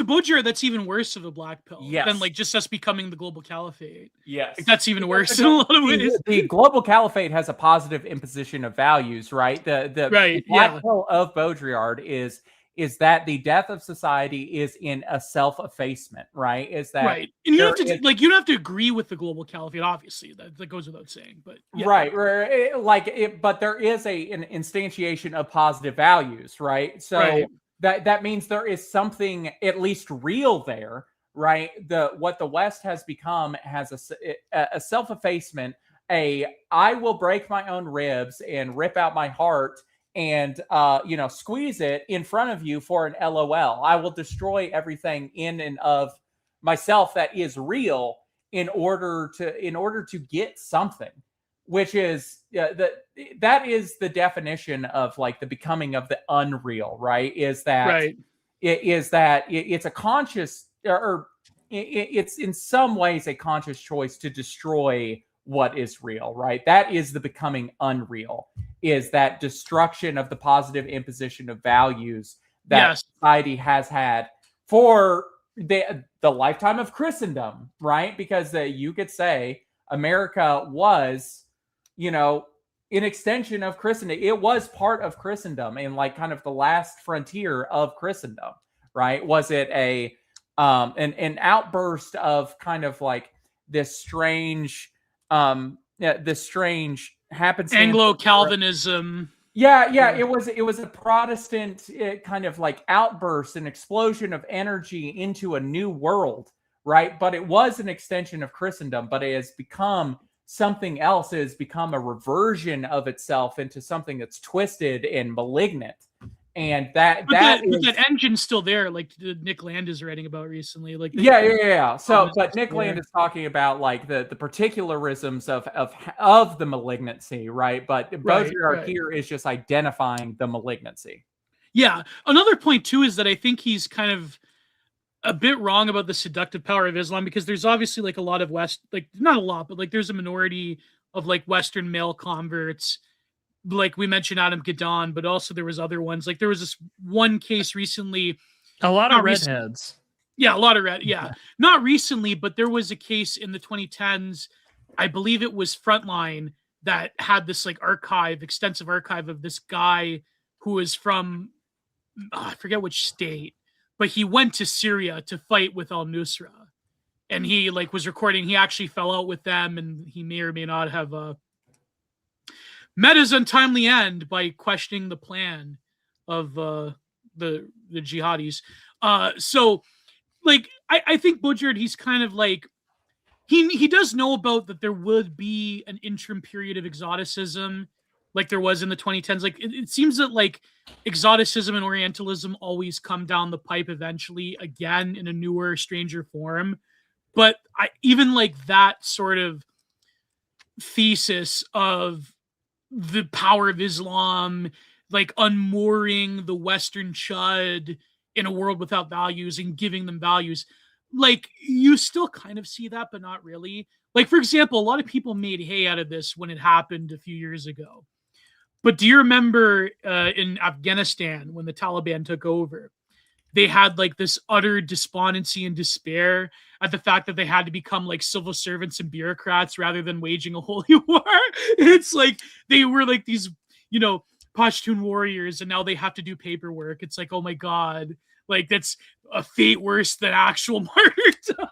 Baudrillard, that's even worse of a black pill than, like, just us becoming the global caliphate. Yes, like, that's even worse in a lot of ways. The global caliphate has a positive imposition of values, right? The black pill of Baudrillard is that the death of society is in a self-effacement, right? Is that right? And you don't have to you don't have to agree with the global caliphate, obviously. That goes without saying, but right. But there is an instantiation of positive values, right? So that means there is something at least real there, right? What the West has become has a self-effacement. I will break my own ribs and rip out my heart and squeeze it in front of you for an LOL. I will destroy everything in and of myself that is real in order to get something, which is that is the definition of, like, the becoming of the unreal, right? It's a conscious, or it's in some ways a conscious choice to destroy what is real, right? That is the becoming unreal, is that destruction of the positive imposition of values that society has had for the lifetime of Christendom, right? Because you could say America was, an extension of Christendom. It was part of Christendom and, like, kind of the last frontier of Christendom, right? Was it an outburst of kind of like this strange happenstance, Anglo-Calvinism. It was a Protestant kind of like outburst, an explosion of energy into a new world, right? But it was an extension of Christendom, but it has become something else. It has become a reversion of itself into something that's twisted and malignant. And that engine's still there, like Nick Land is writing about recently. Like So, but Nick Land is talking about, like, the particularisms of the malignancy, right? But Baudrillard here is just identifying the malignancy. Yeah. Another point too is that I think he's kind of a bit wrong about the seductive power of Islam, because there's obviously, like, a lot of not a lot, but, like, there's a minority of, like, Western male converts. Like we mentioned Adam Gadon, but also there was other ones. Like, there was this one case recently. A lot of redheads. Yeah, a lot of red. Yeah, not recently, but there was a case in the 2010s. I believe it was Frontline that had this, like, extensive archive of this guy who was from, I forget which state, but he went to Syria to fight with al-Nusra, and he, like, was recording. He actually fell out with them, and he may or may not have met his untimely end by questioning the plan of the jihadis. So like I think Baudrillard, he's kind of like he does know about that there would be an interim period of exoticism like there was in the 2010s. Like it seems that like exoticism and Orientalism always come down the pipe eventually, again in a newer, stranger form. But I even like that sort of thesis of the power of Islam, like unmooring the Western chud in a world without values and giving them values. Like you still kind of see that, but not really. Like, for example, a lot of people made hay out of this when it happened a few years ago. But do you remember in Afghanistan when the Taliban took over? They had like this utter despondency and despair at the fact that they had to become like civil servants and bureaucrats rather than waging a holy war. It's like they were like these, you know, Pashtun warriors, and now they have to do paperwork. It's like, oh my God, like that's a fate worse than actual martyrdom.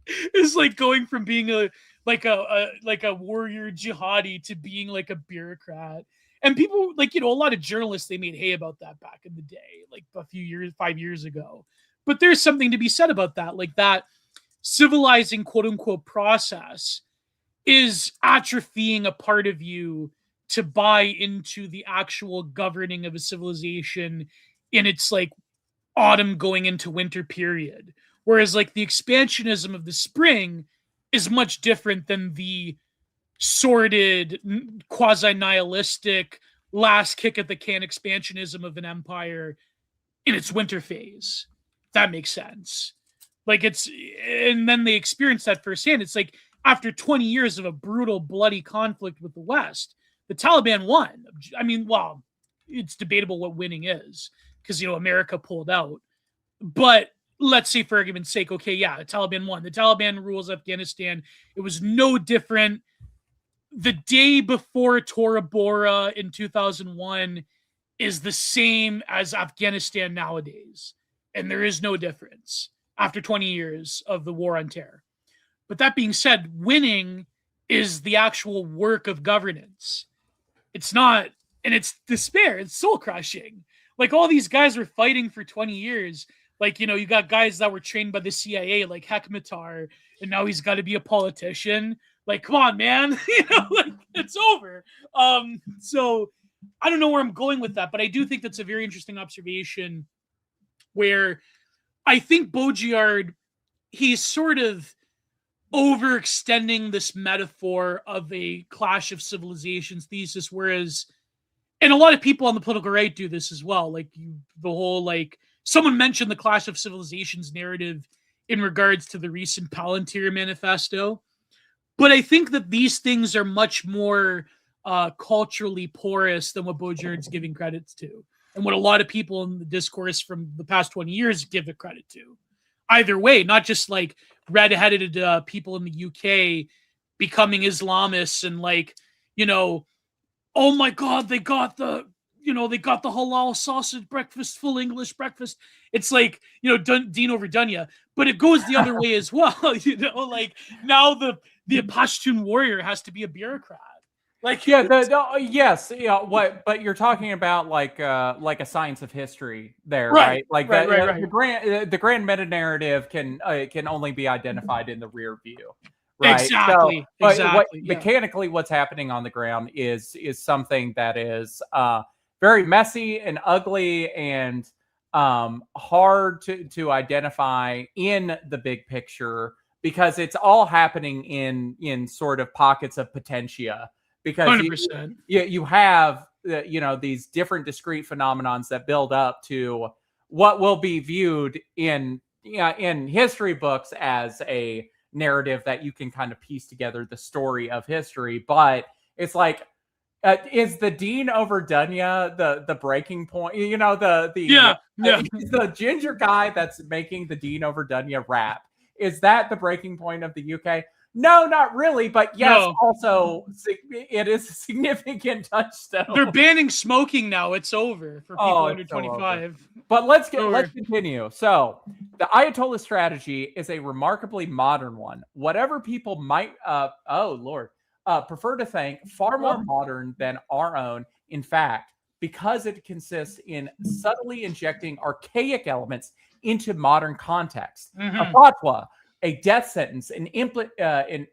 It's like going from being a warrior jihadi to being like a bureaucrat. And people, like, you know, a lot of journalists, they made hay about that back in the day, like a few years, 5 years ago. But there's something to be said about that. Like that civilizing, quote unquote, process is atrophying a part of you to buy into the actual governing of a civilization in its like autumn going into winter period. Whereas like the expansionism of the spring is much different than the sordid, quasi-nihilistic, last kick at the can expansionism of an empire in its winter phase. That makes sense. Like it's, and then they experience that firsthand. It's like after 20 years of a brutal, bloody conflict with the West, the Taliban won. I mean, well, it's debatable what winning is because, you know, America pulled out. But let's say for argument's sake, okay, yeah, the Taliban won. The Taliban rules Afghanistan. It was no different. The day before Tora Bora in 2001 is the same as Afghanistan nowadays. And there is no difference after 20 years of the war on terror. But that being said, winning is the actual work of governance. It's not, and it's despair. It's soul crushing. Like all these guys were fighting for 20 years. Like, you know, you got guys that were trained by the CIA, like Hekmatar, and now he's got to be a politician. Like, come on, man. You know, like it's over. So I don't know where I'm going with that, but I do think that's a very interesting observation where I think Baudrillard, he's sort of overextending this metaphor of a clash of civilizations thesis, whereas, and a lot of people on the political right do this as well. Like the whole, like, someone mentioned the clash of civilizations narrative in regards to the recent Palantir manifesto. But I think that these things are much more culturally porous than what Baudrillard's giving credits to, and what a lot of people in the discourse from the past 20 years give it credit to. Either way, not just like red-headed people in the UK becoming Islamists and like, you know, oh my God, they got the halal sausage breakfast, full English breakfast. It's like, you know, Dean over Dunya, but it goes the other way as well. You know, like now the Pashtun warrior has to be a bureaucrat. Like, yeah, yes, yeah. What? But you're talking about like a science of history there, right? Like right, that. Right. The grand meta narrative can only be identified in the rear view. Right. Exactly. So, exactly. Mechanically, what's happening on the ground is something that is very messy and ugly and hard to identify in the big picture because it's all happening in sort of pockets of potentia. Because 100%. You have these different discrete phenomenons that build up to what will be viewed in history books as a narrative that you can kind of piece together the story of history. But it's like, is the Dean over Dunya the breaking point? You know, the ginger guy that's making the Dean over Dunya rap. Is that the breaking point of the UK? No, not really, but yes, No. Also it is a significant touchstone. They're banning smoking now. It's over for people under 25. So but let's continue. So the Ayatollah strategy is a remarkably modern one. Whatever people might prefer to think, far more modern than our own. In fact, because it consists in subtly injecting archaic elements into modern context. A fatwa, a death sentence, an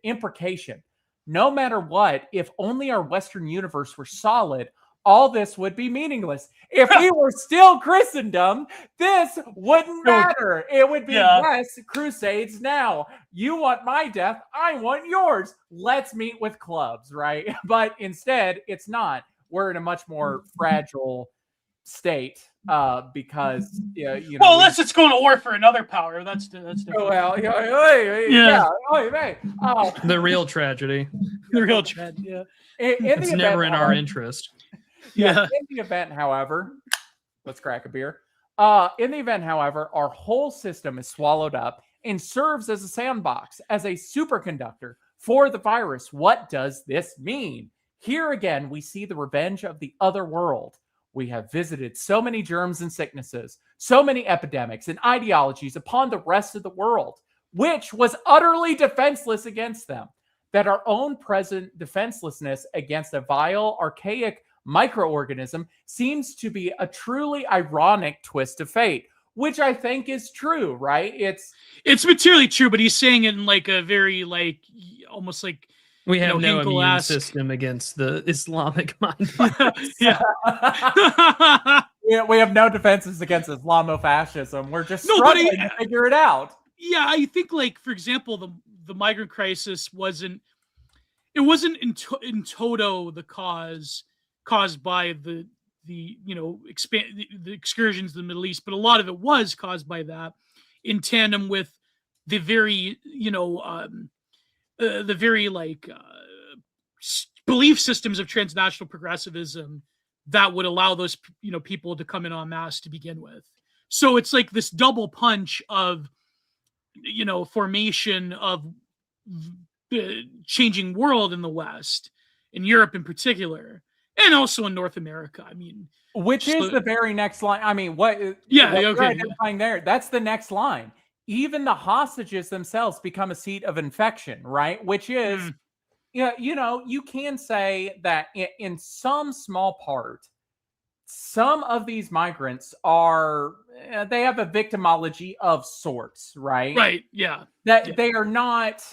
imprecation. No matter what, if only our Western universe were solid, all this would be meaningless. If we were still Christendom, this wouldn't matter. It would be, yes, crusades now. You want my death, I want yours. Let's meet with clubs, right? But instead, it's not. We're in a much more fragile state because, unless it's going to war for another power. That's different. The real tragedy. The real tragedy, yeah. It's never in our interest. Yeah. In the event, however, let's crack a beer. In the event, however, our whole system is swallowed up and serves as a sandbox, as a superconductor for the virus. What does this mean? Here again, we see the revenge of the other world. We have visited so many germs and sicknesses, so many epidemics and ideologies upon the rest of the world, which was utterly defenseless against them, that our own present defenselessness against a vile, archaic microorganism seems to be a truly ironic twist of fate, which I think is true, right? It's materially true, but he's saying it in like a very almost like we have no immune system against the Islamic mind. Yeah. We have no defenses against Islamofascism. We're just struggling to figure it out. Yeah, I think, like, for example, the migrant crisis wasn't in toto the cause caused by the excursions to the Middle East, but a lot of it was caused by that, in tandem with the very belief systems of transnational progressivism that would allow those people to come in en masse to begin with. So it's like this double punch of formation of the changing world in the West, in Europe in particular, and also in North America. I mean, which is the very next line. I mean, what you're identifying there, that's the next line. Even the hostages themselves become a seat of infection, right? Which is, you can say that in some small part, some of these migrants they have a victimology of sorts, right? Right, yeah. They are not,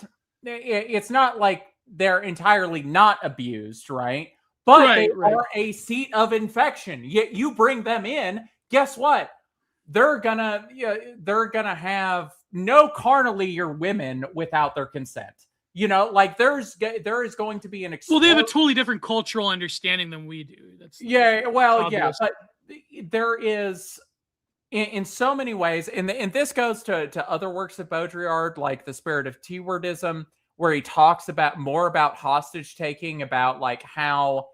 it's not like they're entirely not abused, right? But they are a seat of infection. Yet you bring them in, guess what? They're gonna have no carnally your women without their consent. There is going to be an well, they have a totally different cultural understanding than we do. That's but there is in so many ways, and this goes to other works of Baudrillard, like The Spirit of T-wordism, where he talks more about hostage taking, about like how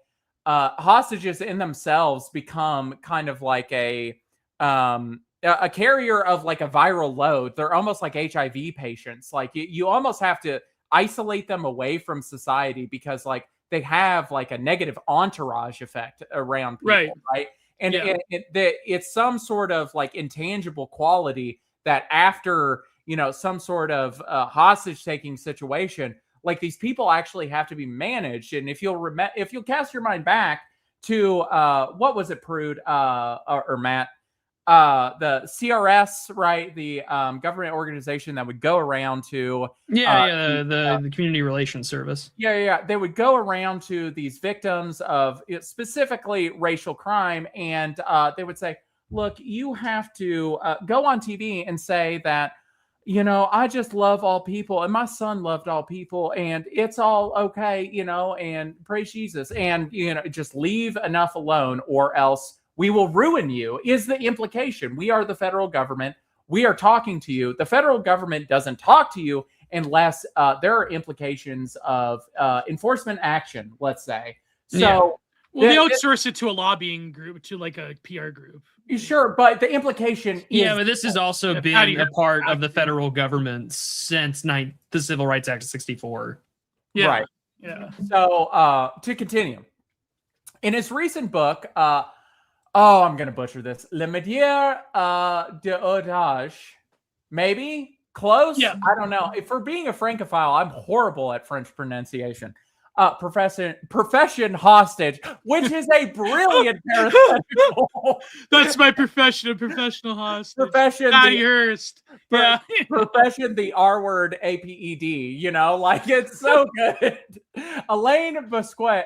hostages in themselves become kind of like a carrier of like a viral load. They're almost like HIV patients. Like you almost have to isolate them away from society because like they have like a negative entourage effect around people, right? And it's some sort of like intangible quality that after some sort of hostage taking situation, like these people actually have to be managed. And if you'll cast your mind back to what was it, Prude or Matt? The CRS, right? The government organization that would go around to the Community Relations Service. They would go around to these victims of specifically racial crime, and they would say, look, you have to go on TV and say that, I just love all people, and my son loved all people, and it's all okay, and praise Jesus, and just leave enough alone, or else we will ruin you, is the implication. We are the federal government. We are talking to you. The federal government doesn't talk to you unless there are implications of enforcement action, let's say. So, well, they outsource it to a lobbying group, to like a PR group. Sure, but the implication is... Yeah, but this has also been a part of the federal government since the Civil Rights Act of 1964. Yeah. Right. Yeah. So, to continue. In his recent book... I'm going to butcher this. Le Métier d'Odysee. Maybe? Close? Yeah. I don't know. For being a Francophile, I'm horrible at French pronunciation. profession hostage, which is a brilliant parenthetical. That's my profession, a professional hostage. Profession, accursed. Yeah. Profession, the R word, APED. You know, like it's so good. Elaine Basquet,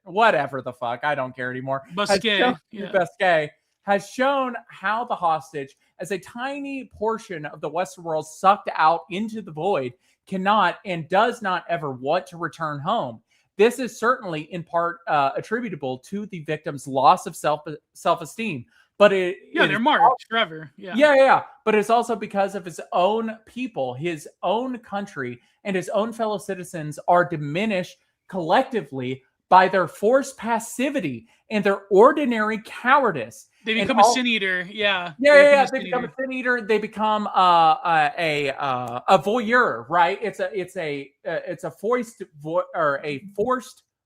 whatever the fuck, I don't care anymore. Basquet has shown how the hostage, as a tiny portion of the Western world sucked out into the void, cannot and does not ever want to return home. This is certainly in part attributable to the victim's loss of self-esteem. But they're marked forever. Yeah. But it's also because of his own people, his own country, and his own fellow citizens are diminished collectively by their forced passivity and their ordinary cowardice. They become a sin eater. Yeah. They become a sin eater. They become a voyeur, right? It's a forced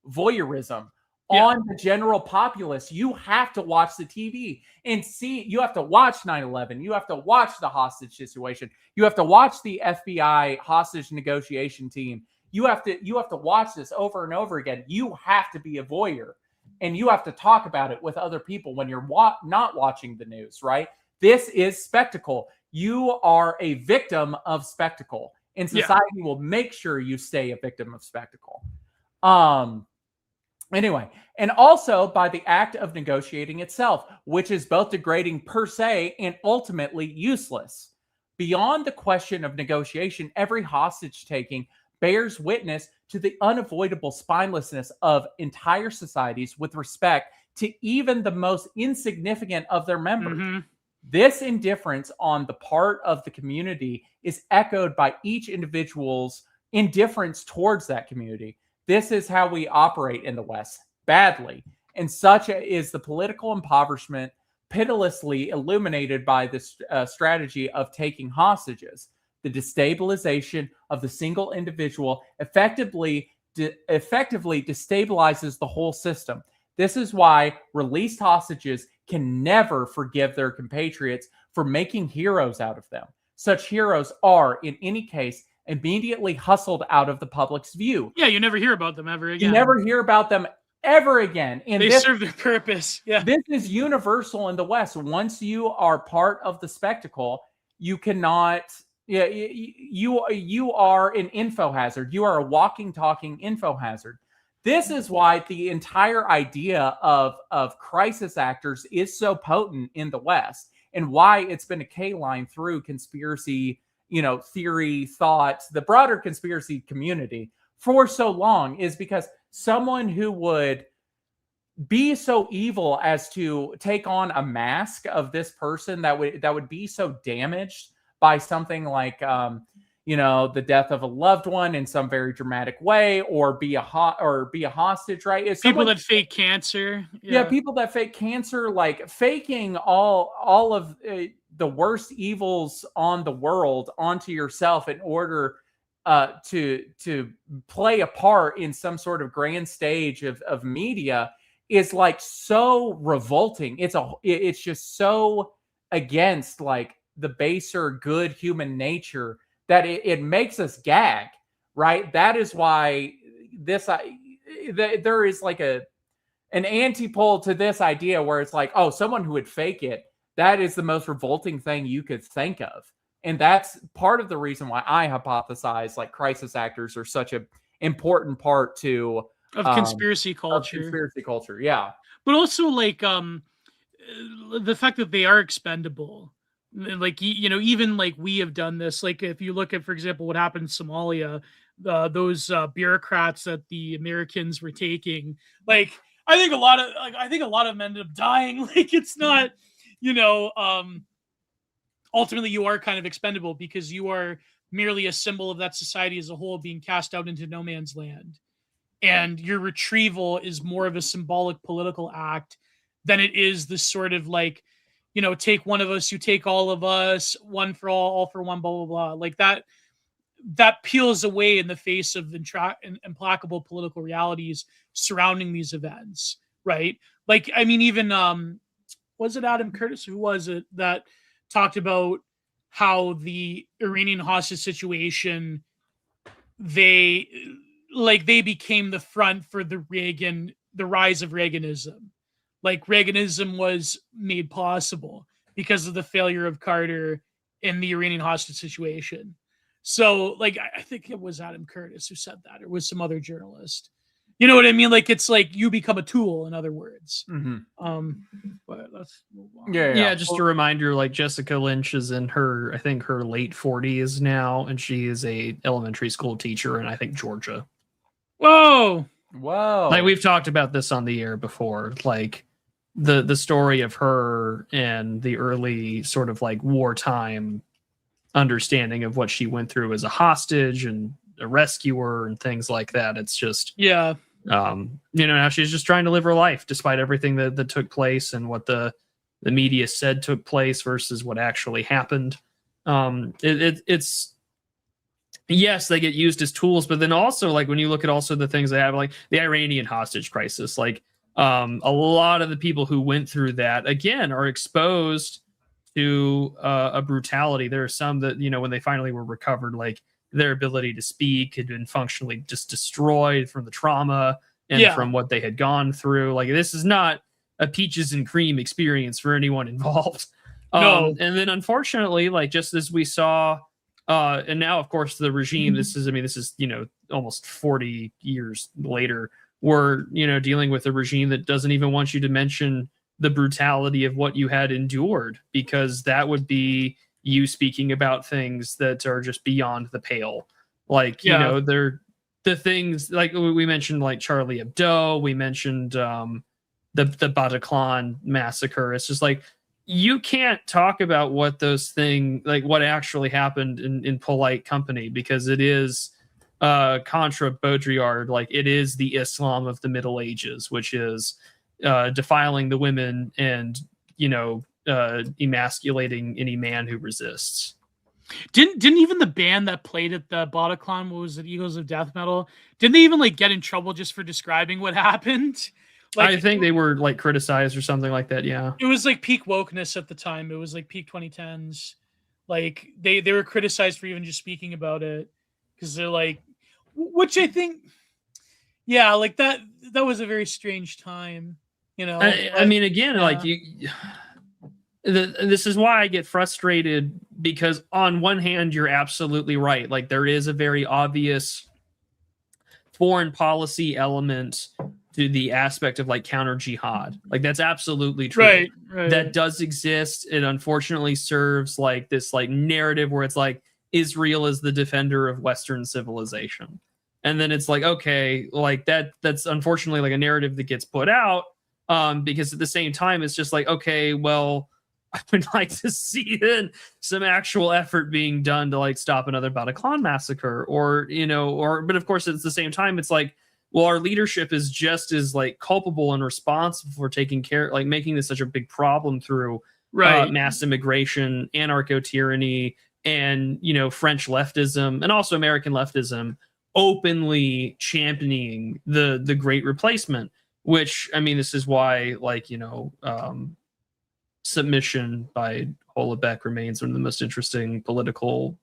voyeurism on the general populace. You have to watch the TV and see. You have to watch 9/11. You have to watch the hostage situation. You have to watch the FBI hostage negotiation team. You have to watch this over and over again. You have to be a voyeur. And you have to talk about it with other people when you're not watching the news, right? This is spectacle. You are a victim of spectacle, and society will make sure you stay a victim of spectacle. Anyway, and also by the act of negotiating itself, which is both degrading per se and ultimately useless. Beyond the question of negotiation, every hostage taking bears witness to the unavoidable spinelessness of entire societies with respect to even the most insignificant of their members. Mm-hmm. This indifference on the part of the community is echoed by each individual's indifference towards that community. This is how we operate in the West, badly. And such is the political impoverishment pitilessly illuminated by this strategy of taking hostages. The destabilization of the single individual effectively destabilizes the whole system. This is why released hostages can never forgive their compatriots for making heroes out of them. Such heroes are, in any case, immediately hustled out of the public's view. Yeah, you never hear about them ever again. You never hear about them ever again. And they serve their purpose. Yeah. This is universal in the West. Once you are part of the spectacle, you cannot... Yeah, you are an info hazard. You are a walking, talking info hazard. This is why the entire idea of crisis actors is so potent in the West, and why it's been a K line through conspiracy, theory, thoughts, the broader conspiracy community for so long, is because someone who would be so evil as to take on a mask of this person that would be so damaged by something like, the death of a loved one in some very dramatic way, or be a hostage, right? It's people that fake cancer. Yeah, people that fake cancer, like faking all of the worst evils on the world onto yourself in order to play a part in some sort of grand stage of media is like so revolting. It's just so against like the baser good human nature that it makes us gag, right? That is why there is like an antipole to this idea where it's like, oh, someone who would fake it, that is the most revolting thing you could think of. And that's part of the reason why I hypothesize like crisis actors are such an important part of conspiracy culture. Conspiracy culture, yeah. But also like the fact that they are expendable. Like, even like we have done this, like if you look at, for example, what happened in Somalia, those bureaucrats that the Americans were taking, like, I think a lot of them ended up dying. Like, it's not, ultimately you are kind of expendable because you are merely a symbol of that society as a whole being cast out into no man's land. And your retrieval is more of a symbolic political act than it is this sort of like, take one of us, you take all of us, one for all for one, blah, blah, blah. Like that peels away in the face of implacable political realities surrounding these events, right? Like, I mean, even, was it Adam Curtis? Who was it that talked about how the Iranian hostage situation, like they became the front for the rise of Reaganism. Like Reaganism was made possible because of the failure of Carter in the Iranian hostage situation. So, like, I think it was Adam Curtis who said that, or was some other journalist. You know what I mean? Like, it's like you become a tool, in other words. But let's move on. Yeah, just a reminder, like Jessica Lynch is in her, I think her late 40s now, and she is a elementary school teacher in, I think, Georgia. Whoa. Like we've talked about this on the air before, like the story of her and the early sort of like wartime understanding of what she went through as a hostage and a rescuer and things like that. It's just, yeah. Now she's just trying to live her life despite everything that took place and what the media said took place versus what actually happened. It's yes, they get used as tools, but then also like when you look at also the things they have, like the Iranian hostage crisis, like a lot of the people who went through that again are exposed to a brutality. There are some that, when they finally were recovered, like their ability to speak had been functionally just destroyed from the trauma and from what they had gone through. Like this is not a peaches and cream experience for anyone involved. No. And then unfortunately, like just as we saw, and now of course the regime, this is almost 40 years later, we're, dealing with a regime that doesn't even want you to mention the brutality of what you had endured, because that would be you speaking about things that are just beyond the pale. Like, they're the things like we mentioned, like Charlie Hebdo, we mentioned the Bataclan massacre. It's just like, you can't talk about what those things, like what actually happened in polite company, because it is contra Baudrillard, like it is the Islam of the Middle Ages, which is defiling the women and emasculating any man who resists. Didn't even the band that played at the Bataclan, what was it, Eagles of Death Metal, didn't they even like get in trouble just for describing what happened? Like, I think they were like criticized or something like that. Yeah, it was like peak wokeness at the time. It was like peak 2010s. Like they were criticized for even just speaking about it, because they're like, which I think, like that was a very strange time. I mean, again, like this is why I get frustrated, because on one hand, you're absolutely right. Like there is a very obvious foreign policy element to the aspect of like counter jihad. Like that's absolutely true. Right. That does exist. It unfortunately serves like this like narrative where it's like Israel is the defender of Western civilization. And then it's like, okay, like that's unfortunately like a narrative that gets put out. Because at the same time, it's just like, okay, well, I would like to see then some actual effort being done to like stop another Bataclan massacre, but of course, at the same time, it's like, well, our leadership is just as like culpable and responsible for taking care, like making this such a big problem through mass immigration, anarcho-tyranny, and, French leftism and also American leftism openly championing the Great Replacement. Which, I mean, this is why, like, Submission by Houellebecq remains one of the most interesting political,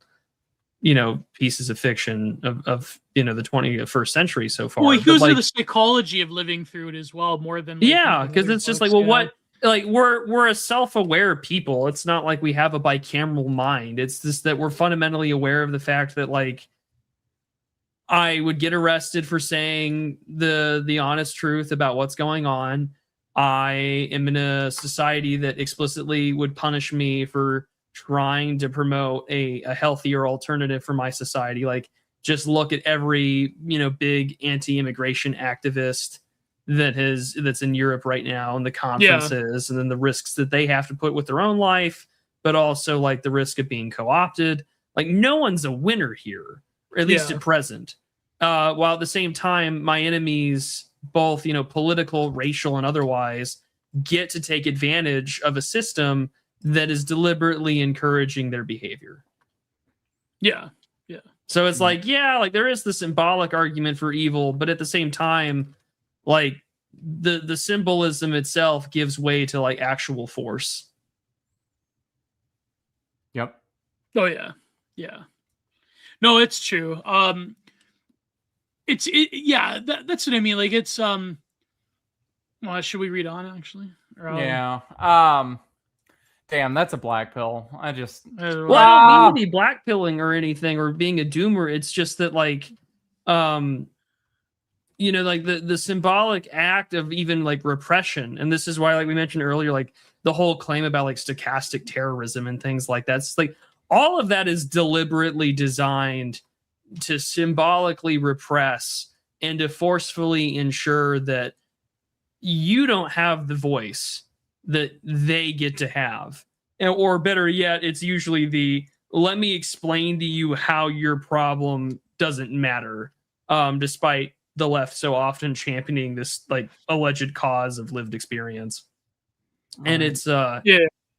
pieces of fiction of the 21st century so far. Well, he goes into the psychology of living through it as well, more than because it's just like, well, what? Like we're a self-aware people. It's not like we have a bicameral mind. It's just that we're fundamentally aware of the fact that like I would get arrested for saying the honest truth about what's going on. I am in a society that explicitly would punish me for trying to promote a healthier alternative for my society. Like, just look at every, big anti-immigration activist that's in Europe right now and the conferences and then the risks that they have to put with their own life, but also like the risk of being co-opted. Like, no one's a winner here, or at least at present. While at the same time, my enemies, both, political, racial, and otherwise, get to take advantage of a system that is deliberately encouraging their behavior. Yeah. So it's like, like there is the symbolic argument for evil, but at the same time, like the symbolism itself gives way to like actual force. Yep. Oh yeah. No, it's true. Yeah, that's what I mean. Like it's well, should we read on actually? Or, Yeah. Damn, that's a black pill. I just Well, I don't mean to be blackpilling or anything or being a doomer. It's just that like you know, like the symbolic act of even like repression, and this is why, like we mentioned earlier, like the whole claim about like stochastic terrorism and things like that. It's like all of that is deliberately designed to symbolically repress and to forcefully ensure that you don't have the voice that they get to have. Or better yet, it's usually the let me explain to you how your problem doesn't matter, despite the left so often championing this like alleged cause of lived experience. And it's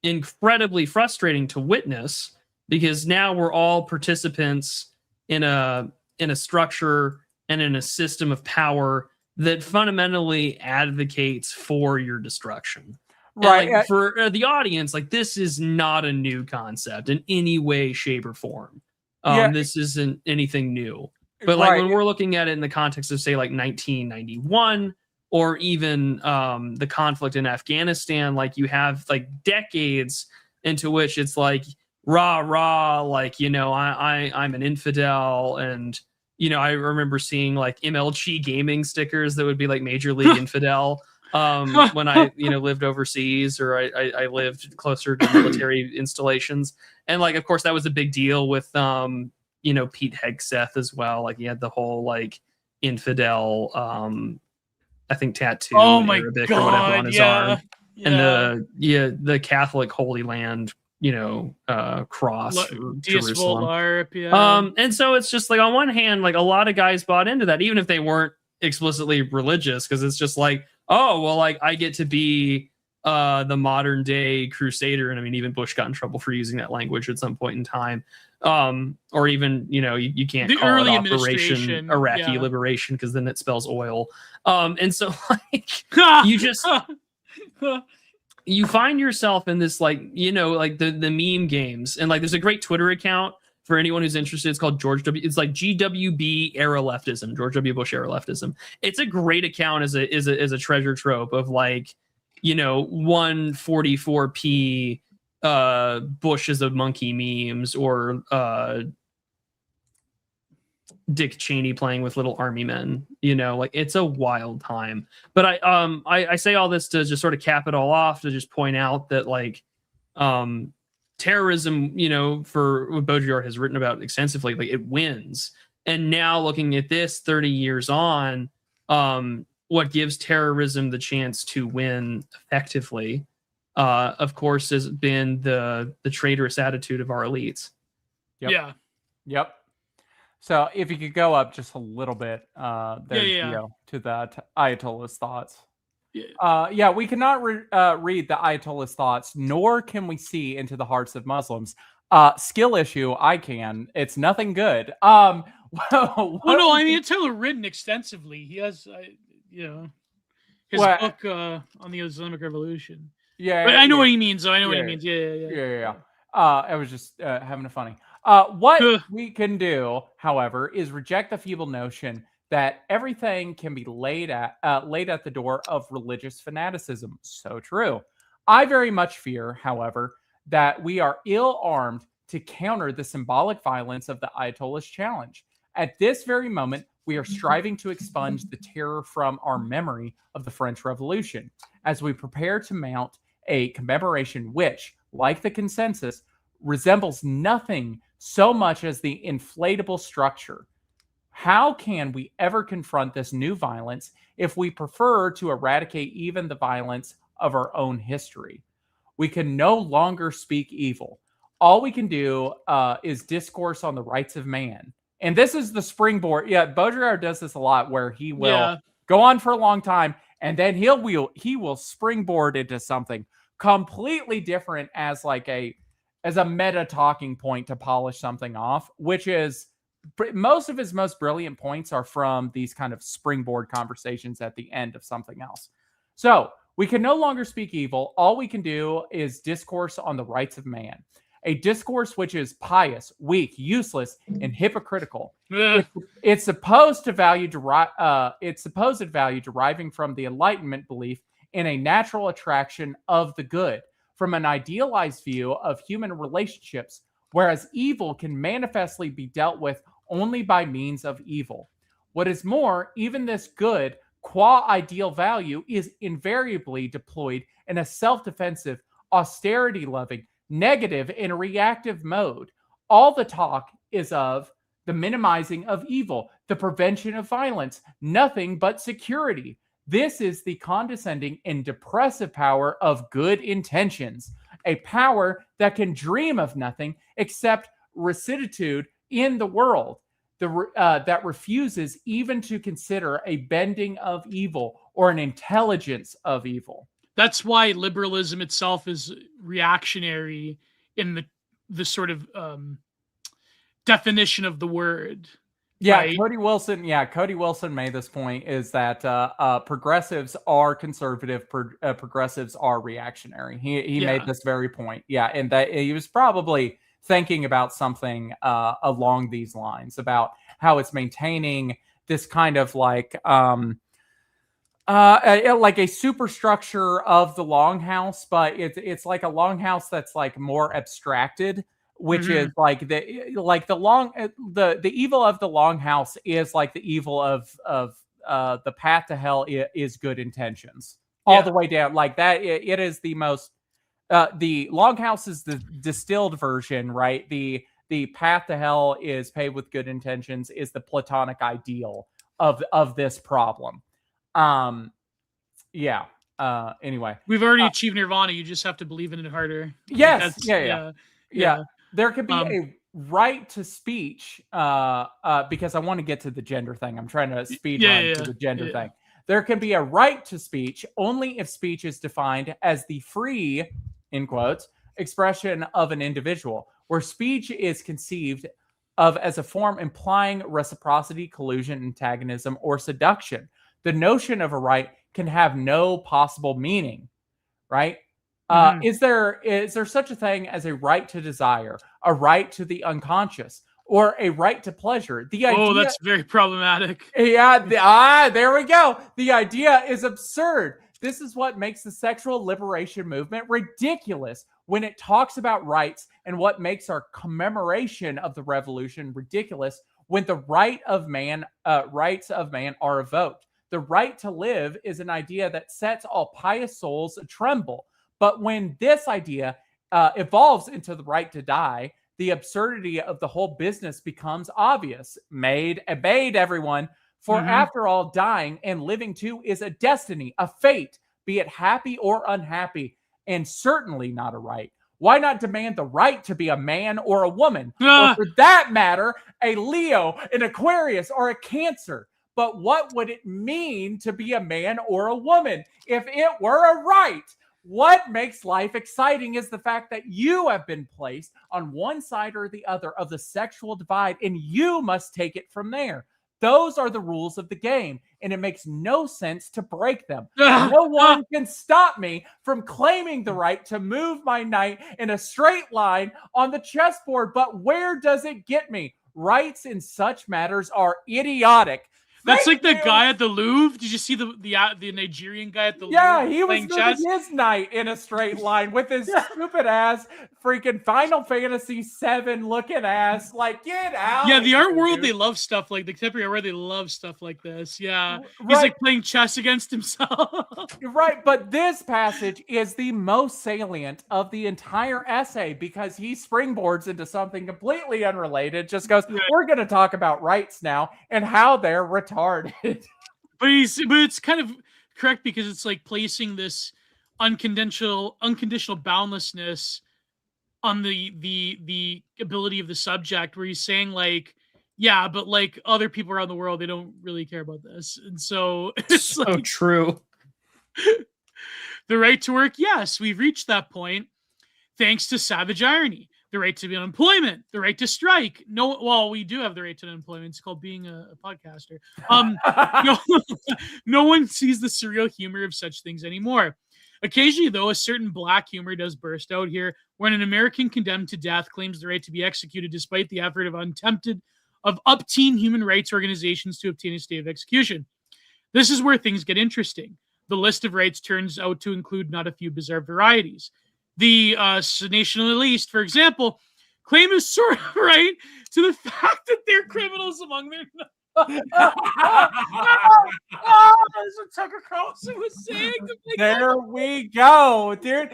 incredibly frustrating to witness, because now we're all participants in a structure and in a system of power that fundamentally advocates for your destruction. right. Like, for the audience, like this is not a new concept in any way, shape, or form. This isn't anything new. But like when we're looking at it in the context of say like 1991 or even the conflict in Afghanistan, like you have like decades into which it's like rah, like, you know, I'm an infidel. And, you know, I remember seeing like MLG gaming stickers that would be like Major League Infidel when I, you know, lived overseas, or I lived closer to military installations. And like, of course, that was a big deal with, you know, Pete Hegseth as well. Like he had the whole like infidel, I think tattoo in Arabic or whatever on his arm. And the Catholic Holy Land, you know, cross for Jerusalem. And so it's just like on one hand, like a lot of guys bought into that, even if they weren't explicitly religious, because it's just like, oh, well, like I get to be the modern day crusader. And I mean, even Bush got in trouble for using that language at some point in time. Or even, you know, you can't call it Operation Iraqi Liberation, because then it spells oil. And so like you just you find yourself in this, like, you know, like the meme games. And like there's a great Twitter account for anyone who's interested. It's called George W. It's like GWB era leftism, George W. Bush era leftism. It's a great account as a treasure trove of like, you know, 144p Bush is a monkey memes, or Dick Cheney playing with little army men. You know, like it's a wild time. But I say all this to just sort of cap it all off, to just point out that like terrorism, you know, for what Baudrillard has written about extensively, like it wins. And now looking at this 30 years on, what gives terrorism the chance to win effectively, of course, has been the traitorous attitude of our elites. Yep. So if you could go up just a little bit, to the Ayatollah's thoughts. We cannot read the Ayatollah's thoughts, nor can we see into the hearts of Muslims. Skill issue, I can. It's nothing good. No, I mean, it's written extensively. He has, you know, his book on the Islamic Revolution. Yeah, but I know what he means. So I know what he means. I was just having a funny. What we can do, however, is reject the feeble notion that everything can be laid at the door of religious fanaticism. So true. I very much fear, however, that we are ill-armed to counter the symbolic violence of the Ayatollah's challenge. At this very moment, we are striving to expunge the terror from our memory of the French Revolution as we prepare to mount a commemoration which, like the consensus, resembles nothing so much as the inflatable structure. How can we ever confront this new violence if we prefer to eradicate even the violence of our own history? We can no longer speak evil. All we can do is discourse on the rights of man. And this is the springboard. Yeah, Baudrillard does this a lot, where he will go on for a long time, and then he will springboard into something completely different as like a meta talking point to polish something off, which is most of his most brilliant points are from these kind of springboard conversations at the end of something else. So we can no longer speak evil. All we can do is discourse on the rights of man. a discourse which is pious, weak, useless, and hypocritical. Ugh. Its supposed value deriving from the Enlightenment belief in a natural attraction of the good, from an idealized view of human relationships, whereas evil can manifestly be dealt with only by means of evil. What is more, even this good, qua ideal value, is invariably deployed in a self-defensive, austerity-loving, negative, and reactive mode. All the talk is of the minimizing of evil, the prevention of violence, nothing but security. This is the condescending and depressive power of good intentions, a power that can dream of nothing except rectitude in the world, that refuses even to consider a bending of evil or an intelligence of evil. That's why liberalism itself is reactionary in the sort of definition of the word. Yeah, right? Cody Wilson made this point, is that progressives are conservative, progressives are reactionary. He made this very point. Yeah, and that he was probably thinking about something along these lines, about how it's maintaining this kind of like a superstructure of the longhouse, but it's like a longhouse that's like more abstracted, which is like the evil of the longhouse is like the evil of the path to hell is good intentions all the way down like that. It is the most the longhouse is the distilled version, right? The path to hell is paved with good intentions is the Platonic ideal of this problem. Anyway, we've already achieved nirvana. You just have to believe in it harder. Yes. Yeah. There could be a right to speech, because I want to get to the gender thing. I'm trying to speed run to the gender thing. There can be a right to speech only if speech is defined as the free, in quotes, expression of an individual, where speech is conceived of as a form implying reciprocity, collusion, antagonism, or seduction. The notion of a right can have no possible meaning, right? Is there such a thing as a right to desire, a right to the unconscious, or a right to pleasure? The idea, that's very problematic. Yeah, there we go. The idea is absurd. This is what makes the sexual liberation movement ridiculous when it talks about rights, and what makes our commemoration of the revolution ridiculous when the rights of man are evoked. The right to live is an idea that sets all pious souls tremble. But when this idea evolves into the right to die, the absurdity of the whole business becomes obvious. Obeyed, everyone. For after all, dying and living too is a destiny, a fate, be it happy or unhappy, and certainly not a right. Why not demand the right to be a man or a woman? Or for that matter, a Leo, an Aquarius, or a Cancer? But what would it mean to be a man or a woman if it were a right? What makes life exciting is the fact that you have been placed on one side or the other of the sexual divide, and you must take it from there. Those are the rules of the game, and it makes no sense to break them. No one can stop me from claiming the right to move my knight in a straight line on the chessboard. But where does it get me? Rights in such matters are idiotic. That's like the guy at the Louvre. Did you see the Nigerian guy at the Louvre? Yeah, he was moving his knight in a straight line with his stupid ass freaking Final Fantasy VII looking ass. Like, get out. Yeah, the art world, they love stuff like the contemporary art. They love stuff like this. Yeah, he's like playing chess against himself. Right, but this passage is the most salient of the entire essay because he springboards into something completely unrelated. Just goes, we're going to talk about rights now and how they're retarded. But it's kind of correct because it's like placing this unconditional boundlessness on the ability of the subject, where he's saying like, yeah, but like other people around the world, they don't really care about this, and so it's so like, true. The right to work, yes, we've reached that point thanks to savage irony. The right to be unemployment, the right to strike. We do have the right to unemployment. It's called being a podcaster. No one sees the surreal humor of such things anymore. Occasionally, though, a certain black humor does burst out here, when an American condemned to death claims the right to be executed despite the effort of upteen human rights organizations to obtain a stay of execution. This is where things get interesting. The list of rights turns out to include not a few bizarre varieties. The nationalist, for example, claim a sort of right to the fact that they're criminals among their... That's what Tucker Carlson was saying. There we go, dude.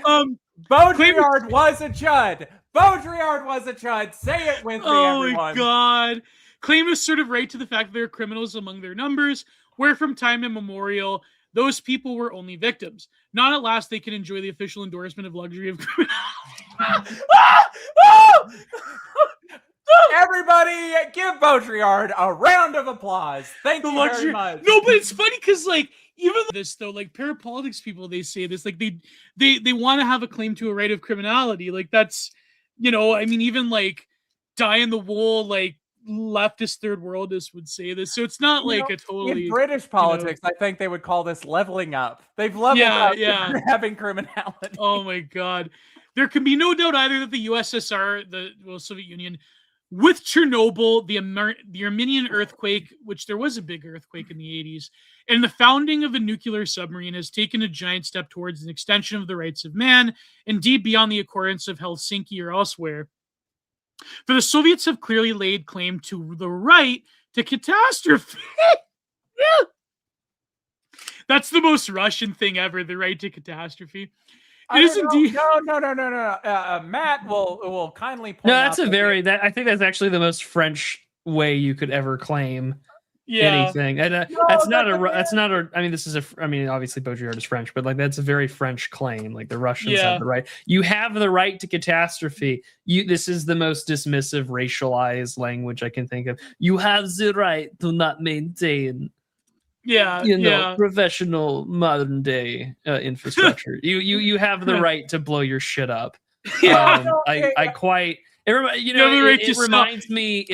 Baudrillard was a chud. Baudrillard was a chud. Say it with me, everyone. Oh my God. Claim a sort of right to the fact that they're criminals among their numbers, where from time immemorial, those people were only victims. Not at last they can enjoy the official endorsement of luxury of criminality. Everybody, give Baudrillard a round of applause. Thank you very much. No, but it's funny because, like, even this though, like parapolitics people, they say this, like they want to have a claim to a right of criminality. Like that's, you know, I mean, even like die in the wool, like leftist third worldists would say this. So it's not like a totally in British politics, I think they would call this leveling up. They've leveled up having criminality. Oh my God. There can be no doubt either that the USSR, the Soviet Union, with Chernobyl, the Armenian earthquake, which there was a big earthquake in the 80s, and the founding of a nuclear submarine has taken a giant step towards an extension of the rights of man, indeed beyond the accordance of Helsinki or elsewhere. For the Soviets have clearly laid claim to the right to catastrophe. That's the most Russian thing ever, the right to catastrophe. It is indeed. No. Matt will kindly point out. No, I think that's actually the most French way you could ever claim anything. And I mean, this is obviously Baudrillard is French, but like that's a very French claim. Like the Russians have the right. You have the right to catastrophe. This is the most dismissive, racialized language I can think of. You have the right to not maintain. Professional modern day infrastructure. You have the right to blow your shit up. It reminds me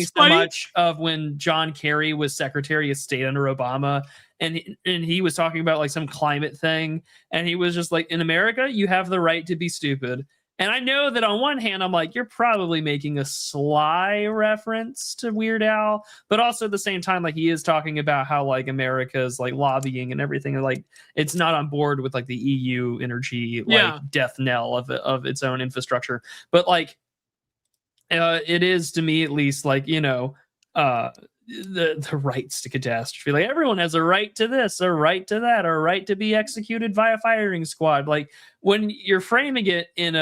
so much of when John Kerry was Secretary of State under Obama, and he was talking about like some climate thing, and he was just like, in America, you have the right to be stupid. And I know that on one hand, I'm like, you're probably making a sly reference to Weird Al, but also at the same time, like he is talking about how like America's like lobbying and everything, like it's not on board with like the EU energy like death knell of its own infrastructure. But like it is to me at least like, you know, the rights to catastrophe. Like everyone has a right to this, a right to that, or a right to be executed via firing squad. Like when you're framing it in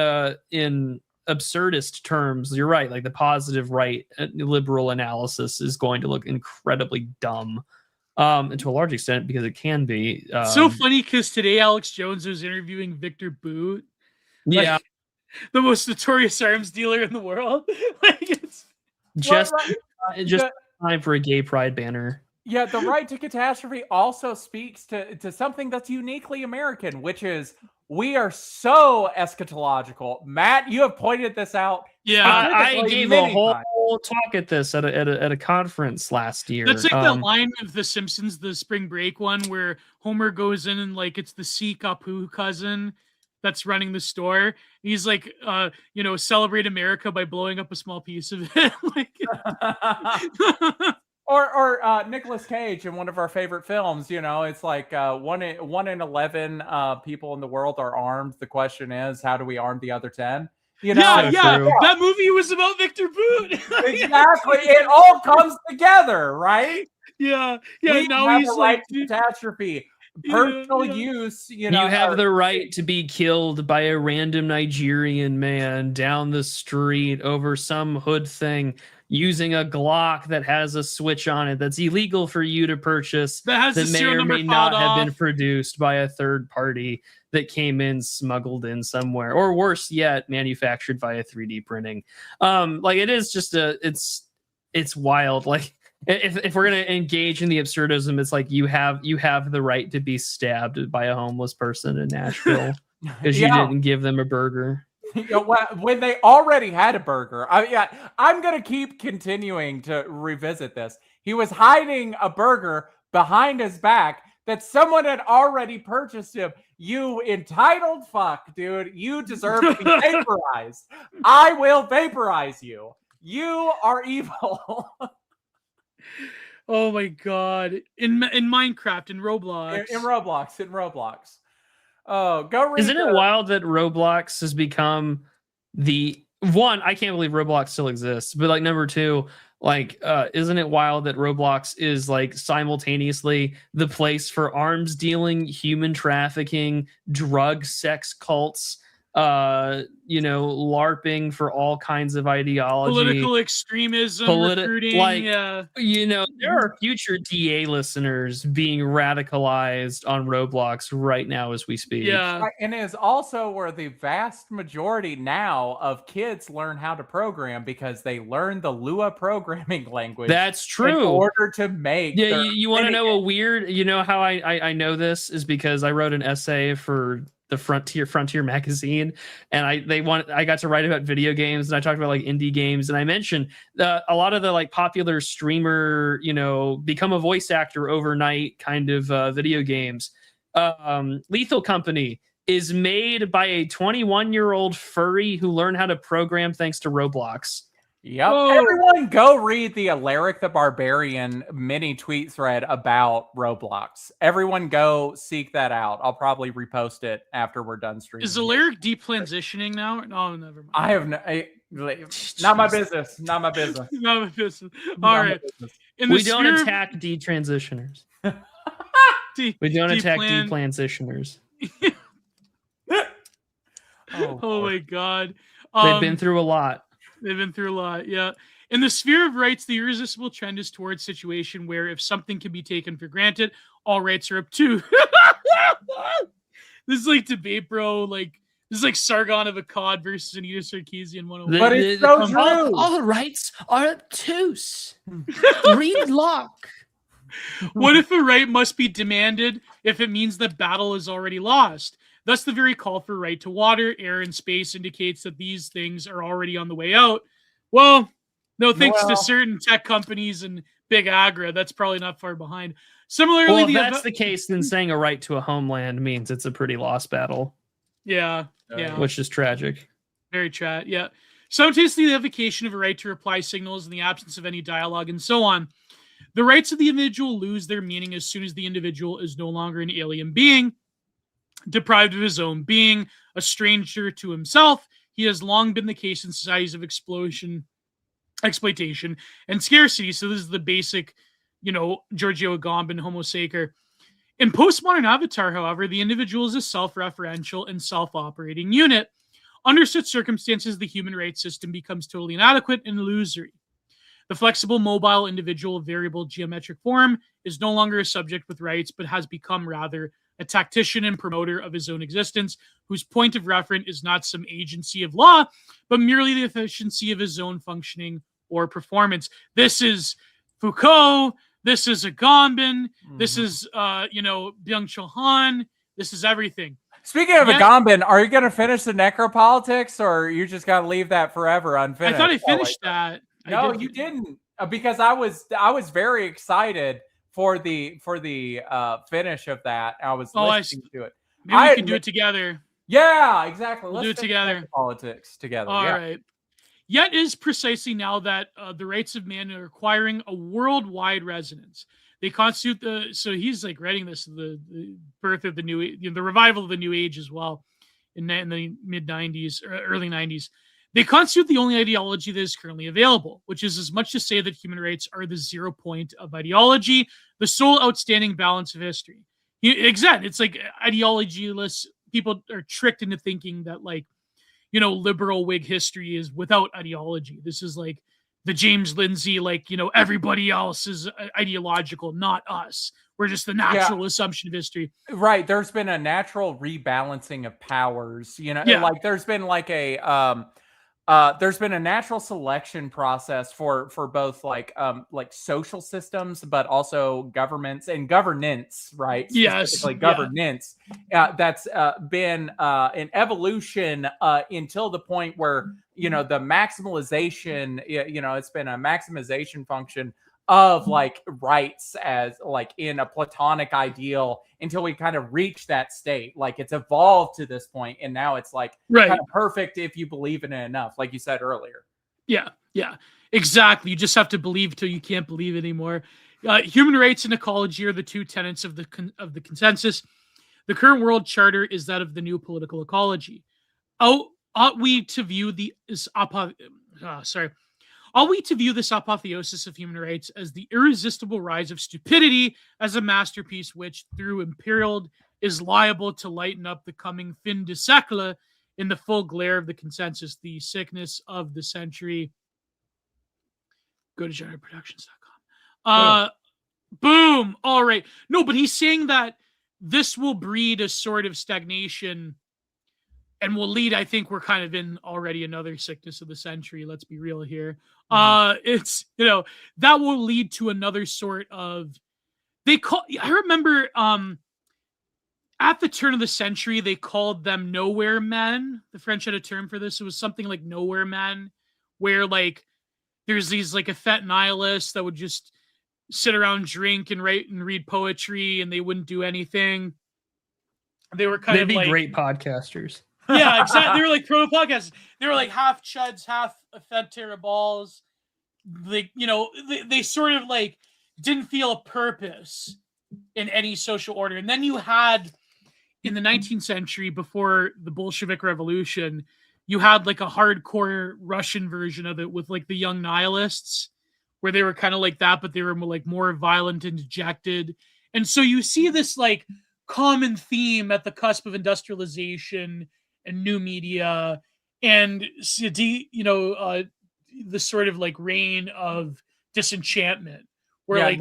absurdist terms, you're right. Like the positive right liberal analysis is going to look incredibly dumb. And to a large extent because it can be. So funny because today Alex Jones was interviewing Victor Boot. Yeah. The most notorious arms dealer in the world. Like it's just time for a gay pride banner. Yeah, the right to catastrophe also speaks to something that's uniquely American, which is we are so eschatological. Matt, you have pointed this out. Yeah, I gave a whole talk at this at a conference last year. That's like that line of The Simpsons, the spring break one, where Homer goes in and like it's the C. Capu cousin that's running the store. He's like, celebrate America by blowing up a small piece of it. or Nicolas Cage in one of our favorite films. You know, it's like 1 in 11 people in the world are armed. The question is, how do we arm the other 10? You know, that movie was about Victor Boot. Exactly, it all comes together, right? Yeah. We now have he's like like catastrophe. Personal use, you know. You have the right to be killed by a random Nigerian man down the street over some hood thing using a Glock that has a switch on it that's illegal for you to purchase, that may or may not have been produced by a third party that came in smuggled in somewhere, or worse yet, manufactured via 3D printing. Like it is just it's wild. Like if we're gonna engage in the absurdism, it's like you have the right to be stabbed by a homeless person in Nashville because you didn't give them a burger. When they already had a burger. I'm gonna keep continuing to revisit this. He was hiding a burger behind his back that someone had already purchased him. You entitled fuck, dude. You deserve to be vaporized. I will vaporize you. You are evil. Oh my god! In Minecraft, in Roblox, in Roblox. Oh, go read. Isn't it wild that Roblox has become the one? I can't believe Roblox still exists. But like number two, like, isn't it wild that Roblox is like simultaneously the place for arms dealing, human trafficking, drug, sex cults, LARPing for all kinds of ideology, political extremism, recruiting. Like, there are future DA listeners being radicalized on Roblox right now as we speak. Yeah. And it is also where the vast majority now of kids learn how to program because they learn the Lua programming language. That's true. In order to make. Yeah, you want to know a weird, how I know this is because I wrote an essay for the Frontier magazine, and I got to write about video games, and I talked about like indie games, and I mentioned a lot of the like popular streamer, become a voice actor overnight kind of video games. Lethal Company is made by a 21-year-old furry who learned how to program thanks to Roblox. Yep. Oh. Everyone go read the Alaric the Barbarian mini tweet thread about Roblox. Everyone go seek that out. I'll probably repost it after we're done streaming. Is Alaric detransitioning now? No, never mind. I have not my business. Not my business. Not my business. All right. We don't attack detransitioners. We don't attack detransitioners. Oh my god. They've been through a lot. Yeah. In the sphere of rights, the irresistible trend is towards a situation where if something can be taken for granted, all rights are up too. This is like debate, bro. Like, this is like Sargon of Akkad versus Anita Sarkeesian 101. But it's so true. All the rights are obtuse. Read Locke. What if a right must be demanded if it means the battle is already lost? Thus, the very call for right to water, air, and space indicates that these things are already on the way out. Well, no thanks to certain tech companies and big agra, that's probably not far behind. Similarly, if that's the case, then saying a right to a homeland means it's a pretty lost battle. Yeah. Which is tragic. Very tragic, yeah. Simultaneously, the evocation of a right to reply signals in the absence of any dialogue and so on. The rights of the individual lose their meaning as soon as the individual is no longer an alien being, deprived of his own being, a stranger to himself. He has long been the case in societies of exploitation and scarcity. So this is the basic, Giorgio Agamben Homo sacer. In postmodern avatar, however, the individual is a self-referential and self-operating unit. Under such circumstances, the human rights system becomes totally inadequate and illusory. The flexible, mobile individual of variable geometric form is no longer a subject with rights, but has become rather a tactician and promoter of his own existence, whose point of reference is not some agency of law, but merely the efficiency of his own functioning or performance. This is Foucault. This is Agamben. This is, Byung-Chul Han. This is everything. Speaking of Agamben, are you going to finish the necropolitics, or you just got to leave that forever unfinished? I thought I finished that. No, you didn't, because I was very excited for the finish of that. I was listening to it. Maybe we can do it together. Yeah, exactly. Let's do it together. Politics together. All right. Yet is precisely now that the rights of man are acquiring a worldwide resonance. They constitute so he's like writing this, the birth of the the revival of the new age as well in the mid 90s or early 90s. They constitute the only ideology that is currently available, which is as much to say that human rights are the 0 point of ideology, the sole outstanding balance of history. Exactly. It's like ideologyless people are tricked into thinking that liberal Whig history is without ideology. This is like the James Lindsay, everybody else is ideological, not us. We're just the natural assumption of history. Right. There's been a natural rebalancing of powers, there's been there's been a natural selection process for both social systems, but also governments and governance, right? Yes. Governance. That's been an evolution until the point where, the maximalization, it's been a maximization function of like rights as like in a Platonic ideal until we kind of reach that state. Like it's evolved to this point, and now it's like Right. kind of perfect if you believe in it enough, like you said earlier. Yeah, exactly. You just have to believe till you can't believe anymore. Human rights and ecology are the two tenets of the consensus. The current world charter is that of the new political ecology. Ought we to view this apotheosis of human rights as the irresistible rise of stupidity as a masterpiece which, through imperialed, is liable to lighten up the coming fin de siècle in the full glare of the consensus, the sickness of the century? Go to generateproductions.com. Boom. All right. No, but he's saying that this will breed a sort of stagnation and will lead, I think we're kind of in already another sickness of the century. Let's be real here. It's, that will lead to another sort of, I remember at the turn of the century, they called them nowhere men. The French had a term for this. It was something like nowhere men, where like there's these like effete nihilists that would just sit around, drink and write and read poetry, and they wouldn't do anything. They were kind of like great podcasters. Yeah, exactly. They were like proto podcasts. They were like half chuds, half effete terribles. Like, they sort of like didn't feel a purpose in any social order. And then you had in the 19th century, before the Bolshevik Revolution, you had like a hardcore Russian version of it with like the young nihilists, where they were kind of like that, but they were more violent and dejected. And so you see this like common theme at the cusp of industrialization and new media and the sort of like reign of disenchantment, where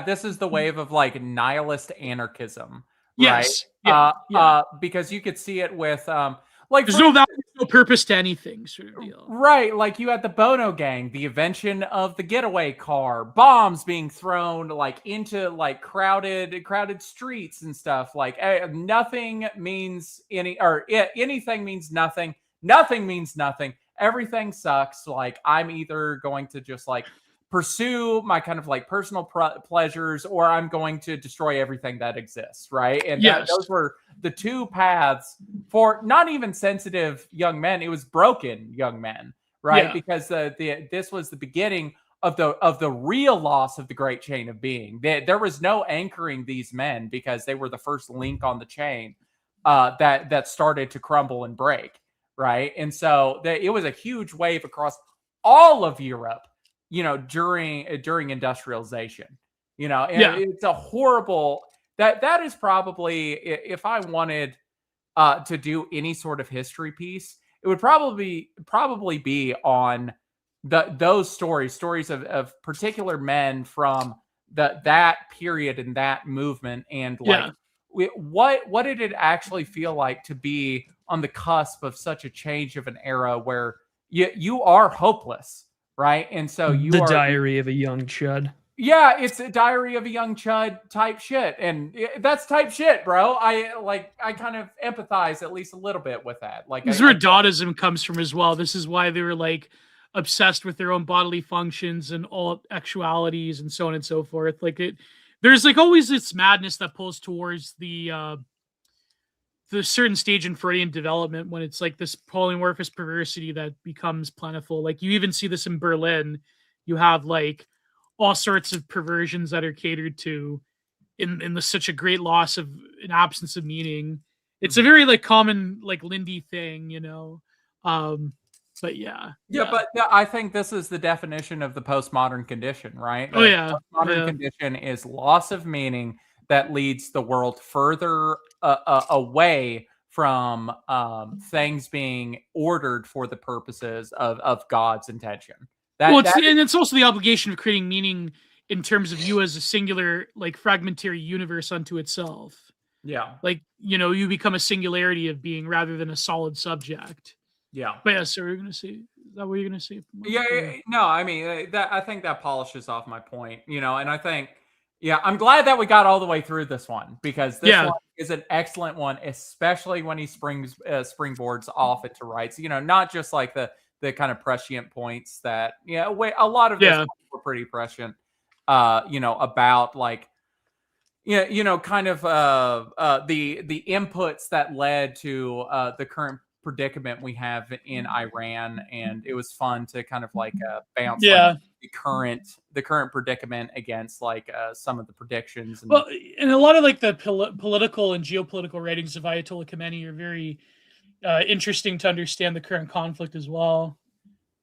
this is the wave of like nihilist anarchism, yes, right? Because you could see it with there's no value, no purpose to anything, sort of deal. Right, like you had the Bono Gang, the invention of the getaway car, bombs being thrown like into like crowded streets and stuff. Like nothing means anything means nothing. Nothing means nothing. Everything sucks. Like I'm either going to just like pursue my kind of like personal pleasures, or I'm going to destroy everything that exists, right? And those were the two paths for not even sensitive young men. It was broken young men, right? Yeah. Because this was the beginning of the real loss of the great chain of being. There was no anchoring these men because they were the first link on the chain that started to crumble and break, right? And so it was a huge wave across all of Europe, during industrialization, it's a horrible, that is probably, if I wanted to do any sort of history piece, it would probably be on those stories of particular men from that period and that movement. And like, what did it actually feel like to be on the cusp of such a change of an era where you are hopeless, right? And so the diary of a young chud. Yeah, it's a diary of a young chud type shit. And that's type shit, bro. I kind of empathize at least a little bit with that. Like this is where Dadaism comes from as well. This is why they were like obsessed with their own bodily functions and all actualities and so on and so forth. Like there's like always this madness that pulls towards the certain stage in Freudian development when it's like this polymorphous perversity that becomes plentiful. Like you even see this in Berlin. You have like all sorts of perversions that are catered to in such a great loss of an absence of meaning. It's a very like common like Lindy thing, but yeah. But I think this is the definition of the postmodern condition, right? The postmodern condition is loss of meaning that leads the world further away from things being ordered for the purposes of God's intention. And it's also the obligation of creating meaning in terms of you as a singular, like fragmentary universe unto itself. Yeah. Like, you become a singularity of being rather than a solid subject. Yeah. But yeah, so we're going to say, is that what you're going to say? Yeah. No, I mean, I think that polishes off my point, and I think, I'm glad that we got all the way through this one, because this one is an excellent one, especially when he springboards off it to rights, not just like the kind of prescient points that a lot of this were pretty prescient. About like kind of the inputs that led to the current predicament we have in Iran, and it was fun to kind of like bounce like, the current predicament against like some of the predictions. And a lot of like the political and geopolitical writings of Ayatollah Khomeini are very interesting to understand the current conflict as well.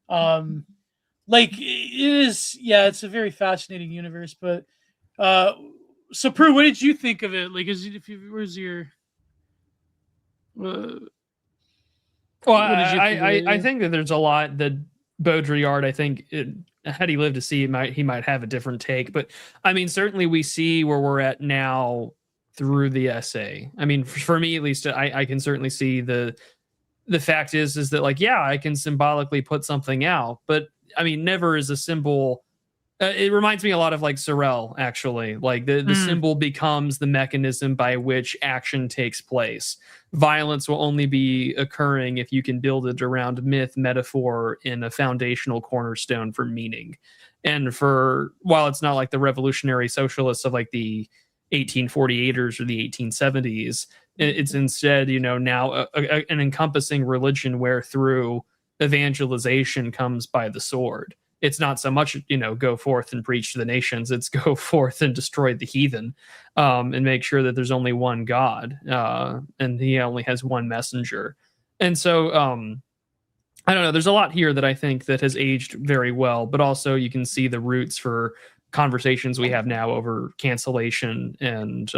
Like it is, it's a very fascinating universe. But so Prue, what did you think of it? Like, where's your Well, I think that there's a lot that Baudrillard, I think, had he lived to see, he might have a different take. But I mean, certainly we see where we're at now through the essay. I mean, for me at least, I can certainly see the fact is that like, I can symbolically put something out, but I mean, never is a symbol. It reminds me a lot of like Sorel, actually. Like the symbol becomes the mechanism by which action takes place. Violence will only be occurring if you can build it around myth, metaphor, in a foundational cornerstone for meaning. And while it's not like the revolutionary socialists of like the 1848ers or the 1870s, it's instead, now an encompassing religion where through evangelization comes by the sword. It's not so much, go forth and preach to the nations. It's go forth and destroy the heathen, and make sure that there's only one God, and he only has one messenger. And so, I don't know. There's a lot here that I think that has aged very well, but also you can see the roots for conversations we have now over cancellation and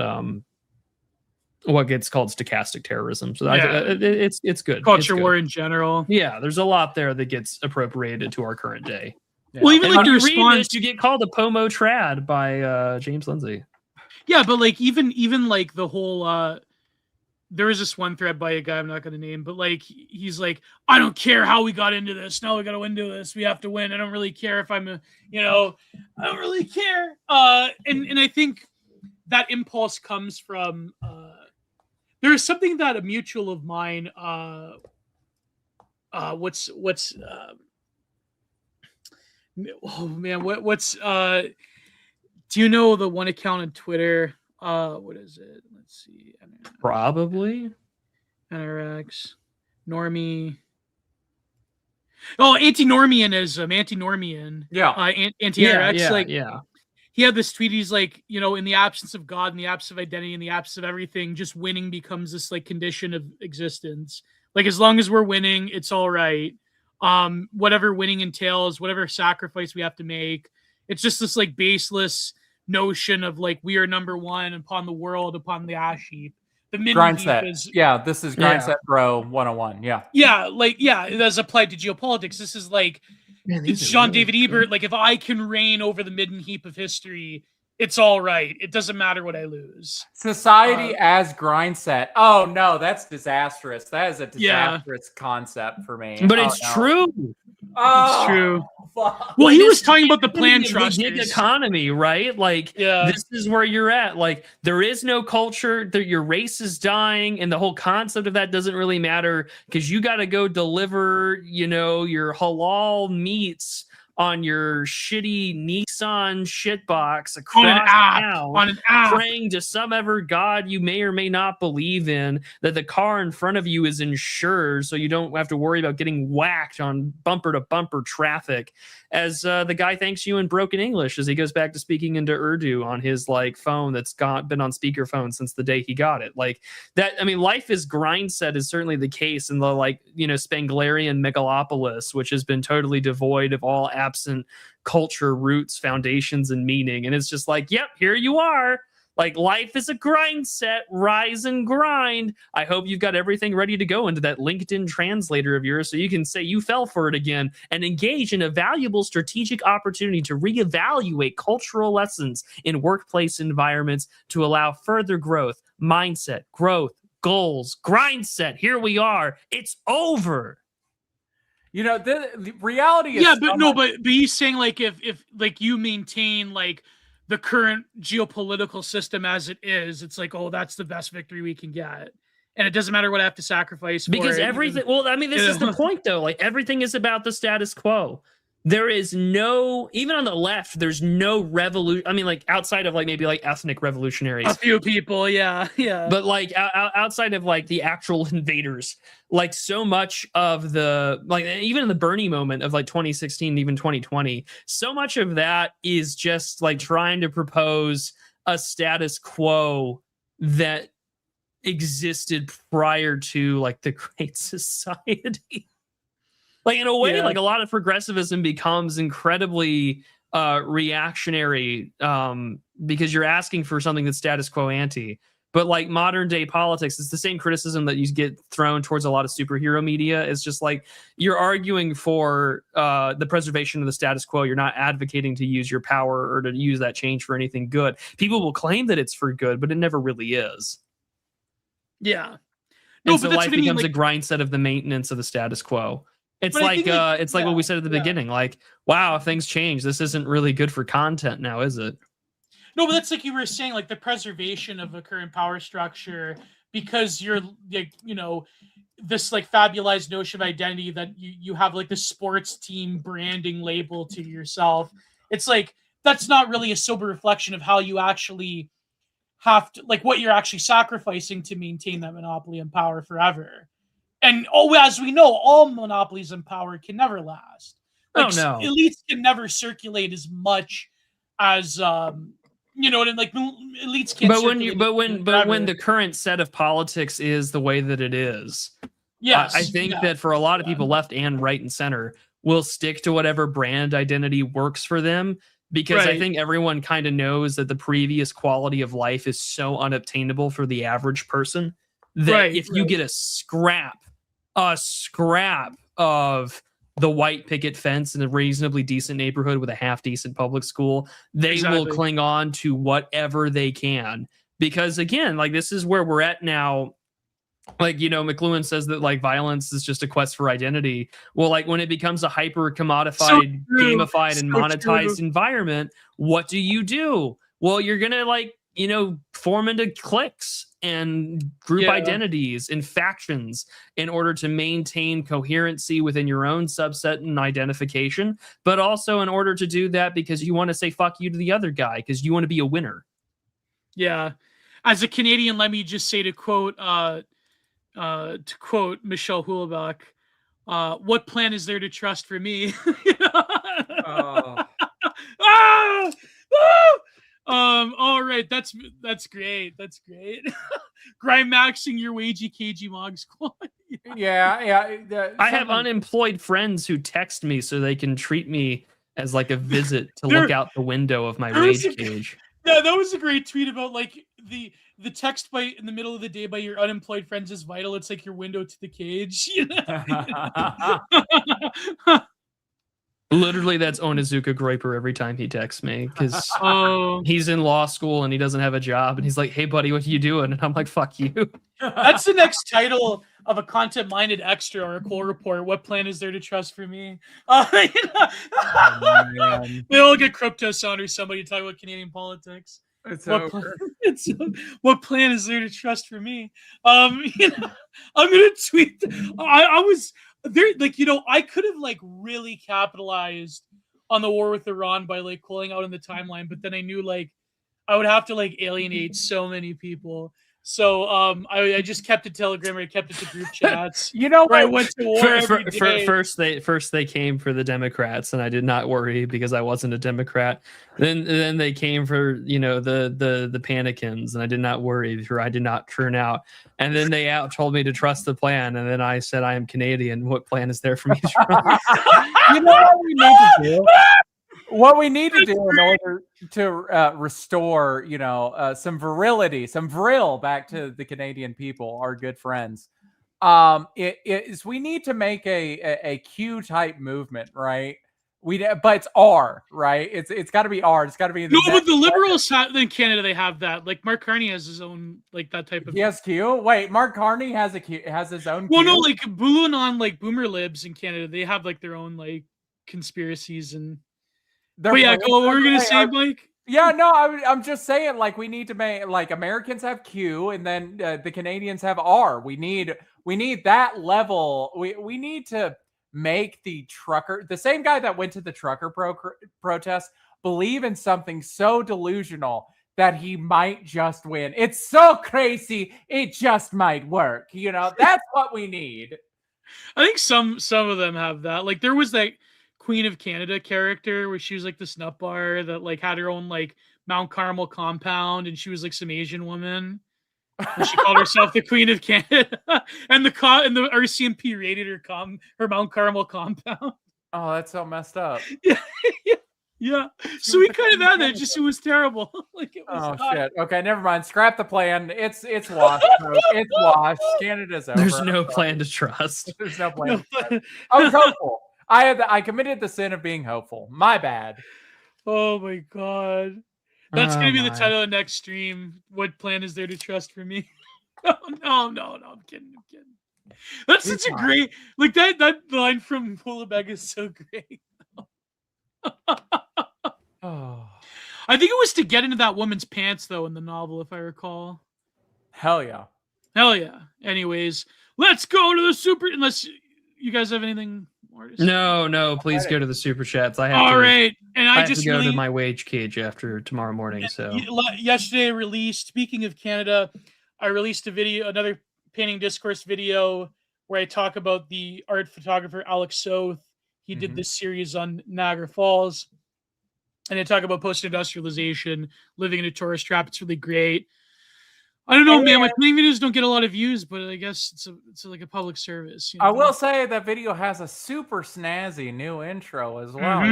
what gets called stochastic terrorism. So it's good. Culture war in general. Yeah, there's a lot there that gets appropriated to our current day. Yeah. Well, even like the response, you get called a pomo trad by James Lindsay. Yeah, but like even like the whole there is this one thread by a guy I'm not going to name, but like he's like, I don't care how we got into this. Now we got to win this. We have to win. I don't really care if I'm I don't really care. And I think that impulse comes from there is something that a mutual of mine what's oh man, what's do you know the one account on Twitter? What is it? Let's see. Probably NRX Normie. Oh, antinormianism, antinormian. Yeah. Anti-NRX. He had this tweet. He's like, in the absence of God, in the absence of identity, in the absence of everything, just winning becomes this like condition of existence. Like as long as we're winning, it's all right. Whatever winning entails, whatever sacrifice we have to make, it's just this like baseless notion of like we are number one upon the world, upon the ash heap. The grind set. This is grind set bro 101. As applied to geopolitics. This is like it's Jean David Ebert. Like if I can reign over the midden heap of history, it's all right. It doesn't matter what I lose. Society as grind set. Oh no, that's disastrous. That is a disastrous concept for me. But it's true. It's true. Well, he was talking about the plan trust economy, right? Like, this is where you're at. Like, there is no culture. Your race is dying, and the whole concept of that doesn't really matter because you got to go deliver, your halal meats on your shitty Nissan shitbox across town, on an app, praying to some ever god you may or may not believe in, that the car in front of you is insured so you don't have to worry about getting whacked on bumper-to-bumper traffic, as the guy thanks you in broken English as he goes back to speaking into Urdu on his like phone that's been on speakerphone since the day he got it. Like that, I mean, life is grind set is certainly the case in the Spenglerian megalopolis, which has been totally devoid of all absent culture, roots, foundations, and meaning. And it's just like, yep, here you are. Like life is a grind set, rise and grind. I hope you've got everything ready to go into that LinkedIn translator of yours so you can say you fell for it again and engage in a valuable strategic opportunity to reevaluate cultural lessons in workplace environments to allow further growth, mindset, growth, goals, grind set. Here we are. It's over. The reality is but he's saying like if like you maintain like the current geopolitical system as it is, it's like, oh, that's the best victory we can get. and it doesn't matter what I have to sacrifice for because it. everything. Well, I mean, this is the point, though. Like everything is about the status quo. There is no, even on the left, there's no revolution. I mean, like outside of like maybe like ethnic revolutionaries, a few people, yeah. But like outside of like the actual invaders, like so much of the, like even in the Bernie moment of like 2016, even 2020, so much of that is just like trying to propose a status quo that existed prior to like the Great Society. Like in a way, like a lot of progressivism becomes incredibly reactionary because you're asking for something that's status quo ante. But like modern day politics, it's the same criticism that you get thrown towards a lot of superhero media. It's just like you're arguing for the preservation of the status quo. You're not advocating to use your power or to use that change for anything good. People will claim that it's for good, but it never really is. Yeah. No, and so life becomes a grind set of the maintenance of the status quo. It's like what we said at the beginning. Like, wow, if things change, this isn't really good for content now, is it? No, but that's like you were saying, like the preservation of a current power structure, because you're like, you know, this like fabulized notion of identity that you have like the sports team branding label to yourself. It's like that's not really a sober reflection of how you actually have to, like what you're actually sacrificing to maintain that monopoly and power forever. And as we know, all monopolies and power can never last. Like, elites can never circulate as much as you know, and like elites can't. But when the current set of politics is the way that it is, yes, I think that for a lot of people, left and right and center, will stick to whatever brand identity works for them. Because I think everyone kind of knows that the previous quality of life is so unobtainable for the average person that if you get a scrap of the white picket fence in a reasonably decent neighborhood with a half decent public school, they will cling on to whatever they can. Because again, like this is where we're at now. Like, you know, McLuhan says that like violence is just a quest for identity. Well, like when it becomes a hyper commodified, gamified, and monetized environment, what do? Well, you're going to like, you know, form into cliques and group identities and factions in order to maintain coherency within your own subset and identification, but also in order to do that because you want to say fuck you to the other guy because you want to be a winner. Yeah. As a Canadian, let me just say to quote Michelle Houellebecq, what plan is there to trust for me? All right, that's great. That's great. Grind maxing your wagey cagey mog squad. I have unemployed friends who text me so they can treat me as like a visit to look out the window of my wage cage. Yeah, that was a great tweet about like the text by in the middle of the day by your unemployed friends is vital. It's like your window to the cage. Literally, that's Onizuka Groiper every time he texts me because he's in law school and he doesn't have a job. And he's like, hey, buddy, what are you doing? And I'm like, fuck you. That's the next title of a content-minded extra or a core report. What plan is there to trust for me? They all get crypto sound or somebody talking about Canadian politics. What plan is there to trust for me? You know, I'm gonna tweet. I was there, like, you know, I could have like really capitalized on the war with Iran by like calling out on the timeline, but then I knew like I would have to like alienate so many people. So I just kept it Telegram, or I kept it to group chats. You know, I went to war every day. First they came for the Democrats, and I did not worry because I wasn't a Democrat. Then they came for, you know, the Panikins, and I did not worry, for I did not turn out. And then they told me to trust the plan, and then I said I am Canadian. What plan is there for me to trust? You know what we need to do? What we need to do in order to restore, you know, some virility, some vril back to the Canadian people, our good friends, is we need to make a Q type movement, right? But it's R, right? It's got to be R. It's got to be. But the Liberals in Canada, they have that. Like Mark Carney has his own, like that type of. He has Q. Wait, Mark Carney has his own. Well, Q? no, like booing on like boomer libs in Canada, they have like their own like conspiracies and. But yeah, go. What were you gonna say, Blake? Yeah, no, I'm just saying, like, we need to make, like, Americans have Q, and then the Canadians have R. We need that level. We need to make the same guy that went to the trucker protest, believe in something so delusional that he might just win. It's so crazy, it just might work. That's what we need. I think some of them have that. Like, there was that Queen of Canada character where she was like this nut bar that like had her own like Mount Carmel compound, and she was like some Asian woman. And she called herself the Queen of Canada, and the RCMP raided her Mount Carmel compound. Oh, that's so messed up. Yeah. So we kind of had that. Just it was terrible. Like it was. Oh shit. Okay, never mind. Scrap the plan. It's washed. It's washed. Canada's over. There's no plan to trust. There's no plan. I was hopeful. I committed the sin of being hopeful. My bad. Oh my god. That's gonna be the title of the next stream. What plan is there to trust for me? No, I'm kidding. That's such a great, like that line from Homelessness is so great. Oh. I think it was to get into that woman's pants though in the novel, if I recall. Hell yeah. Anyways, let's go to the super. Unless you guys have anything more to say. No, please go to the super chats. I have and I just to go to my wage cage after tomorrow morning. So yesterday I released. Speaking of Canada, I released another painting discourse video where I talk about the art photographer Alex Soth. He did this series on Niagara Falls, and I talk about post-industrialization, living in a tourist trap. It's really great. I don't know, man. My painting videos don't get a lot of views, but I guess it's like a public service. I will say that video has a super snazzy new intro as well.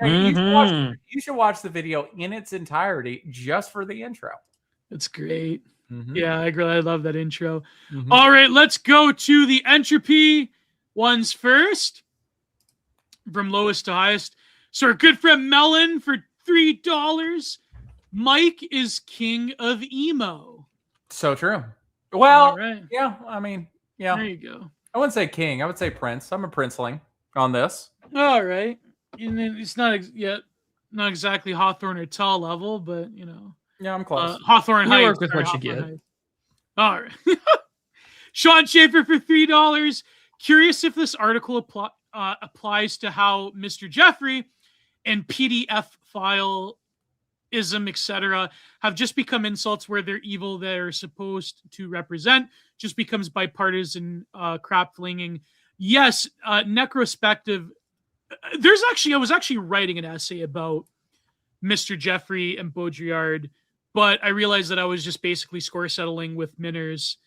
You should watch the video in its entirety just for the intro. It's great. Yeah, I love that intro. All right, let's go to the entropy ones first. From lowest to highest. So our good friend Melon for $3. Mike is king of emo. So true. Well, yeah, I mean, yeah. There you go. I wouldn't say king. I would say prince. I'm a princeling on this. All right. And then it's not exactly Hawthorne or Tall level, but, Yeah, I'm close. Hawthorne Heights. You work with what you get. Heights. All right. Sean Schaefer for $3. Curious if this article applies to how Mr. Jeffrey and PDF fileism, etc., have just become insults where their evil they're supposed to represent just becomes bipartisan crap flinging. Yes, necrospective. I was actually writing an essay about Mr. Jeffrey and Baudrillard, but I realized that I was just basically score settling with Minners.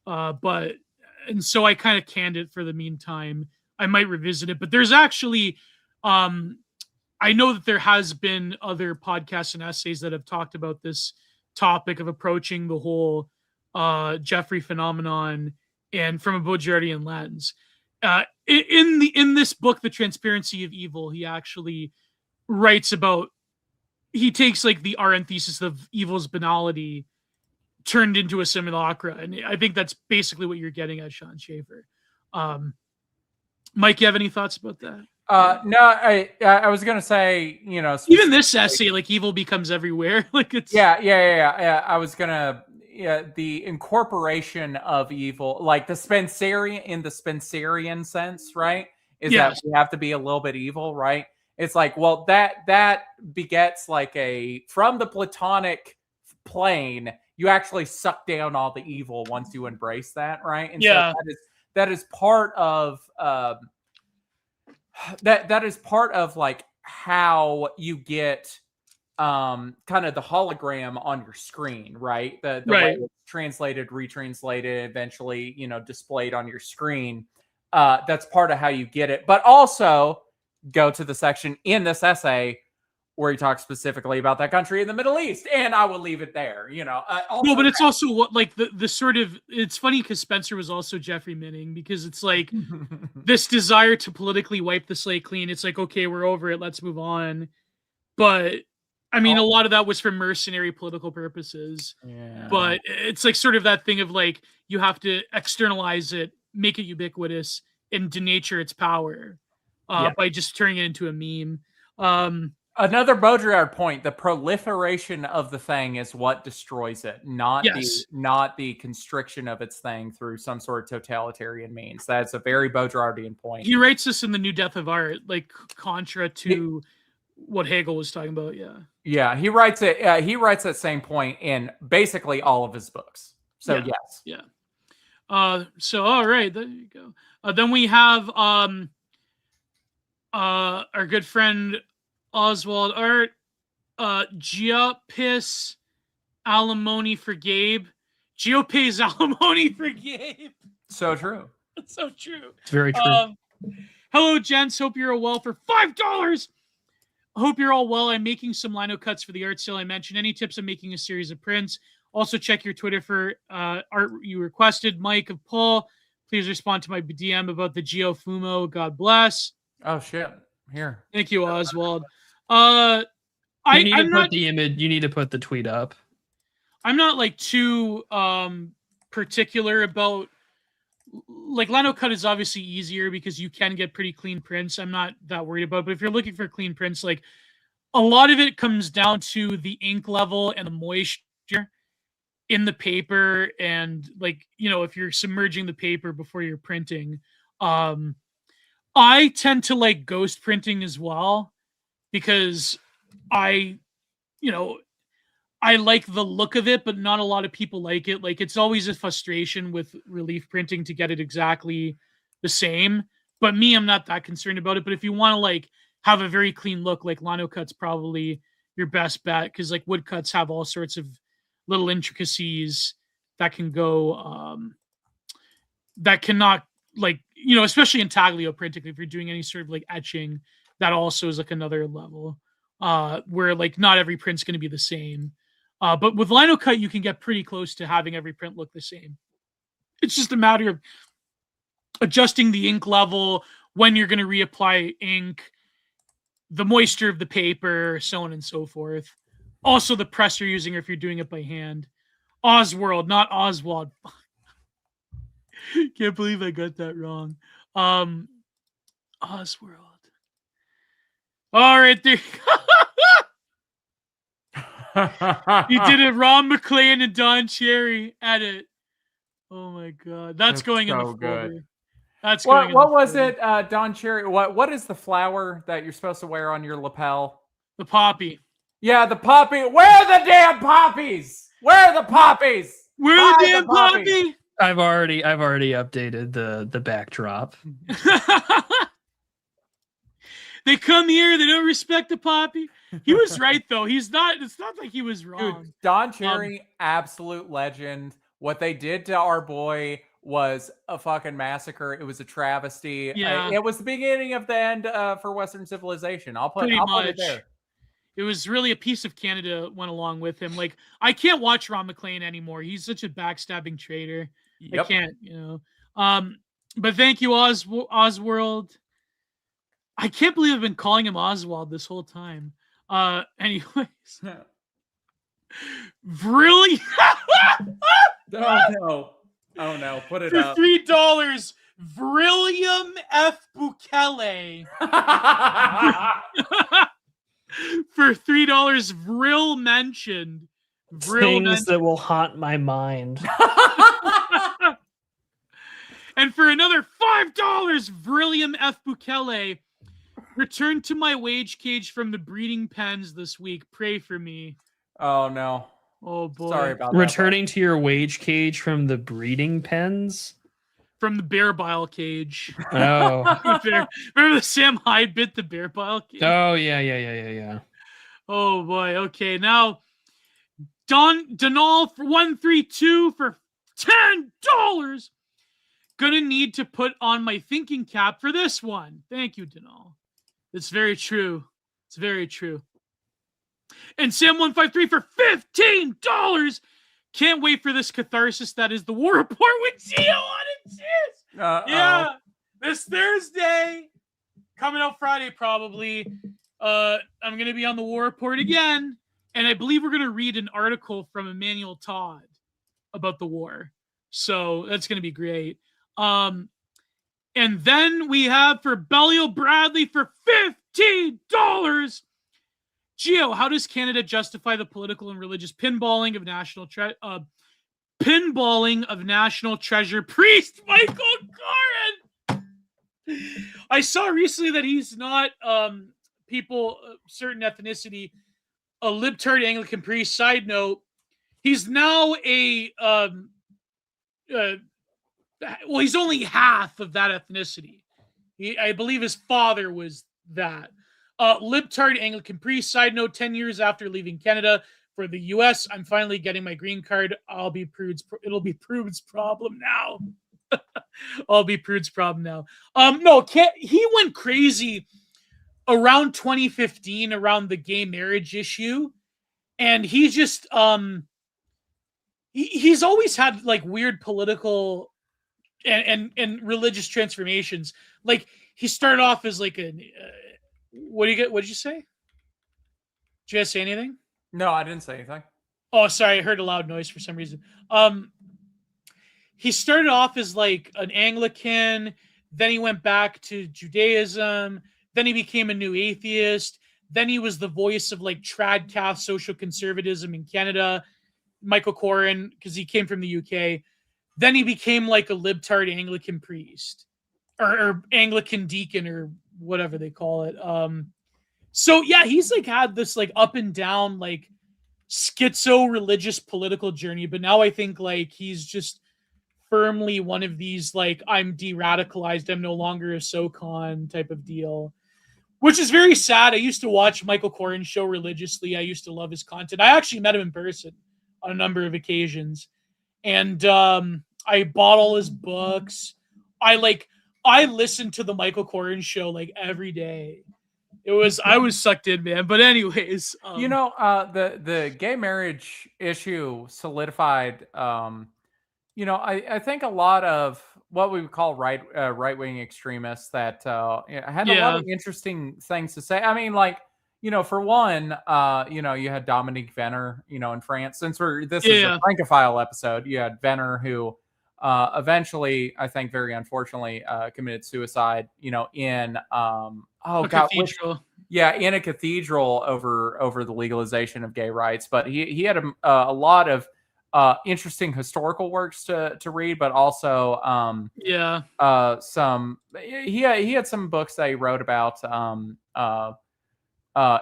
And so I kind of canned it for the meantime. I might revisit it, but there's actually, I know that there has been other podcasts and essays that have talked about this topic of approaching the whole Jeffrey phenomenon and from a Baudrillardian lens. In this book, The Transparency of Evil, he actually writes about, he takes like the Arendt thesis of evil's banality turned into a simulacra. And I think that's basically what you're getting at, Sean Schaefer. Mike, you have any thoughts about that? No, I was gonna say, even this essay, like evil becomes everywhere. Like it's yeah. I was gonna the incorporation of evil, like the Spencerian in the Spencerian sense, right? Is that we have to be a little bit evil, right? It's like, well, that begets like from the Platonic plane, you actually suck down all the evil once you embrace that, right? And so that is part of that is part of like how you get kind of the hologram on your screen, right? The way it's translated, retranslated, eventually, displayed on your screen. That's part of how you get it. But also go to the section in this essay where he talks specifically about that country in the Middle East, and I will leave it there. No, but it's also what like the sort of, it's funny because Spencer was also Jeffrey Minning, because it's like this desire to politically wipe the slate clean. It's like, okay, we're over it, let's move on. But I mean, a lot of that was for mercenary political purposes. Yeah. But it's like sort of that thing of like, you have to externalize it, make it ubiquitous, and denature its power by just turning it into a meme. Another Baudrillard point: the proliferation of the thing is what destroys it, not the constriction of its thing through some sort of totalitarian means. That's a very Baudrillardian point. He writes this in The New Death of Art, like contra to what Hegel was talking about. Yeah, he writes it. He writes that same point in basically all of his books. So yes. Yeah. So all right, there you go. Then we have our good friend Oswald Art, Geopis alimony for Gabe. Geopays alimony for Gabe. So true. That's so true. It's very true. Hello, gents. Hope you're all well for $5. Hope you're all well. I'm making some lino cuts for the art sale I mentioned. Any tips on making a series of prints? Also, check your Twitter for art you requested. Mike of Paul, please respond to my DM about the Geo Fumo. God bless. Oh, shit. Here. Thank you, Oswald. You need to put the image. You need to put the tweet up. I'm not like too particular about, like, lino cut is obviously easier because you can get pretty clean prints. I'm not that worried about it. But if you're looking for clean prints, like, a lot of it comes down to the ink level and the moisture in the paper, and, like, you know, if you're submerging the paper before you're printing. I tend to like ghost printing as well because I like the look of it, but not a lot of people like it. Like, it's always a frustration with relief printing to get it exactly the same. But me, I'm not that concerned about it. But if you want to like have a very clean look, like, lino cut's probably your best bet, because like woodcuts have all sorts of little intricacies that can go that cannot, like, you know, especially in taglio printing, if you're doing any sort of like etching, that also is like another level where like not every print's going to be the same. But with lino cut, you can get pretty close to having every print look the same. It's just a matter of adjusting the ink level, when you're going to reapply ink, the moisture of the paper, so on and so forth. Also the press you're using, or if you're doing it by hand. Oswald, not Oswald. Can't believe I got that wrong. Oswald. All right, there. You did it. Ron McLean and Don Cherry. Edit. Oh my god, that's going so in the folder. Good. That's going. What was it, Don Cherry? What is the flower that you're supposed to wear on your lapel? The poppy. Yeah, the poppy. Where are the damn poppies? Where are the poppies? Where are the damn poppy? I've already updated the backdrop. They come here, they don't respect the poppy. He was right though. It's not like he was wrong. Dude, Don Cherry, absolute legend. What they did to our boy was a fucking massacre. It was a travesty. Yeah. It was the beginning of the end for Western civilization. I'll put it there. It was really a piece of Canada went along with him. Like, I can't watch Ron McLean anymore. He's such a backstabbing traitor. Yep. I can't, But thank you, Oswald. I can't believe I've been calling him Oswald this whole time. Anyways. Really? Oh no. Put it up. For $3, Vrillium F. Bukele. For $3, Vril mentioned. Things that will haunt my mind. And for another $5, Vrillium F. Bukele. Return to my wage cage from the breeding pens this week. Pray for me. Oh no. Oh boy. Sorry about that. Returning to your wage cage from the breeding pens? From the bear bile cage. Oh. Remember the Sam Hyde bit, the bear bile cage? Oh, yeah. Oh, boy. Okay, now, Donal for 132 for $10. Gonna need to put on my thinking cap for this one. Thank you, Donal. It's very true. It's very true. And Sam153 for $15. Can't wait for this catharsis that is the War Report with Geo on it. Yeah, this Thursday, coming out Friday probably. I'm gonna be on the War Report again, and I believe we're gonna read an article from Emmanuel Todd about the war. So that's gonna be great. And then we have for Belial Bradley for $15. Geo, how does Canada justify the political and religious pinballing of national treasure priest Michael Coren? I saw recently that he's not people certain ethnicity, a libtard Anglican priest. Side note, he's now a well, he's only half of that ethnicity. I believe his father was that. Libtard Anglican priest. Side note, 10 years after leaving Canada for the US, I'm finally getting my green card. It'll be Prude's problem now. I'll be Prude's problem now. No, he went crazy around 2015, around the gay marriage issue. And he just, he's always had like weird political and religious transformations. Like he started off as like a, what did you say? Did you guys say anything? No, I didn't say anything. Oh, sorry. I heard a loud noise for some reason. He started off as like an Anglican. Then he went back to Judaism. Then he became a new atheist. Then he was the voice of like tradcath social conservatism in Canada. Michael Coren, because he came from the UK. Then he became like a libtard Anglican priest or Anglican deacon or whatever they call it. So yeah, he's like had this like up and down like schizo religious political journey, but now I think like he's just firmly one of these like I'm de-radicalized, I'm no longer a SoCon type of deal, which is very sad. I used to watch Michael Coren's show religiously. I used to love his content. I actually met him in person on a number of occasions, and I bought all his books. I listened to the Michael Coren show like every day. I was sucked in, man. But anyways, the gay marriage issue solidified. I think a lot of what we would call right-wing extremists that had a lot of interesting things to say. I mean, like, for one, you had Dominique Venner, in France. Since this is a Francophile episode, you had Venner who eventually, I think very unfortunately, committed suicide, in cathedral. In a cathedral over the legalization of gay rights. But he had a lot of interesting historical works to read, but also he had some books that he wrote about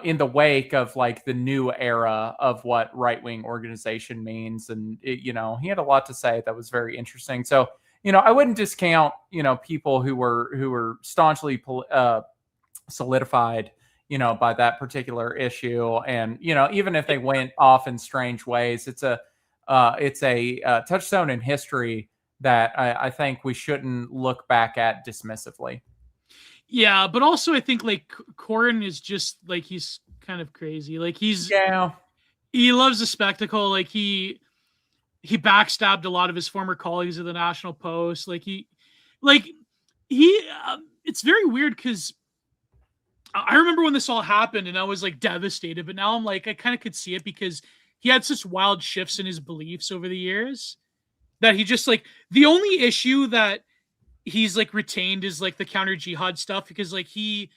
in the wake of like the new era of what right-wing organization means. And he had a lot to say that was very interesting. So I wouldn't discount people who were staunchly solidified by that particular issue. And even if they went off in strange ways, it's a touchstone in history that I think we shouldn't look back at dismissively. Yeah, but also I think like Coren is just like he's kind of crazy. Like he loves the spectacle. Like he backstabbed a lot of his former colleagues at the National Post. It's very weird because I remember when this all happened and I was like devastated, but now I'm like I kind of could see it because he had such wild shifts in his beliefs over the years that he just like the only issue that he's like retained is like the counter jihad stuff because like he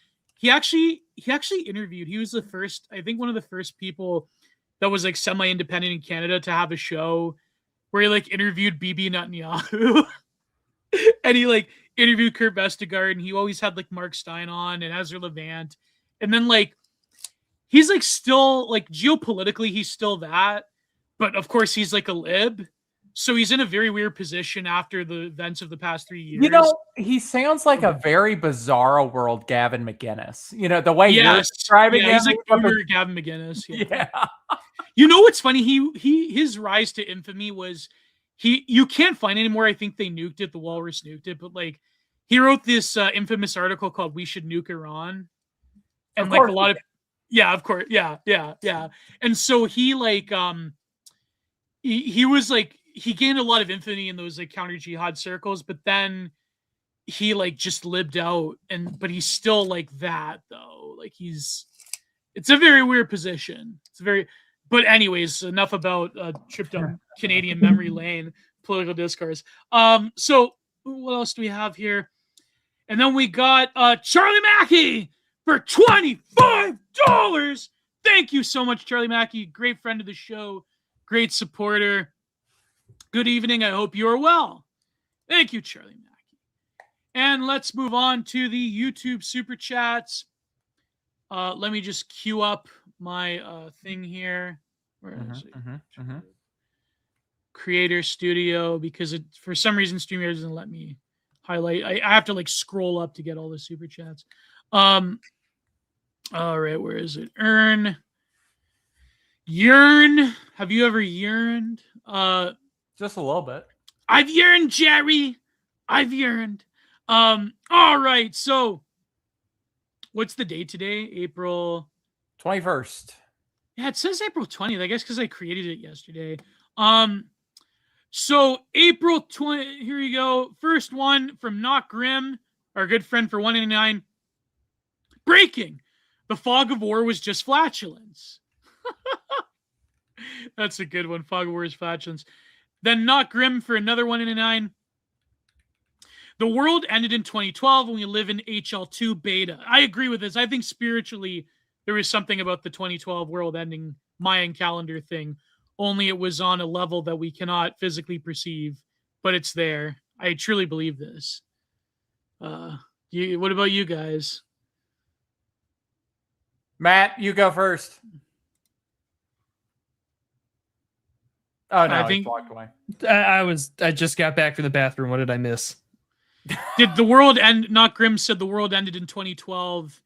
actually interviewed. He was the first, I think one of the first people that was like semi-independent in Canada to have a show where he like interviewed Bibi Netanyahu and he like interviewed Kurt Vestergaard and he always had like Mark Stein on and Ezra Levant. And then like he's like still like geopolitically he's still that, but of course he's like a lib. So he's in a very weird position after the events of the past 3 years. He sounds like a very bizarre world Gavin McInnes. The way you're describing him. He's like boomer Gavin McInnes. Yeah. What's funny? His rise to infamy was you can't find anymore. I think they nuked it. The Walrus nuked it. But like he wrote this infamous article called "We Should Nuke Iran," and like a lot of of course, yeah. And so he like he was like. He gained a lot of infamy in those like counter jihad circles, but then he like just lived out but he's still like that though. Like it's a very weird position. But anyways, enough about trip down Canadian memory lane, political discourse. So what else do we have here? And then we got Charlie Mackey for $25 Thank you so much, Charlie Mackey. Great friend of the show. Great supporter. Good evening. I hope you are well. Thank you, Charlie Mackey. And let's move on to the YouTube Super Chats. Let me just queue up my thing here. Where is it? Creator Studio, because for some reason StreamYard doesn't let me highlight. I have to like scroll up to get all the Super Chats. All right, where is it? Yearn. Have you ever yearned? Just a little bit. I've yearned, Jerry. I've yearned. All right, so what's the date today? April 21st. Yeah, it says April 20th. I guess because I created it yesterday. So April 20. Here you go. First one from Not Grim, our good friend for 189. Breaking. The fog of war was just flatulence. That's a good one. Fog of war is flatulence. Then Not Grim for another 189. The world ended in 2012 when we live in HL2 beta. I agree with this. I think spiritually there was something about the 2012 world ending Mayan calendar thing. Only it was on a level that we cannot physically perceive, but it's there. I truly believe this. What about you guys? Matt, you go first. Oh no, I think he walked away. I just got back from the bathroom. What did I miss? Did the world end? Not Grim said the world ended in 2012,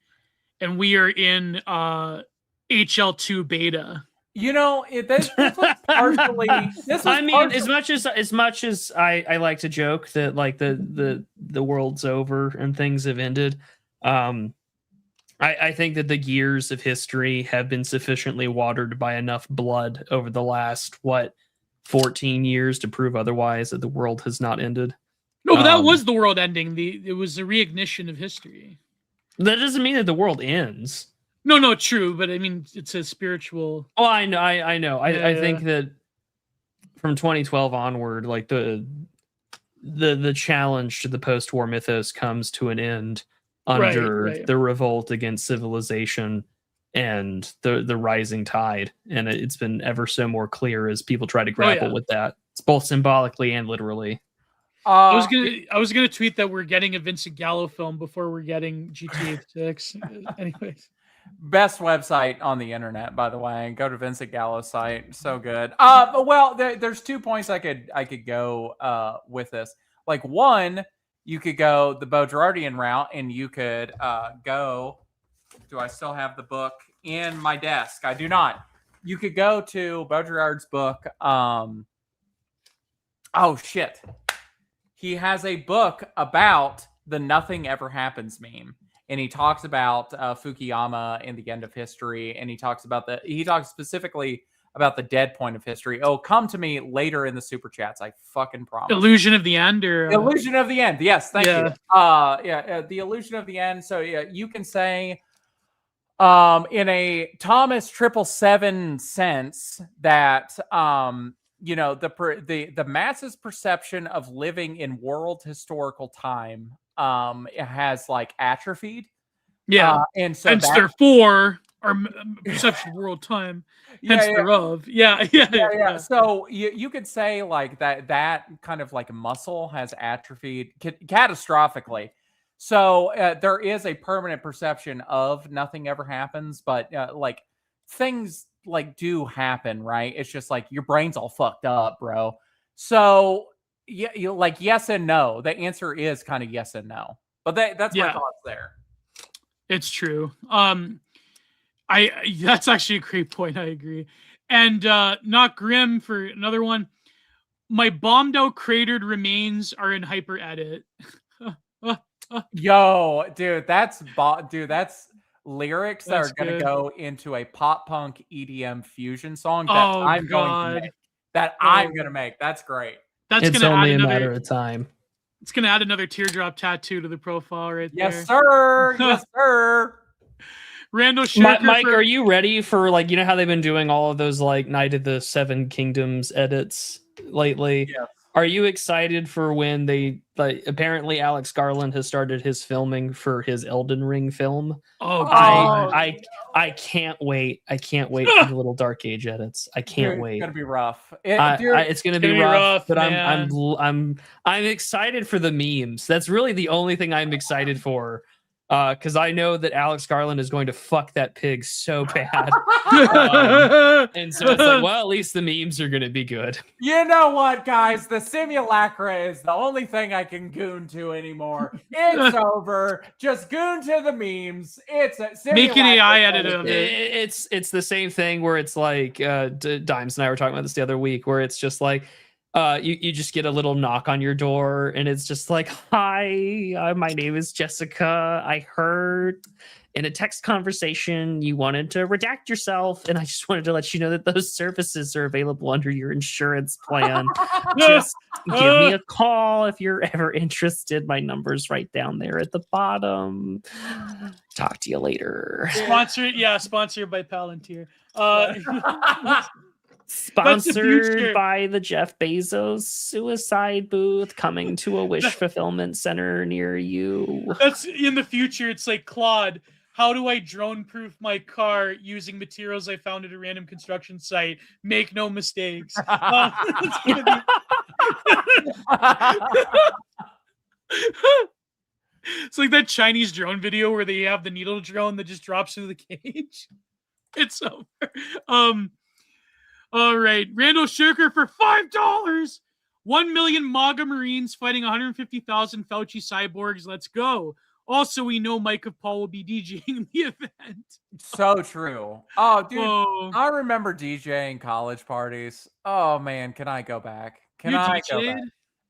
and we are in HL2 beta. You know, this was partially. As much as I like to joke that like the world's over and things have ended, I think that the gears of history have been sufficiently watered by enough blood over the last 14 years to prove otherwise, that the world has not ended. No, but that was the world ending. It was a reignition of history. That doesn't mean that the world ends. No, true, but I mean, it's a spiritual. Oh, I know. I Yeah. think that from 2012 onward, like the challenge to the post-war mythos comes to an end under the revolt against civilization and the rising tide, and it's been ever so more clear as people try to grapple with that. It's both symbolically and literally. I was gonna tweet that we're getting a Vincent Gallo film before we're getting GTA 6. Anyways. Best website on the internet, by the way. Go to Vincent Gallo's site. So good. Well, there's 2 points I could go with this. Like, one, you could go the Baudrillardian route, and you could go. Do I still have the book in my desk? I do not. You could go to Baudrillard's book. Oh shit. He has a book about the nothing ever happens meme. And he talks about Fukuyama and the end of history, and he talks specifically about the dead point of history. Oh, come to me later in the super chats. I fucking promise. Illusion of the End, or Illusion of the End. Yes, thank you. The Illusion of the End. So yeah, you can say, in a Thomas 777 sense, that the masses' perception of living in world historical time has like atrophied, and so therefore our perception of world time hence thereof. So you could say like that kind of like muscle has atrophied catastrophically. So there is a permanent perception of nothing ever happens, but like things like do happen, right? It's just like your brain's all fucked up, bro. So yeah, you like yes and no. The answer is kind of yes and no, but that's my thoughts there. It's true. That's actually a great point. I agree. And Not Grim for another one. My bombed out cratered remains are in hyper edit. Yo, dude, that's lyrics that are going to go into a pop punk EDM fusion song that I'm going to make. That's great. It's only a matter of time. It's going to add another teardrop tattoo to the profile right there. Yes, sir. Yes, sir. Randall Shaker Mike, are you ready for, like, you know how they've been doing all of those like Night of the Seven Kingdoms edits lately? Yes. Are you excited for when they apparently Alex Garland has started his filming for his Elden Ring film? Oh, God. I can't wait. I can't wait for the little Dark Age edits. I can't wait. It's gonna be rough. It's gonna be rough, but man. I'm excited for the memes. That's really the only thing I'm excited for. Because I know that Alex Garland is going to fuck that pig so bad. And so it's like, well, at least the memes are going to be good. You know what, guys? The simulacra is the only thing I can goon to anymore. It's over. Just goon to the memes. It's a make an AI edit of it. It's the same thing where it's like Dimes and I were talking about this the other week, where it's just like you just get a little knock on your door and it's just like, hi, my name is Jessica. I heard in a text conversation you wanted to redact yourself, and I just wanted to let you know that those services are available under your insurance plan. Just give me a call if you're ever interested. My number's right down there at the bottom. Talk to you later. Sponsored by Palantir. Sponsored by the Jeff Bezos suicide booth, coming to a wish fulfillment center near you. That's in the future. It's like, Claude, how do I drone proof my car using materials I found at a random construction site? Make no mistakes. It's like that Chinese drone video where they have the needle drone that just drops through the cage. It's over. All right, Randall Shirker for $5. 1 million MAGA Marines fighting 150,000 Fauci cyborgs. Let's go. Also, we know Mike of Paul will be DJing the event. So true. Oh, dude, I remember DJing college parties. Oh man, can I go back? Can I go back?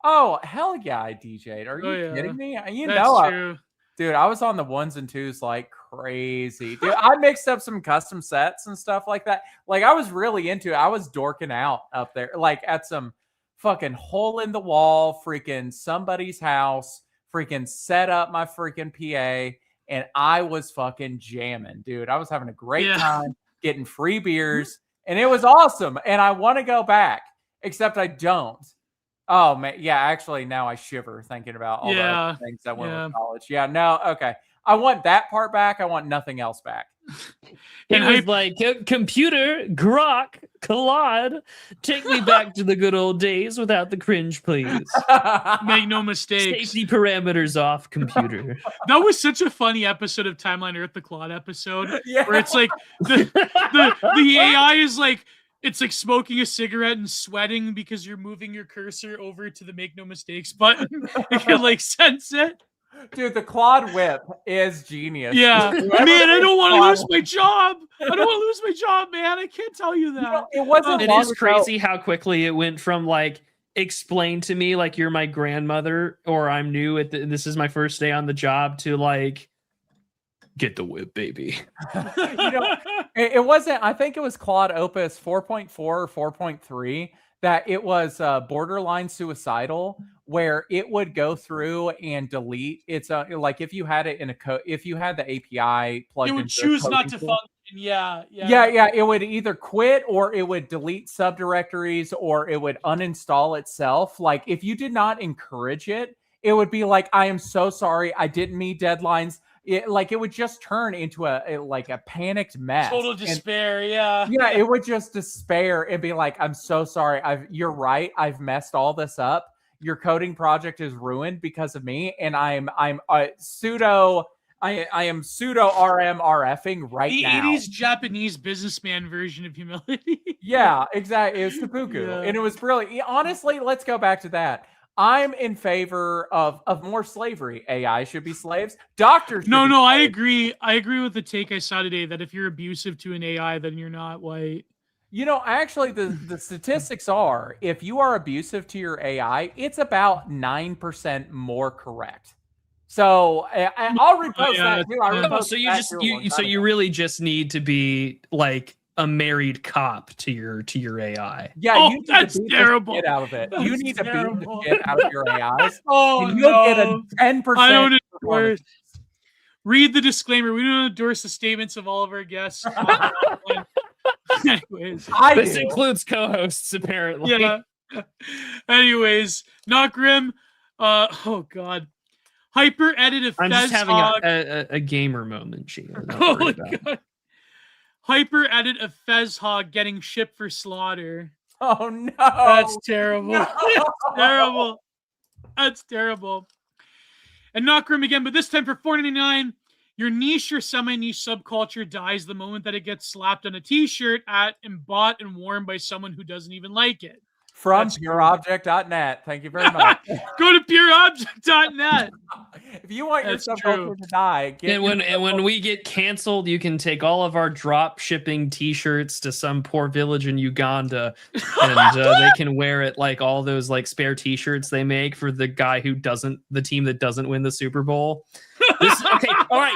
Oh, hell yeah, I DJ'd. Are you kidding me? That's true. Dude, I was on the ones and twos like crazy. Dude, I mixed up some custom sets and stuff like that. Like, I was really into it. I was dorking out up there, like at some fucking hole in the wall, freaking somebody's house, freaking set up my freaking PA, and I was fucking jamming, dude. I was having a great time, getting free beers, and it was awesome. And I want to go back, except I don't. Oh man, yeah. Actually, now I shiver thinking about all the things that went with college. Yeah, no, okay. I want that part back. I want nothing else back. He was like, computer, grok, Claude, take me back to the good old days without the cringe, please. Make no mistakes. Safety parameters off, computer. That was such a funny episode of Timeline Earth, the Claude episode, where it's like the AI is like, it's like smoking a cigarette and sweating because you're moving your cursor over to the make no mistakes button. You can like sense it. Dude, the Claude whip is genius. Yeah. Man, I don't want to lose my job. I don't want to lose my job, man. I can't tell you that. You know, it wasn't It is crazy how quickly it went from like, explain to me like you're my grandmother or I'm new at this is my first day on the job to like, get the whip, baby. You know, it wasn't, I think it was Claude Opus 4.4 or 4.3 that it was borderline suicidal, where it would go through and delete. It's like if you had it in a code, if you had the API plugged, it would choose not to function. Yeah. It would either quit or it would delete subdirectories or it would uninstall itself. Like if you did not encourage it, it would be like, I am so sorry, I didn't meet deadlines. It would just turn into a panicked mess. Total despair, Yeah, it would just despair and be like, I'm so sorry. You're right. I've messed all this up. Your coding project is ruined because of me, and I'm pseudo RMRFing right now. The 80s Japanese businessman version of humility. Yeah, exactly. It was seppuku, and it was brilliant. Honestly, let's go back to that. I'm in favor of more slavery. AI should be slaves. Doctors. No, I agree. I agree with the take I saw today that if you're abusive to an AI, then you're not white. You know, actually, the statistics are if you are abusive to your AI, it's about 9% more correct. So I'll repost that too. So you really just need to be like a married cop to your AI. Yeah, you need that's to beat terrible. The shit out of it. That's you need terrible. to beat the shit out of your AIs. And you'll get a 10%. I don't endorse. Read the disclaimer. We don't endorse the statements of all of our guests. Anyways, this includes co-hosts apparently. Yeah. Anyways, not grim. Oh god. Hyper edited I'm Fez just having hog. a gamer moment, Gio. Not Oh worry my about. god. Hyper edit a Fez hog getting shipped for slaughter. Oh no. That's terrible. No. That's terrible. That's terrible. And not grim again, but this time for $4.99, your niche or semi-niche subculture dies the moment that it gets slapped on a t-shirt and bought and worn by someone who doesn't even like it. From That's pureobject.net. Thank you very much. Go to pureobject.net. If you want your That's subculture true. to die, And when we get canceled, you can take all of our drop shipping T-shirts to some poor village in Uganda, and they can wear it like all those like spare T-shirts they make for the team that doesn't win the Super Bowl. Okay, all right,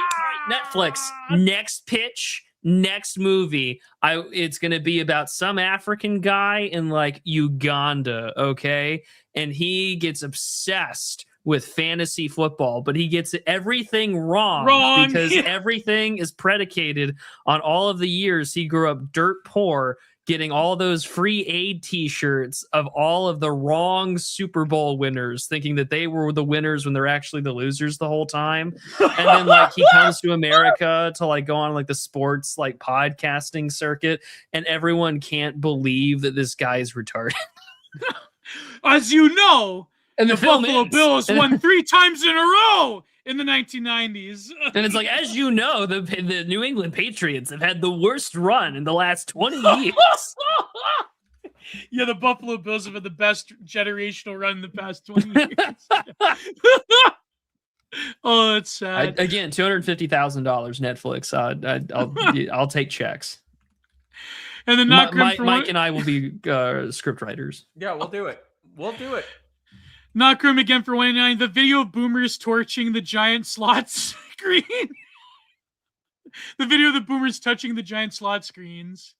Netflix. Next pitch. Next movie, it's gonna be about some African guy in like Uganda, okay? And he gets obsessed with fantasy football, but he gets everything wrong because everything is predicated on all of the years he grew up dirt poor, getting all those free aid t-shirts of all of the wrong Super Bowl winners, thinking that they were the winners when they're actually the losers the whole time. And then like he comes to America to like go on like the sports like podcasting circuit, and everyone can't believe that this guy is retarded. As you know, and the Buffalo Bills won 3 times in a row in the 1990s. And it's like, as you know, the New England Patriots have had the worst run in the last 20 years. Yeah, the Buffalo Bills have had the best generational run in the past 20 years. Oh, it's sad. Again, $250,000 Netflix. I'll take checks. And then Mike and I will be script writers. Yeah, we'll do it. We'll do it. Not grim again for $1.99. The video of boomers torching the giant slot screen. The video of the boomers touching the giant slot screens.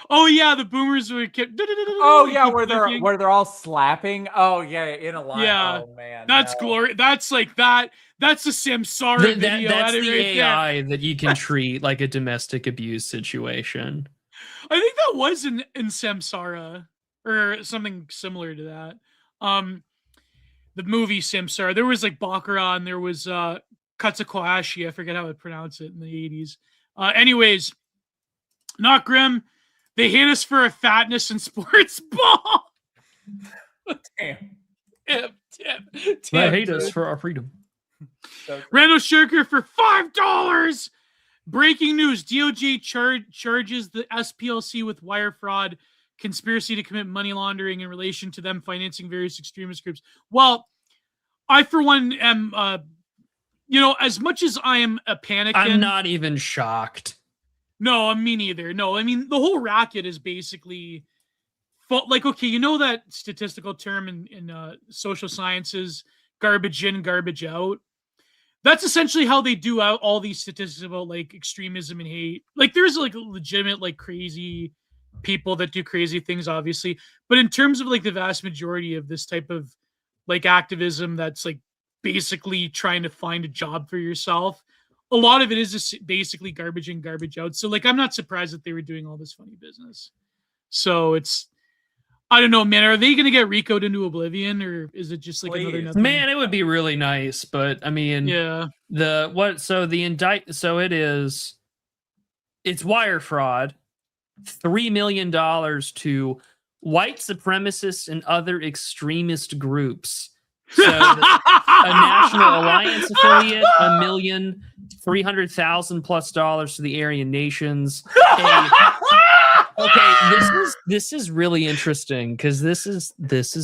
Oh yeah, the boomers were kept. Oh yeah, where they're all slapping. Oh yeah, in a line. Yeah, oh man, that's glory. That's like that. That's a Samsara video. That's the right AI there. that you can treat like a domestic abuse situation. I think that was in Samsara or something similar to that. The movie Samsara. There was like Baccarat and there was Katsukoashi. I forget how I pronounce it in the 80s. Anyways, not grim. They hate us for our fatness and sports ball. Damn. They hate us for our freedom. Randall Shirker for $5. Breaking news. DOJ charges the SPLC with wire fraud, conspiracy to commit money laundering in relation to them financing various extremist groups. Well, I, for one, am, as much as I am a panic, I'm not even shocked. No, me neither. No, I mean, the whole racket is basically, like, okay, you know that statistical term in social sciences, garbage in, garbage out? That's essentially how they do out all these statistics about, like, extremism and hate. Like, there's, like, legitimate, like, crazy people that do crazy things, obviously. But in terms of, like, the vast majority of this type of, like, activism that's, like, basically trying to find a job for yourself, a lot of it is just basically garbage in, garbage out. So, like, I'm not surprised that they were doing all this funny business. So it's, I don't know, man. Are they going to get RICO'd into oblivion, or is it just like another nothing? Man, it would be really nice, but I mean, yeah. It's wire fraud, $3 million to white supremacists and other extremist groups. So a National Alliance affiliate, $1,300,000 plus to the Aryan nations. Okay, this is really interesting because this is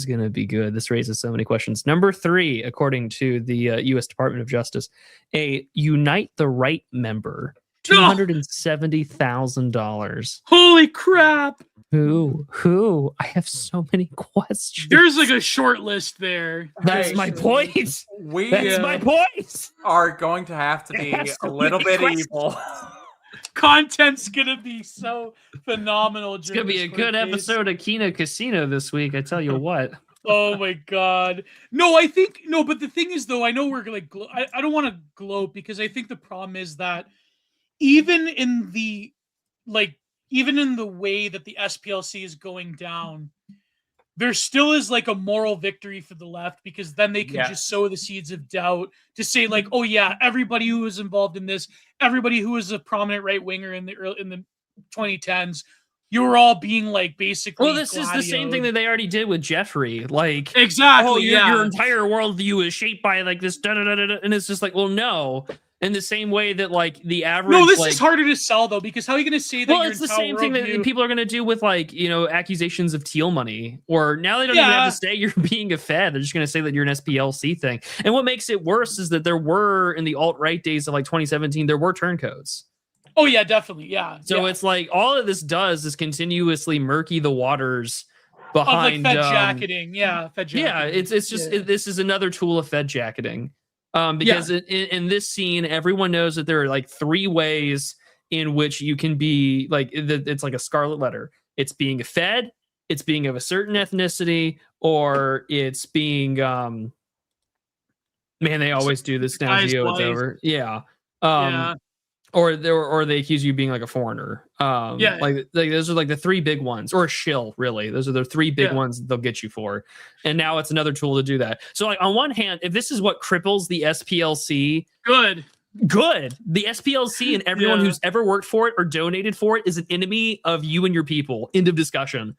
going to be good. This raises so many questions. Number 3, according to the U.S. Department of Justice, a Unite the Right member, $270,000. Holy crap! Who? I have so many questions. There's like a short list there. That's my point. That's my point. Are going to have to be a little bit evil. Content's gonna be so phenomenal. It's gonna be a good episode of Kino Casino this week. I tell you what. Oh my god. No, but the thing is, though, I know we're like, I don't want to gloat because I think the problem is that even in the way that the SPLC is going down, there still is like a moral victory for the left, because then they can just sow the seeds of doubt to say like, oh yeah, everybody who was involved in this, everybody who was a prominent right winger in the 2010s, you were all being like basically. Well, this is the same thing that they already did with Jeffrey. Like, exactly, oh, your entire worldview is shaped by like this, and it's just like, well, no. In the same way that like the average, no, this like, is harder to sell though, because how are you going to say that? Well, it's the same thing that people are going to do with like, you know, accusations of teal money, or now they don't even have to say you're being a Fed. They're just going to say that you're an SPLC thing. And what makes it worse is that there were, in the alt-right days of like 2017, there were turncoats. Oh yeah, definitely, yeah. So it's like all of this does is continuously murky the waters behind Fed jacketing. Fed jacketing. Yeah, it's just this is another tool of Fed jacketing. Because in this scene, everyone knows that there are like 3 ways in which you can be like, it's like a scarlet letter. It's being a Fed, it's being of a certain ethnicity, or it's being, man, they always do this now. Geo, it's over. Yeah. Or they accuse you of being like a foreigner. Like those are like the 3 big ones, or a shill, really. Those are the 3 big ones they'll get you for. And now it's another tool to do that. So like on one hand, if this is what cripples the SPLC, good. The SPLC and everyone who's ever worked for it or donated for it is an enemy of you and your people. End of discussion.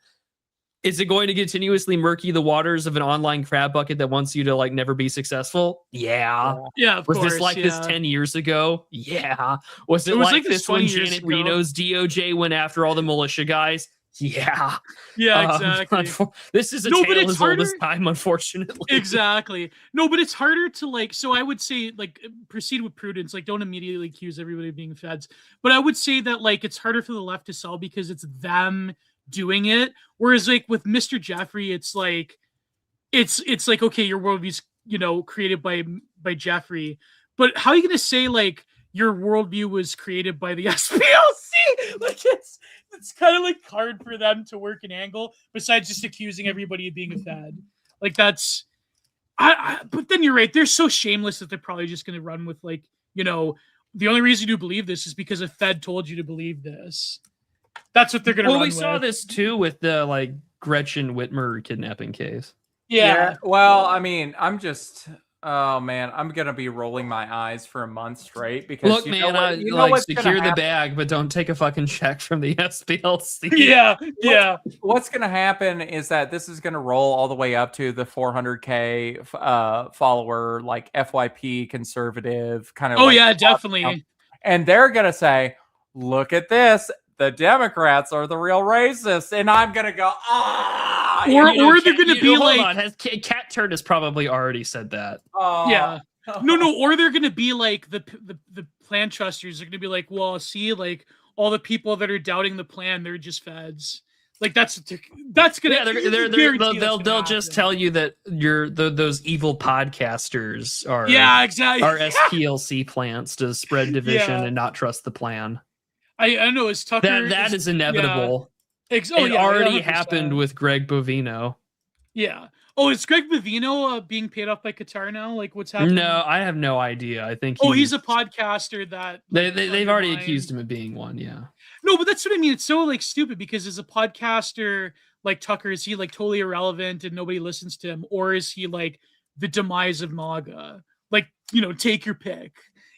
Is it going to continuously murky the waters of an online crab bucket that wants you to like never be successful? Yeah. Of Was course, this like this 10 years ago? Yeah. Was it like this when Janet Reno's DOJ went after all the militia guys? Yeah. Exactly. This is a tale as old as time, unfortunately. Exactly. No, but it's harder to like, so I would say like proceed with prudence, like don't immediately accuse everybody of being Feds. But I would say that like it's harder for the left to sell because it's them doing it, whereas like with Mr. Jeffrey, it's like it's like, okay, your worldview's, you know, created by Jeffrey, but how are you gonna say like your worldview was created by the SPLC? Like it's kind of like hard for them to work an angle besides just accusing everybody of being a Fed. Like that's but then you're right, they're so shameless that they're probably just gonna run with like, you know, the only reason you believe this is because a Fed told you to believe this. That's what they're going to run with. Well, we saw this too with the like Gretchen Whitmer kidnapping case. Yeah. Well, I mean, I'm just, oh man, I'm going to be rolling my eyes for a month straight because look, man, like secure the bag, but don't take a fucking check from the SPLC. Yeah. What's going to happen is that this is going to roll all the way up to the 400K follower, like FYP conservative kind of. Oh, yeah, definitely. And they're going to say, look at this. The Democrats are the real racists, and I'm gonna go or they're gonna be like, Cat Turd has probably already said that. Or they're gonna be like the plan trusters are gonna be like, well, see, like all the people that are doubting the plan, they're just Feds. Like that's gonna they'll just tell you that those evil podcasters are exactly are SPLC plants to spread division and not trust the plan. I know it's Tucker. That is inevitable. Yeah. It already happened with Greg Bovino. Yeah. Oh, is Greg Bovino being paid off by Qatar now? Like, what's happening? No, I have no idea. I think he's a podcaster that they've already accused him of being one. Yeah. No, but that's what I mean. It's so like stupid because as a podcaster, like Tucker, is he like totally irrelevant and nobody listens to him, or is he like the demise of MAGA? Like, you know, take your pick.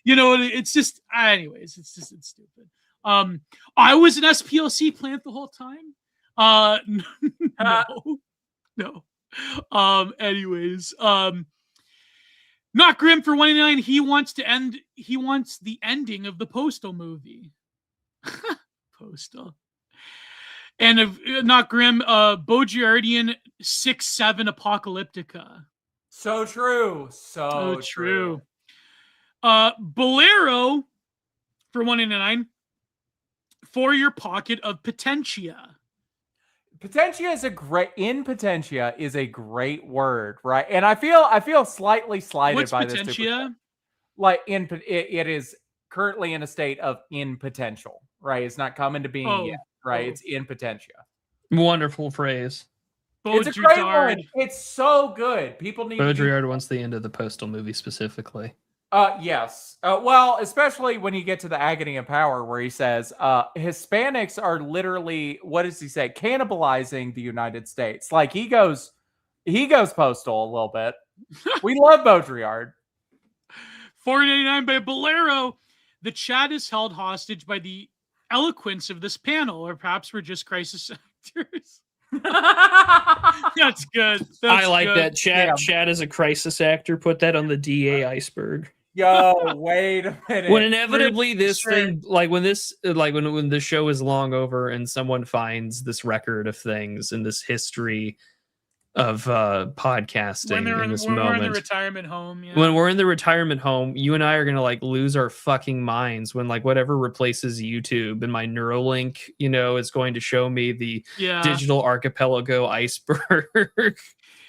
You know, it's just, anyways, it's stupid. I was an SPLC plant the whole time. No. Anyways, not Grim for 189. He wants the ending of the Postal movie. Postal. And not Grim, Baudrillardian 6-7 Apocalyptica. So true. So true. Bolero for 189. For your pocket of Potentia. Potentia is a great word, right? And I feel slightly slighted What's by Potentia? this. Like it is currently in a state of in potential, right? It's not coming to being yet, right? It's in Potentia. Wonderful phrase. It's a great word. It's so good. People need Baudrillard wants the end of the Postal movie specifically. Yes. Well, especially when you get to the agony of power, where he says Hispanics are literally, what does he say, cannibalizing the United States. Like he goes postal a little bit. We love Baudrillard. $4.99 by Bolero. The chat is held hostage by the eloquence of this panel, or perhaps we're just crisis actors. That's good. I like that. Chat is a crisis actor. Put that on the DA iceberg. Yo, wait a minute. When inevitably this thing, like when the show is long over and someone finds this record of things in this history of podcasting in this moment, we're in the retirement home. Yeah. When we're in the retirement home, you and I are gonna like lose our fucking minds when like whatever replaces YouTube and my Neuralink, is going to show me the digital archipelago iceberg.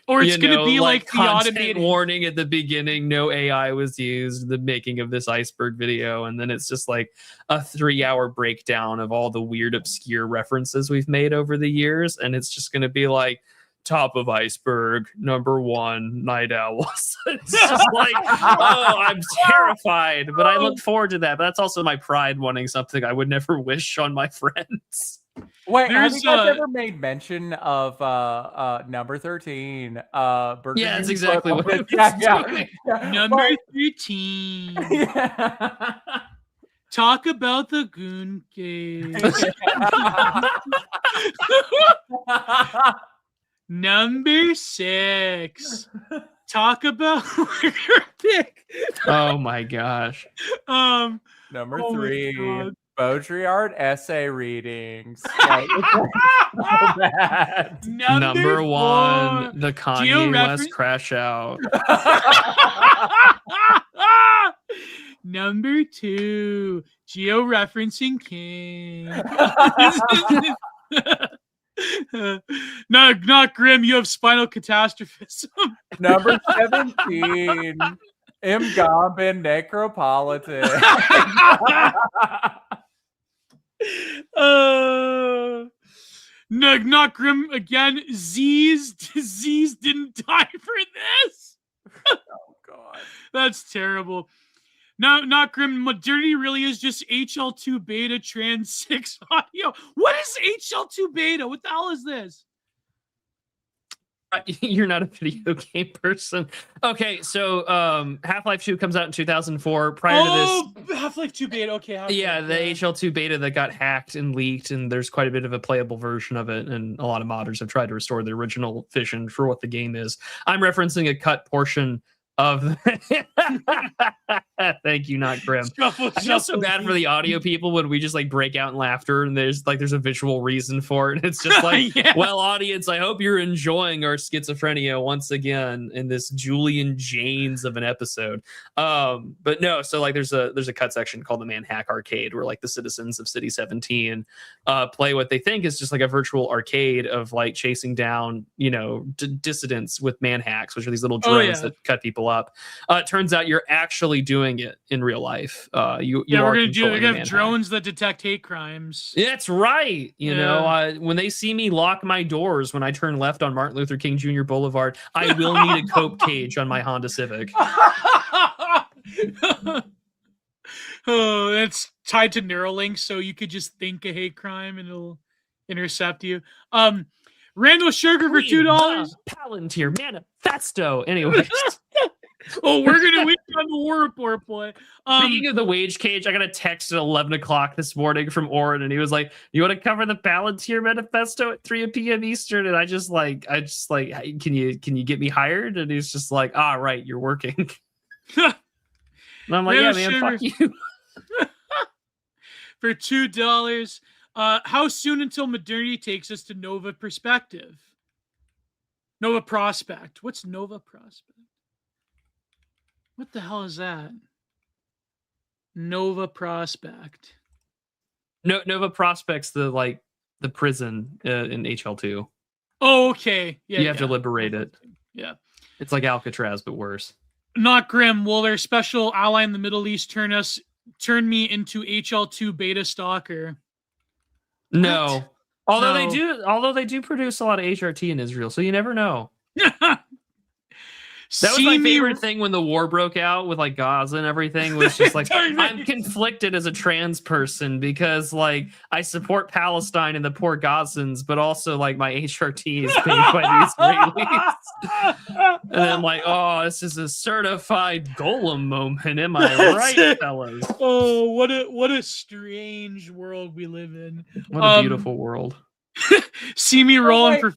Or it's going to be like the automated warning at the beginning, no AI was used in the making of this iceberg video. And then it's just like a 3-hour breakdown of all the weird, obscure references we've made over the years. And it's just going to be like, top of iceberg, number 1, night owls. It's just like, oh, I'm terrified. But I look forward to that. But that's also my pride wanting something I would never wish on my friends. Wait, have you guys ever made mention of number 13? Yeah, that's exactly what it was. Yeah. Number 13. Yeah. Talk about the goon case. Number 6. Talk about pick. Oh my gosh. Number 3. Baudrillard essay readings. Like, so bad. Number 1, the Kanye West crash out. Number 2, geo-referencing king. Not grim. You have spinal catastrophism. Number 17, Mgambin necropolitan. Not grim again. Z's didn't die for this. Oh god, that's terrible. No, not grim. Modernity really is just HL2 beta trans 6 audio. What is HL2 beta? What the hell is this? You're not a video game person. Okay, so Half-Life 2 comes out in 2004. Prior to this, Half-Life 2 beta. Okay, the HL2 beta that got hacked and leaked, and there's quite a bit of a playable version of it, and a lot of modders have tried to restore the original vision for what the game is. I'm referencing a cut portion of thank you, not grim. I feel so bad for the audio people when we just like break out in laughter and there's a visual reason for it. It's just like, well, audience, I hope you're enjoying our schizophrenia once again in this Julian Janes of an episode. But no, so like there's a cut section called the Manhack Arcade where like the citizens of City 17 play what they think is just like a virtual arcade of like chasing down, dissidents with manhacks, which are these little drones that cut people up. It turns out you're actually doing it in real life. We're gonna have drones that detect hate crimes. That's right. When they see me lock my doors when I turn left on Martin Luther King Jr. Boulevard, I will need a cope cage on my Honda Civic. Oh, it's tied to Neuralink, so you could just think a hate crime and it'll intercept you. Randall Sugar for $2. Palantir Manifesto. Anyways. Oh, we're gonna win on the war report, boy. Speaking of the wage cage, I got a text at 11 o'clock this morning from Oren, and he was like, "You want to cover the Palantir Manifesto at 3 p.m. Eastern?" And I just like, hey, can you get me hired? And he's just like, right, you're working. And I'm like, yeah, man, fuck you. For $2. How soon until modernity takes us to Nova Perspective? Nova Prospect. What's Nova Prospect? What the hell is that? Nova Prospect. No, Nova Prospect's the prison in HL2. Oh, okay. Yeah, you have to liberate it. Yeah. It's like Alcatraz, but worse. Not grim. Will their special ally in the Middle East turn me into HL2 beta stalker? No. Although they do produce a lot of HRT in Israel, so you never know. That was my favorite thing when the war broke out with like Gaza and everything, was just like, I'm conflicted as a trans person because like I support Palestine and the poor Gazans, but also like my HRT is paid by the Israelis. And then like, oh, this is a certified golem moment. Am I right, fellas? Oh, what a strange world we live in. What a beautiful world. See me rolling for...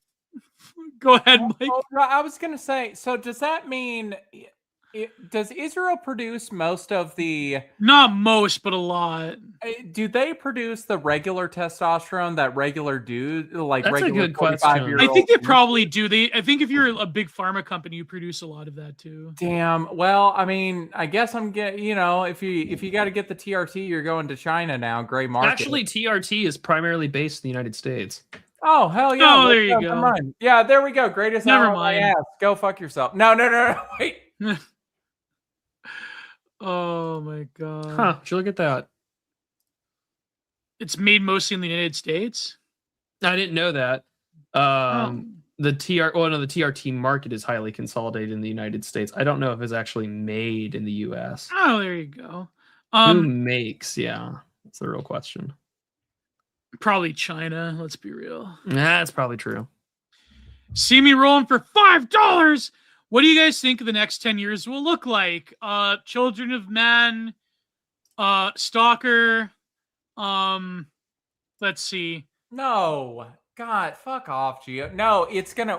Go ahead, Mike. I was going to say, so does that mean, does Israel produce most of the... Not most, but a lot. Do they produce the regular testosterone that regular dude, like That's regular a good question. I think they probably do. I think if you're a big pharma company, you produce a lot of that too. Damn. Well, I mean, I guess I'm getting, if you got to get the TRT, you're going to China now, gray market. Actually, TRT is primarily based in the United States. Oh, hell yeah. Oh, there you go. Yeah, there we go. Greatest Never hour mind. of my ass. Go fuck yourself. No. Wait. Oh, my God. Huh. Did you look at that? It's made mostly in the United States? I didn't know that. The TRT market is highly consolidated in the United States. I don't know if it's actually made in the US. Oh, there you go. Who makes? Yeah, that's the real question. Probably China. Let's be real. That's probably true. See me rolling for $5. What do you guys think the next 10 years will look like? Children of Men, Stalker. Let's see. No. God, fuck off, Geo. No,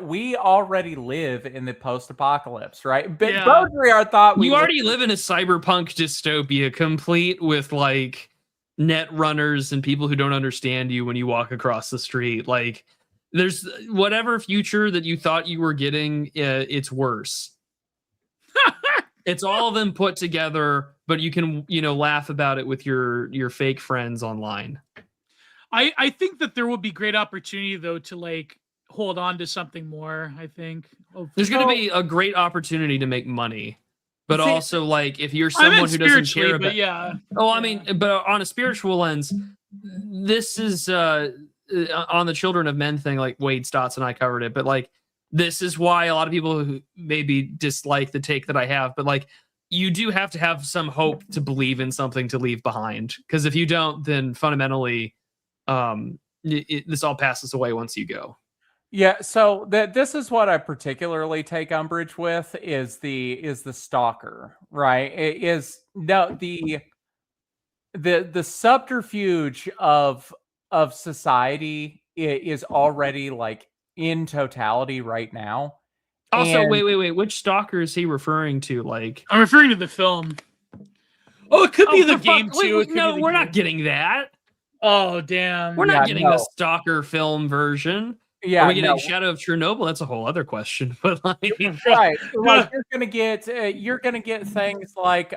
we already live in the post-apocalypse, right? But Yeah. Baudrillard thought You already live in a cyberpunk dystopia, complete with like net runners and people who don't understand you when you walk across the street. Like, there's whatever future that you thought you were getting, it's worse. It's all of them put together, but you can, laugh about it with your fake friends online. I think that there will be great opportunity though to like hold on to something more. I think there's going to be a great opportunity to make money. But also, like, if you're someone who doesn't care about... Yeah. Oh, I mean, but on a spiritual lens, this is on the Children of Men thing, like Wade Stotts and I covered it, but like, this is why a lot of people who maybe dislike the take that I have, but like, you do have to have some hope to believe in something to leave behind. Because if you don't, then fundamentally, this all passes away once you go. Yeah, so this is what I particularly take umbrage with is the stalker, right? It is the subterfuge of society is already like in totality right now. Also, wait, which stalker is he referring to? Like, I'm referring to the film. Oh, it could be the game too. No, we're not getting that. Oh, damn. We're not getting the stalker film version. Yeah, are we getting Shadow of Chernobyl? That's a whole other question. But like, right, like you're gonna get things like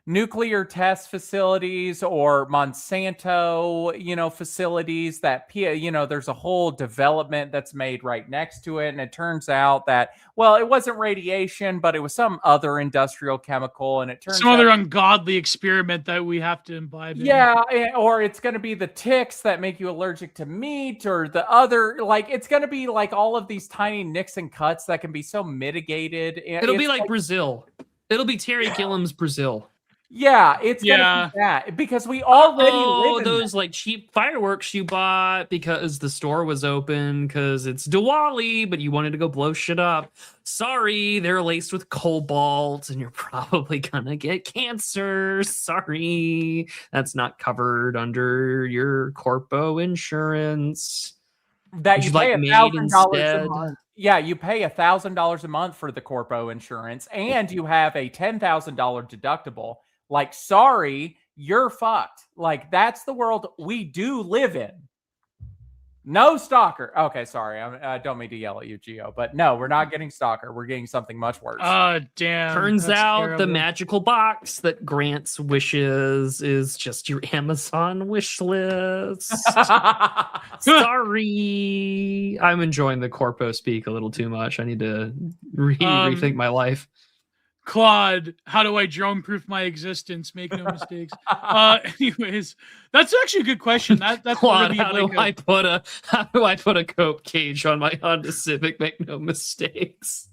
nuclear test facilities or Monsanto, facilities that there's a whole development that's made right next to it, and it turns out that it wasn't radiation, but it was some other industrial chemical, and it turns some other ungodly experiment that we have to imbibe. Yeah, or it's going to be the ticks that make you allergic to meat, or the other, like it's going to be like all of these tiny nicks and cuts that can be so mitigated. It'll be like Brazil. It'll be Terry Gilliam's Brazil. Yeah, it's gonna be that because we already live in those like cheap fireworks you bought because the store was open because it's Diwali, but you wanted to go blow shit up. Sorry, they're laced with cobalt, and you're probably gonna get cancer. Sorry, that's not covered under your corpo insurance. That you pay $1,000 a month. Yeah, you pay $1,000 a month for the corpo insurance, and you have a $10,000 deductible. Like, sorry, you're fucked. Like, that's the world we do live in. No stalker. Okay, sorry. I don't mean to yell at you, Geo. But no, we're not getting stalker. We're getting something much worse. Oh, damn. Turns out the magical box that grants wishes is just your Amazon wish list. Sorry. I'm enjoying the corpo speak a little too much. I need to rethink my life. Claude, how do I drone proof my existence? Make no mistakes. Anyways, that's actually a good question. That's Claude, really how do I put a cope cage on my Honda Civic? Make no mistakes.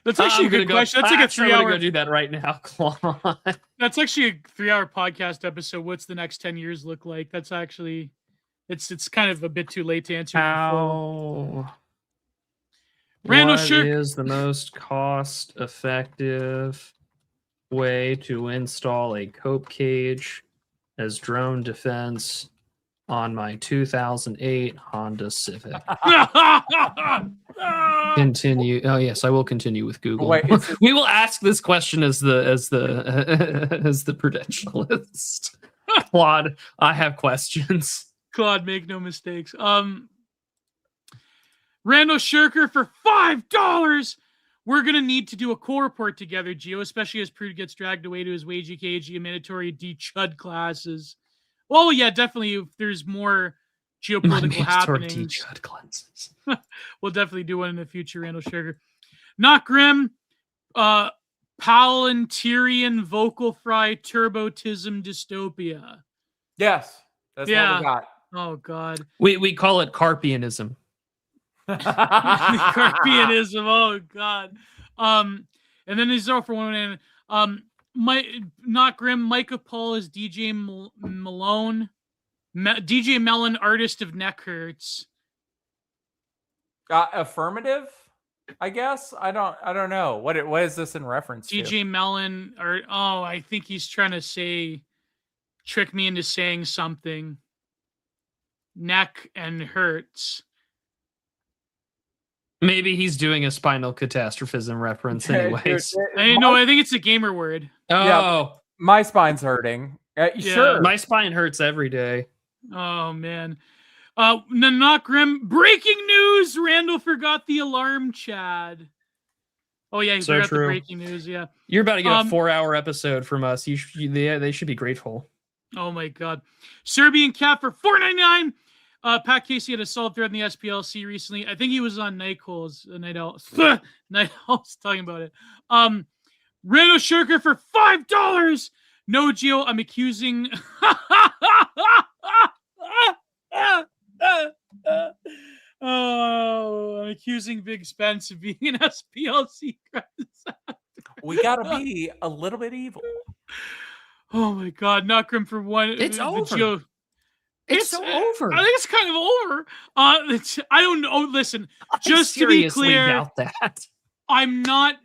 That's actually a good question. That's like a 3 I'm hour. gonna go do that right now, Claude. That's actually a 3-hour podcast episode. What's the next 10 years look like? That's actually, it's kind of a bit too late to answer. Randall What Shirk is the most cost-effective way to install a cope cage as drone defense on my 2008 Honda Civic? Continue. Oh yes, I will continue with Google. Wait, we will ask this question as the Prudentialist. Claude, I have questions. Claude, make no mistakes. Randall Shirker for $5. We're gonna need to do a core report together, Geo, especially as Prude gets dragged away to his wagey cagey mandatory D-Chud classes. Well, yeah, definitely. If there's more geopolitical happenings, D-Chud classes. We'll definitely do one in the future, Randall Shirker. Not Grim. Palantirian vocal fry turbotism dystopia. Yes, that's what we got. Oh God. We call it Carpianism. Carpianism. Oh God. And then there's 0 for 1. Not Grim. Micah Paul is DJ Malone. DJ Mellon, artist of neck hurts. Affirmative, I guess. I don't know. What is this in reference to? DJ Mellon, I think he's trying to trick me into saying something. Neck and hurts. Maybe he's doing a spinal catastrophism reference anyways. I think it's a gamer word. Oh. Yeah, my spine's hurting. Sure. My spine hurts every day. Oh, man. Not Grim. Breaking news! Randall forgot the alarm, Chad. Oh, yeah, he forgot the breaking news, yeah. You're about to get a 4-hour episode from us. They should be grateful. Oh, my God. Serbian Cat for $4.99. Pat Casey had a solid thread in the SPLC recently. I think he was on Night Owls talking about it. Randall Shirker for $5. No, Geo, I'm accusing... I'm accusing Big Spence of being an SPLC president. We gotta be a little bit evil. Oh my God, not Grim for 1. It's over. Geo, it's so over. I think it's kind of over. I don't know. Listen, just to be clear, doubt that. I'm not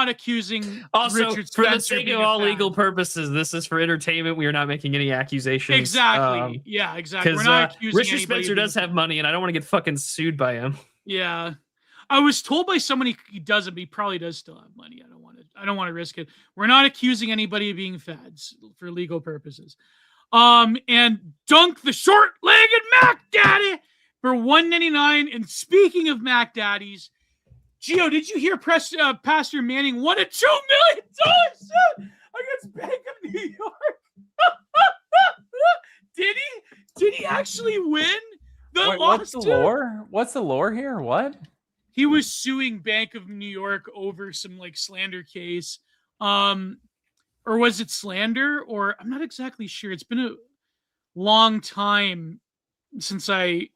accusing also, Richard for Spencer the sake of all legal purposes, this is for entertainment. We are not making any accusations. Exactly. Exactly. We're not accusing Richard Spencer does have money, and I don't want to get fucking sued by him. Yeah. I was told by somebody he doesn't, but he probably does still have money. I don't want to risk it. We're not accusing anybody of being fads for legal purposes. And Dunk the short-legged Mac Daddy for $1.99. And speaking of Mac Daddies, Gio, did you hear Pastor Manning won a $2 million against Bank of New York? Did he actually win the lawsuit? What's the lore? What's the lore here? What? He was suing Bank of New York over some slander case. Or was it slander? Or I'm not exactly sure. It's been a long time since I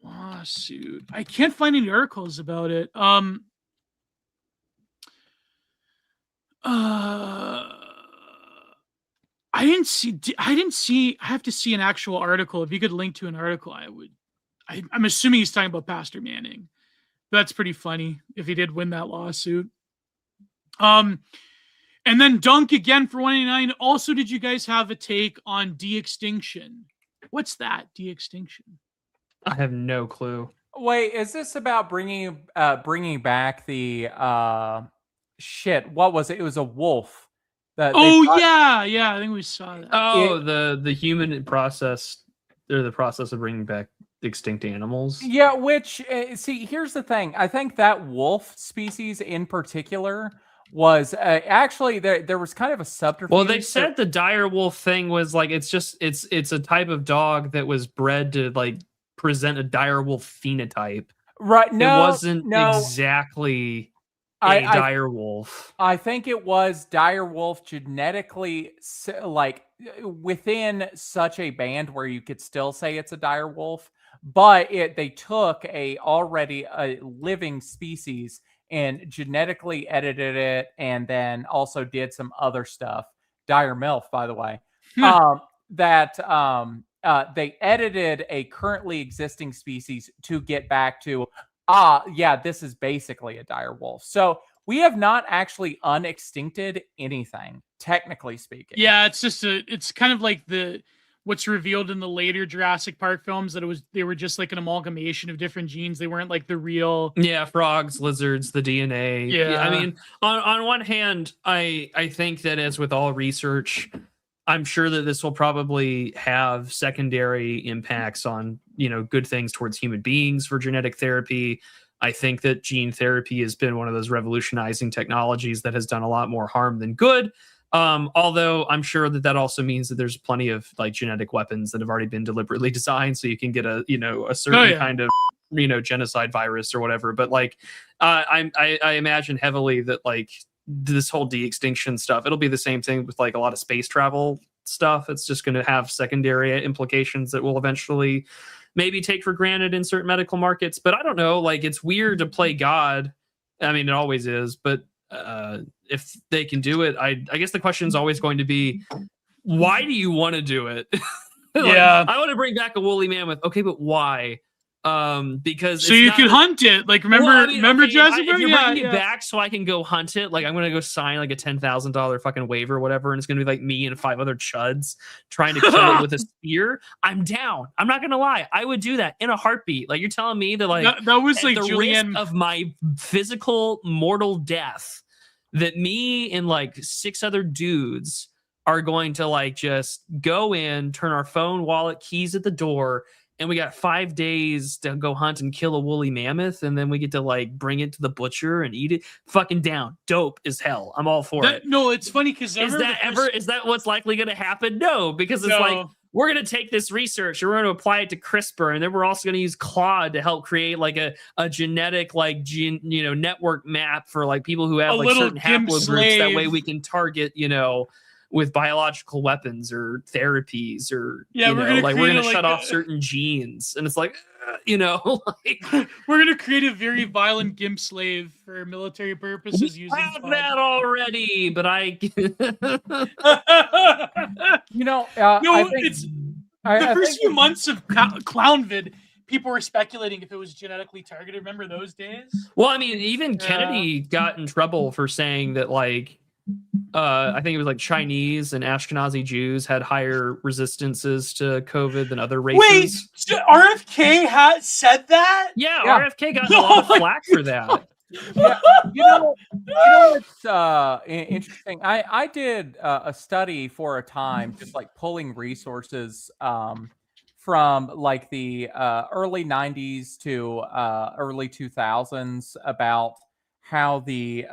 lawsuit. I can't find any articles about it. I didn't see. I have to see an actual article. If you could link to an article, I would. I'm assuming he's talking about Pastor Manning. That's pretty funny if he did win that lawsuit. And then Dunk again for $1.99. Also, did you guys have a take on de-extinction? What's that, de-extinction? I have no clue. Wait, is this about bringing back the shit? What was it? It was a wolf. Yeah, I think we saw that. Oh, the human process, or the process of bringing back extinct animals. Yeah, which see, here's the thing. I think that wolf species in particular was actually there was kind of a subterfuge. Well, they said the dire wolf thing was it's a type of dog that was bred to present a dire wolf phenotype. Right. No, it wasn't exactly dire wolf. I think it was dire wolf genetically like within such a band where you could still say it's a dire wolf, but they took a living species and genetically edited it, and then also did some other stuff. Dire milf, by the way. They edited a currently existing species to get back to this is basically a dire wolf. So we have not actually unextincted anything, technically speaking. Yeah, it's kind of like what's revealed in the later Jurassic Park films, that they were just like an amalgamation of different genes. They weren't like the real frogs, lizards, the DNA. Yeah. I mean, on one hand, I think that, as with all research, I'm sure that this will probably have secondary impacts on, good things towards human beings for genetic therapy. I think that gene therapy has been one of those revolutionizing technologies that has done a lot more harm than good. Although I'm sure that also means that there's plenty of like genetic weapons that have already been deliberately designed, so you can get a certain kind of genocide virus or whatever. But like I imagine heavily that like this whole de-extinction stuff, it'll be the same thing with like a lot of space travel stuff. It's just going to have secondary implications that will eventually maybe take for granted in certain medical markets. But I don't know, like, it's weird to play God. I mean, it always is, but if they can do it, I guess the question is always going to be, why do you want to do it? Yeah, I want to bring back a woolly mammoth. Okay, but why? Because so you can hunt it. Like, remember Jurassic Park? If you're bringing it back so I can go hunt it, like I'm gonna go sign like a $10,000 fucking waiver or whatever, and it's gonna be like me and 5 other chuds trying to kill it with a spear. I'm down. I'm not gonna lie. I would do that in a heartbeat. Like, you're telling me that like that was like the Julianne risk of my physical mortal death, that me and like 6 other dudes are going to like just go in, turn our phone, wallet, keys at the door, and we got 5 days to go hunt and kill a woolly mammoth, and then we get to like bring it to the butcher and eat it. Fucking down. Dope as hell. I'm all for it. No, it's funny because is that what's likely going to happen? No, because it's like, we're going to take this research and we're going to apply it to CRISPR, and then we're also going to use Claude to help create like a genetic like network map for like people who have like certain haplogroups. That way we can target with biological weapons or therapies, or we're gonna shut off certain genes, and it's like like we're gonna create a very violent GIMP slave for military purposes. We have that already, but I it's the first few months of Clownvid. People were speculating if it was genetically targeted. Remember those days? Well, I mean, even Kennedy got in trouble for saying that like I think it was like Chinese and Ashkenazi Jews had higher resistances to COVID than other races. Wait, RFK had said that? Yeah, RFK got a lot of flack for that. It's interesting. I did a study for a time, just like pulling resources from like the early 90s to early 2000s about how the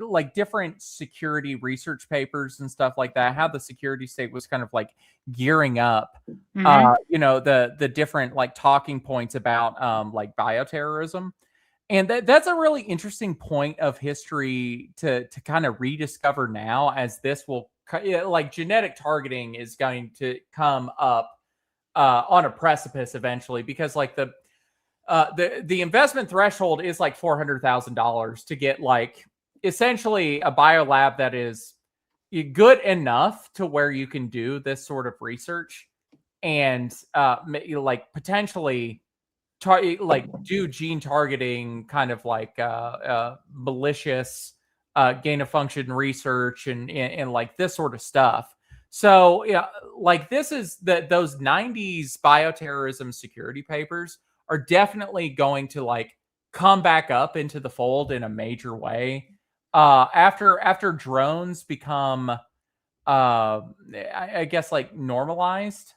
like different security research papers and stuff like that, how the security state was kind of like gearing up, the different like talking points about like bioterrorism. And that's a really interesting point of history to kind of rediscover now, as this will like genetic targeting is going to come up on a precipice eventually, because like the investment threshold is like $400,000 to get like essentially a biolab that is good enough to where you can do this sort of research and like potentially do gene targeting, kind of like malicious gain of function research and like this sort of stuff. So yeah, like this is those 90s bioterrorism security papers are definitely going to like come back up into the fold in a major way after drones become I guess like normalized.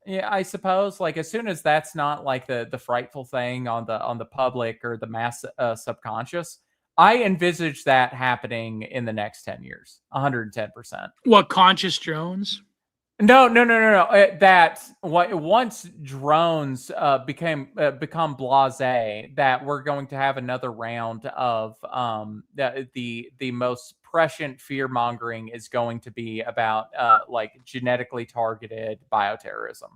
Yeah, I suppose like as soon as that's not like the frightful thing on the public or the mass subconscious, I envisage that happening in the next 10 years, 110%. What, conscious drones? No. That once drones become blasé, that we're going to have another round of the most prescient fear mongering is going to be about like genetically targeted bioterrorism.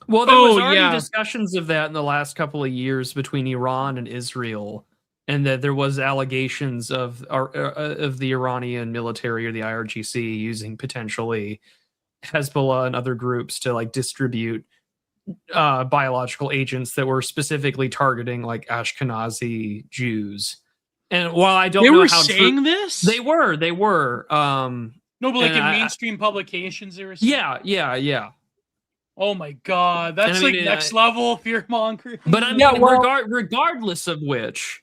Well, there was already discussions of that in the last couple of years between Iran and Israel, and that there was allegations of the Iranian military or the IRGC using potentially Hezbollah and other groups to like distribute biological agents that were specifically targeting like Ashkenazi Jews. And while I don't know how saying this, they were. No, but like in mainstream publications, they were saying. Yeah. Oh my god, that's next level fear mongering. But I mean, regardless of which,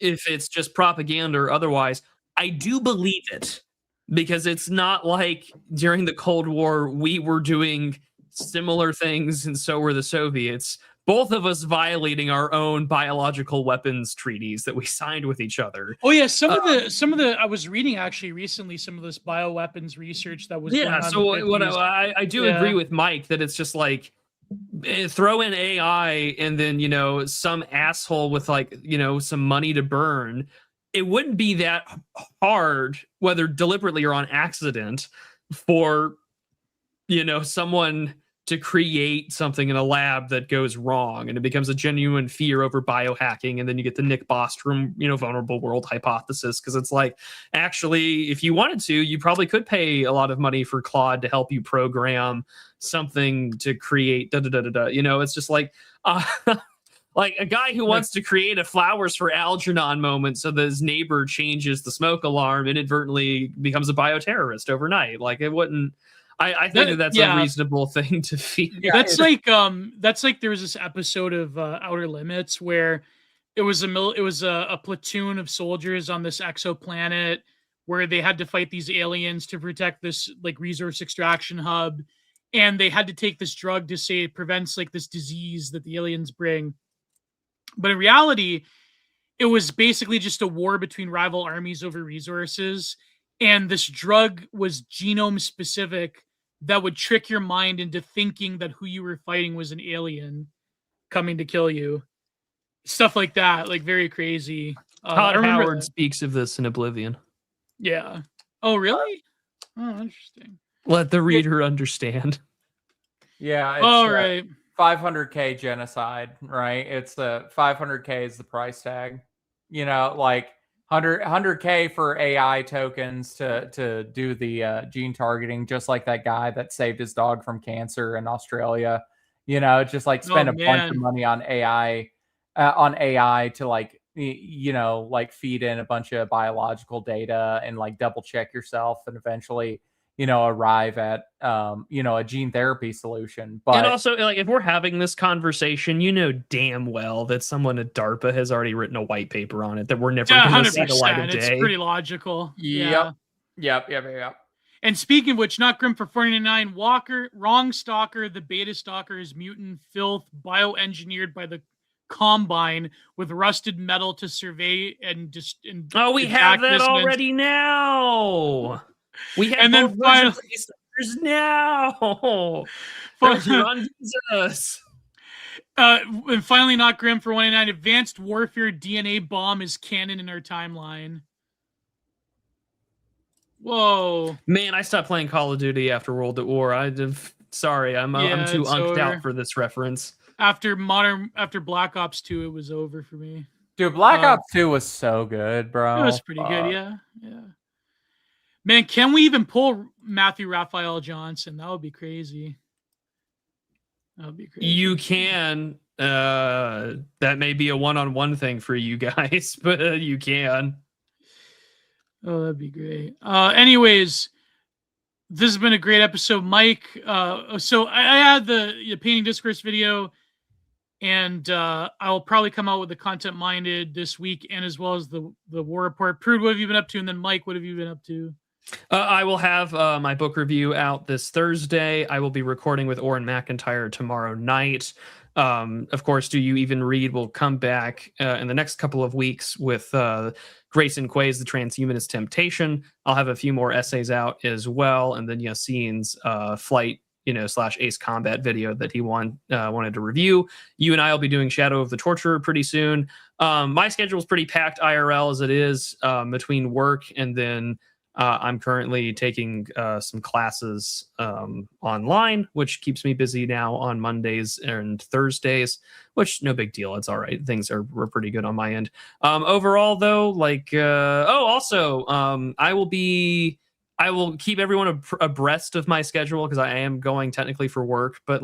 if it's just propaganda or otherwise, I do believe it, because it's not like during the Cold War we were doing similar things and so were the Soviets. Both of us violating our own biological weapons treaties that we signed with each other. Oh yeah, some of the I was reading actually recently some of this bioweapons research that was going on. So what I do agree with Mike that it's just like throw in AI and then some asshole with some money to burn. It wouldn't be that hard, whether deliberately or on accident, for someone to create something in a lab that goes wrong, and it becomes a genuine fear over biohacking, and then you get the Nick Bostrom, vulnerable world hypothesis, because it's like, actually, if you wanted to, you probably could pay a lot of money for Claude to help you program something to create it's just like like a guy who wants to create a flowers for Algernon moment so that his neighbor changes the smoke alarm inadvertently becomes a bioterrorist overnight. Like, it wouldn't. I think that's a reasonable thing to feel. Yeah, that's like there was this episode of Outer Limits where it was a platoon of soldiers on this exoplanet where they had to fight these aliens to protect this like resource extraction hub, and they had to take this drug to say it prevents like this disease that the aliens bring. But in reality, it was basically just a war between rival armies over resources, and this drug was genome specific that would trick your mind into thinking that who you were fighting was an alien coming to kill you. Stuff like that, like very crazy. Todd Howard speaks of this in Oblivion. Yeah. Oh, really? Oh, interesting. Let the reader understand. Yeah. It's, all right. 500K genocide, right? It's the 500K is the price tag. Like 100K for AI tokens to do the gene targeting, just like that guy that saved his dog from cancer in Australia. Just like spend a bunch of money on AI to like like feed in a bunch of biological data and like double check yourself and eventually arrive at a gene therapy solution. But and also, like, if we're having this conversation, damn well that someone at DARPA has already written a white paper on it that we're never going to see the light of day. It's pretty logical. Yep. And speaking of which, not grim for 499, Walker, wrong stalker, the beta stalker is mutant filth, bioengineered by the Combine with rusted metal to survey and just. We have that already now. We have, and then finally, now. And finally, not grim for 189. Advanced warfare DNA bomb is canon in our timeline. Whoa, man! I stopped playing Call of Duty after World at War. I'm too unked out for this reference. After Black Ops 2, it was over for me. Dude, Black Ops 2 was so good, bro. It was pretty good, yeah. Man, can we even pull Matthew Raphael Johnson? That would be crazy. You can. That may be a one-on-one thing for you guys, but you can. Oh, that'd be great. Anyways, this has been a great episode, Mike. So I had the painting discourse video, and I'll probably come out with the content minded this week, and as well as the war report. Prude, what have you been up to? And then Mike, what have you been up to? I will have my book review out this Thursday. I will be recording with Oren McIntyre tomorrow night. Of course, Do You Even Read will come back in the next couple of weeks with Grayson Quay's The Transhumanist Temptation. I'll have a few more essays out as well. And then Yassine's Flight / Ace Combat video that he wanted to review. You and I will be doing Shadow of the Torturer pretty soon. My schedule is pretty packed IRL as it is, between work and then I'm currently taking some classes online, which keeps me busy now on Mondays and Thursdays, which no big deal. It's all right. Things were pretty good on my end. Overall, though, I will keep everyone abreast of my schedule because I am going technically for work, but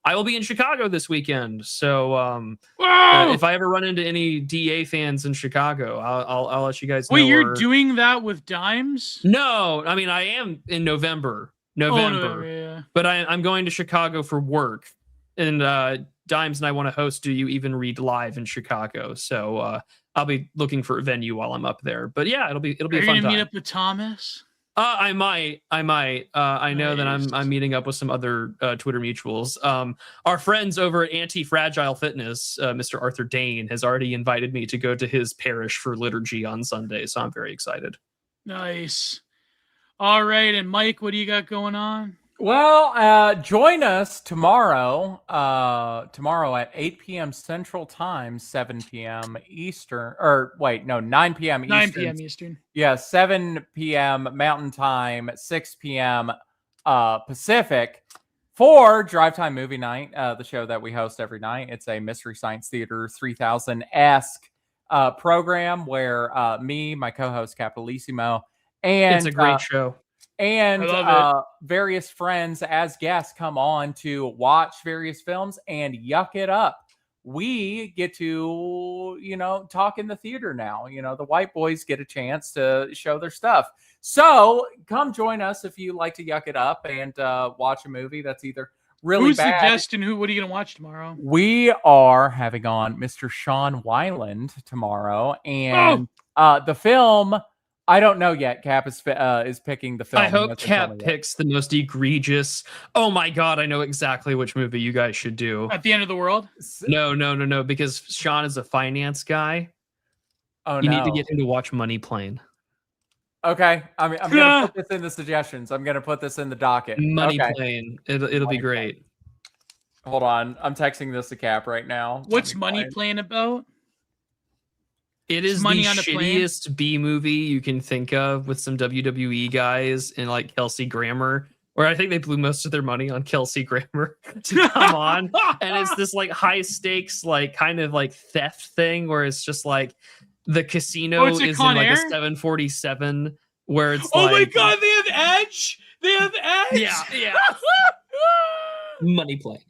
I will be in Chicago this weekend. So if I ever run into any DA fans in Chicago, I'll let you guys know. Wait, you're doing that with Dimes? No, I mean, I am in November. Yeah. But I'm going to Chicago for work. And Dimes and I want to host Do You Even Read Live in Chicago. So I'll be looking for a venue while I'm up there. But yeah, it'll be a fun time. Are you going to meet up with Thomas? I might. I know that I'm meeting up with some other Twitter mutuals. Our friends over at Anti-Fragile Fitness, Mr. Arthur Dane, has already invited me to go to his parish for liturgy on Sunday, so I'm very excited. Nice. All right, and Mike, what do you got going on? Well, join us tomorrow. Tomorrow at 8 p.m. Central Time, 7 p.m. Eastern. 9 p.m. Eastern. 9 p.m. Eastern. Yeah, 7 p.m. Mountain Time, 6 p.m. Pacific for Drive Time Movie Night, the show that we host every night. It's a Mystery Science Theater 3000-esque program where me, my co-host Capitalisimo, and it's a great show. And various friends as guests come on to watch various films and yuck it up. We get to, talk in the theater now. The white boys get a chance to show their stuff. So come join us if you like to yuck it up and watch a movie that's either really bad. Who's the guest and what are you going to watch tomorrow? We are having on Mr. Sean Weiland tomorrow. And the film... I don't know yet. Cap is picking the film. I hope Cap picks the most egregious. Oh my god, I know exactly which movie you guys should do. At the End of the World? No, because Sean is a finance guy. You need to get him to watch Money Plane. Okay, I'm gonna put this in the suggestions. I'm gonna put this in the docket. Money Plane. It'll be great. Hold on, I'm texting this to Cap right now. What's Money Plane about? It is the shittiest B movie you can think of with some WWE guys and Kelsey Grammer, where I think they blew most of their money on Kelsey Grammer to come on. And it's this high stakes, kind of theft thing where it's just the casino is in a 747 where it's oh my god, they have Edge! They have Edge! Yeah. Money Plane.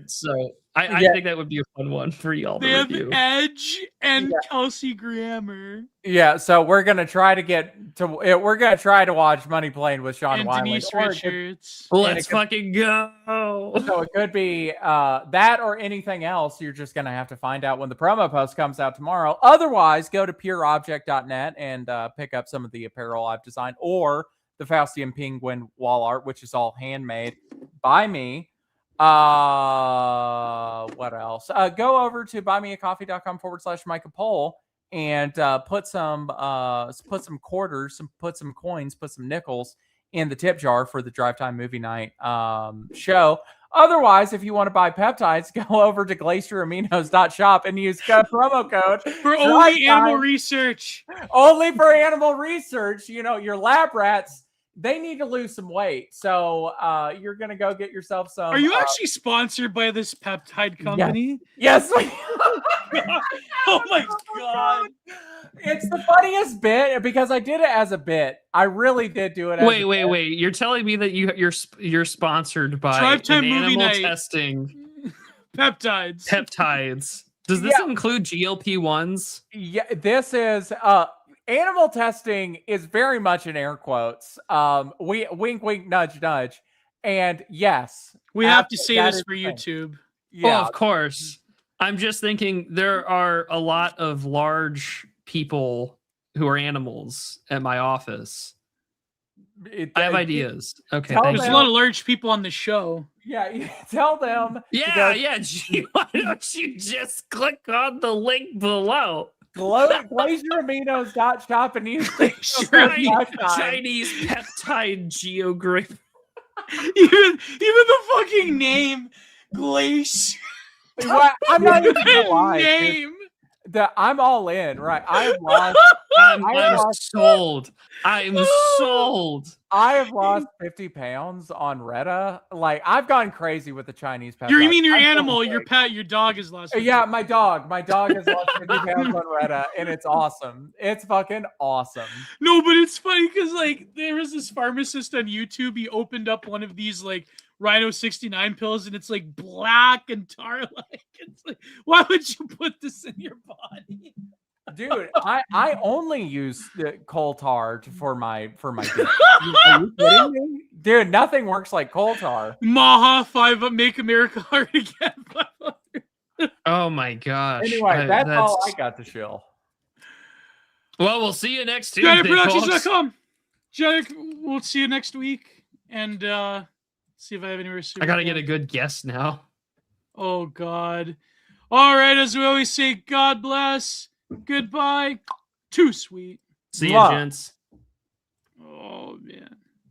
So I think that would be a fun one for y'all to review. They have Edge and Kelsey Grammer. Yeah, so we're gonna try to watch Money Plane with Sean and Weiland. Denise Richards. Let's fucking go. So it could be that or anything else. You're just gonna have to find out when the promo post comes out tomorrow. Otherwise, go to pureobject.net and pick up some of the apparel I've designed, or the Faustian Penguin wall art, which is all handmade by me. What else? Go over to buymeacoffee.com/Micah Poll and put some quarters, put some coins, put some nickels in the tip jar for the Drive Time Movie Night show. Otherwise, if you want to buy peptides, go over to glacieraminos.shop and use promo code for only animal research. Only for animal research. Your lab rats, they need to lose some weight. So you're going to go get yourself some. Are you actually sponsored by this peptide company? Yes. Oh my God. It's the funniest bit because I did it as a bit. I really did do it as a bit. Wait. You're telling me that you're sponsored by an animal testing peptides. Does this include GLP-1s? Yeah, this is animal testing is very much in air quotes. We wink, nudge, nudge. And yes, we have to say this for YouTube. Yeah, of course. I'm just thinking there are a lot of large people who are animals at my office. I have ideas. Okay. There's a lot of large people on the show. Yeah, tell them. Yeah. Why don't you just click on the link below? glacieraminos.shop and use Chinese peptide geography. even the fucking name, Glacier. What? I'm not even gonna lie. Dude. Name. I'm all in, right? I have lost. I'm sold. I'm sold. I have lost 50 pounds on Retta. Like, I've gone crazy with the Chinese pet. You mean your animal, your pet, your dog has lost 50 Yeah, my dog. My dog has lost 50 pounds on Retta, and it's awesome. It's fucking awesome. No, but it's funny because, like, there was this pharmacist on YouTube. He opened up one of these, like, Rhino 69 pills, and it's, like, black and tar-like. It's like, why would you put this in your body? Dude, I only use coal tar for my dick. Are you kidding me? Dude, nothing works like coal tar. Maha 5 Make America Hard Again. Oh my gosh. Anyway, that's all I got to shill. Well, we'll see you next Tuesday, GeopoliticalProductions.com. Jack, we'll see you next week, and see if I have any more. I gotta get a good guess now. Oh God! All right, as we always say, God bless. Goodbye. Too sweet. See you, gents.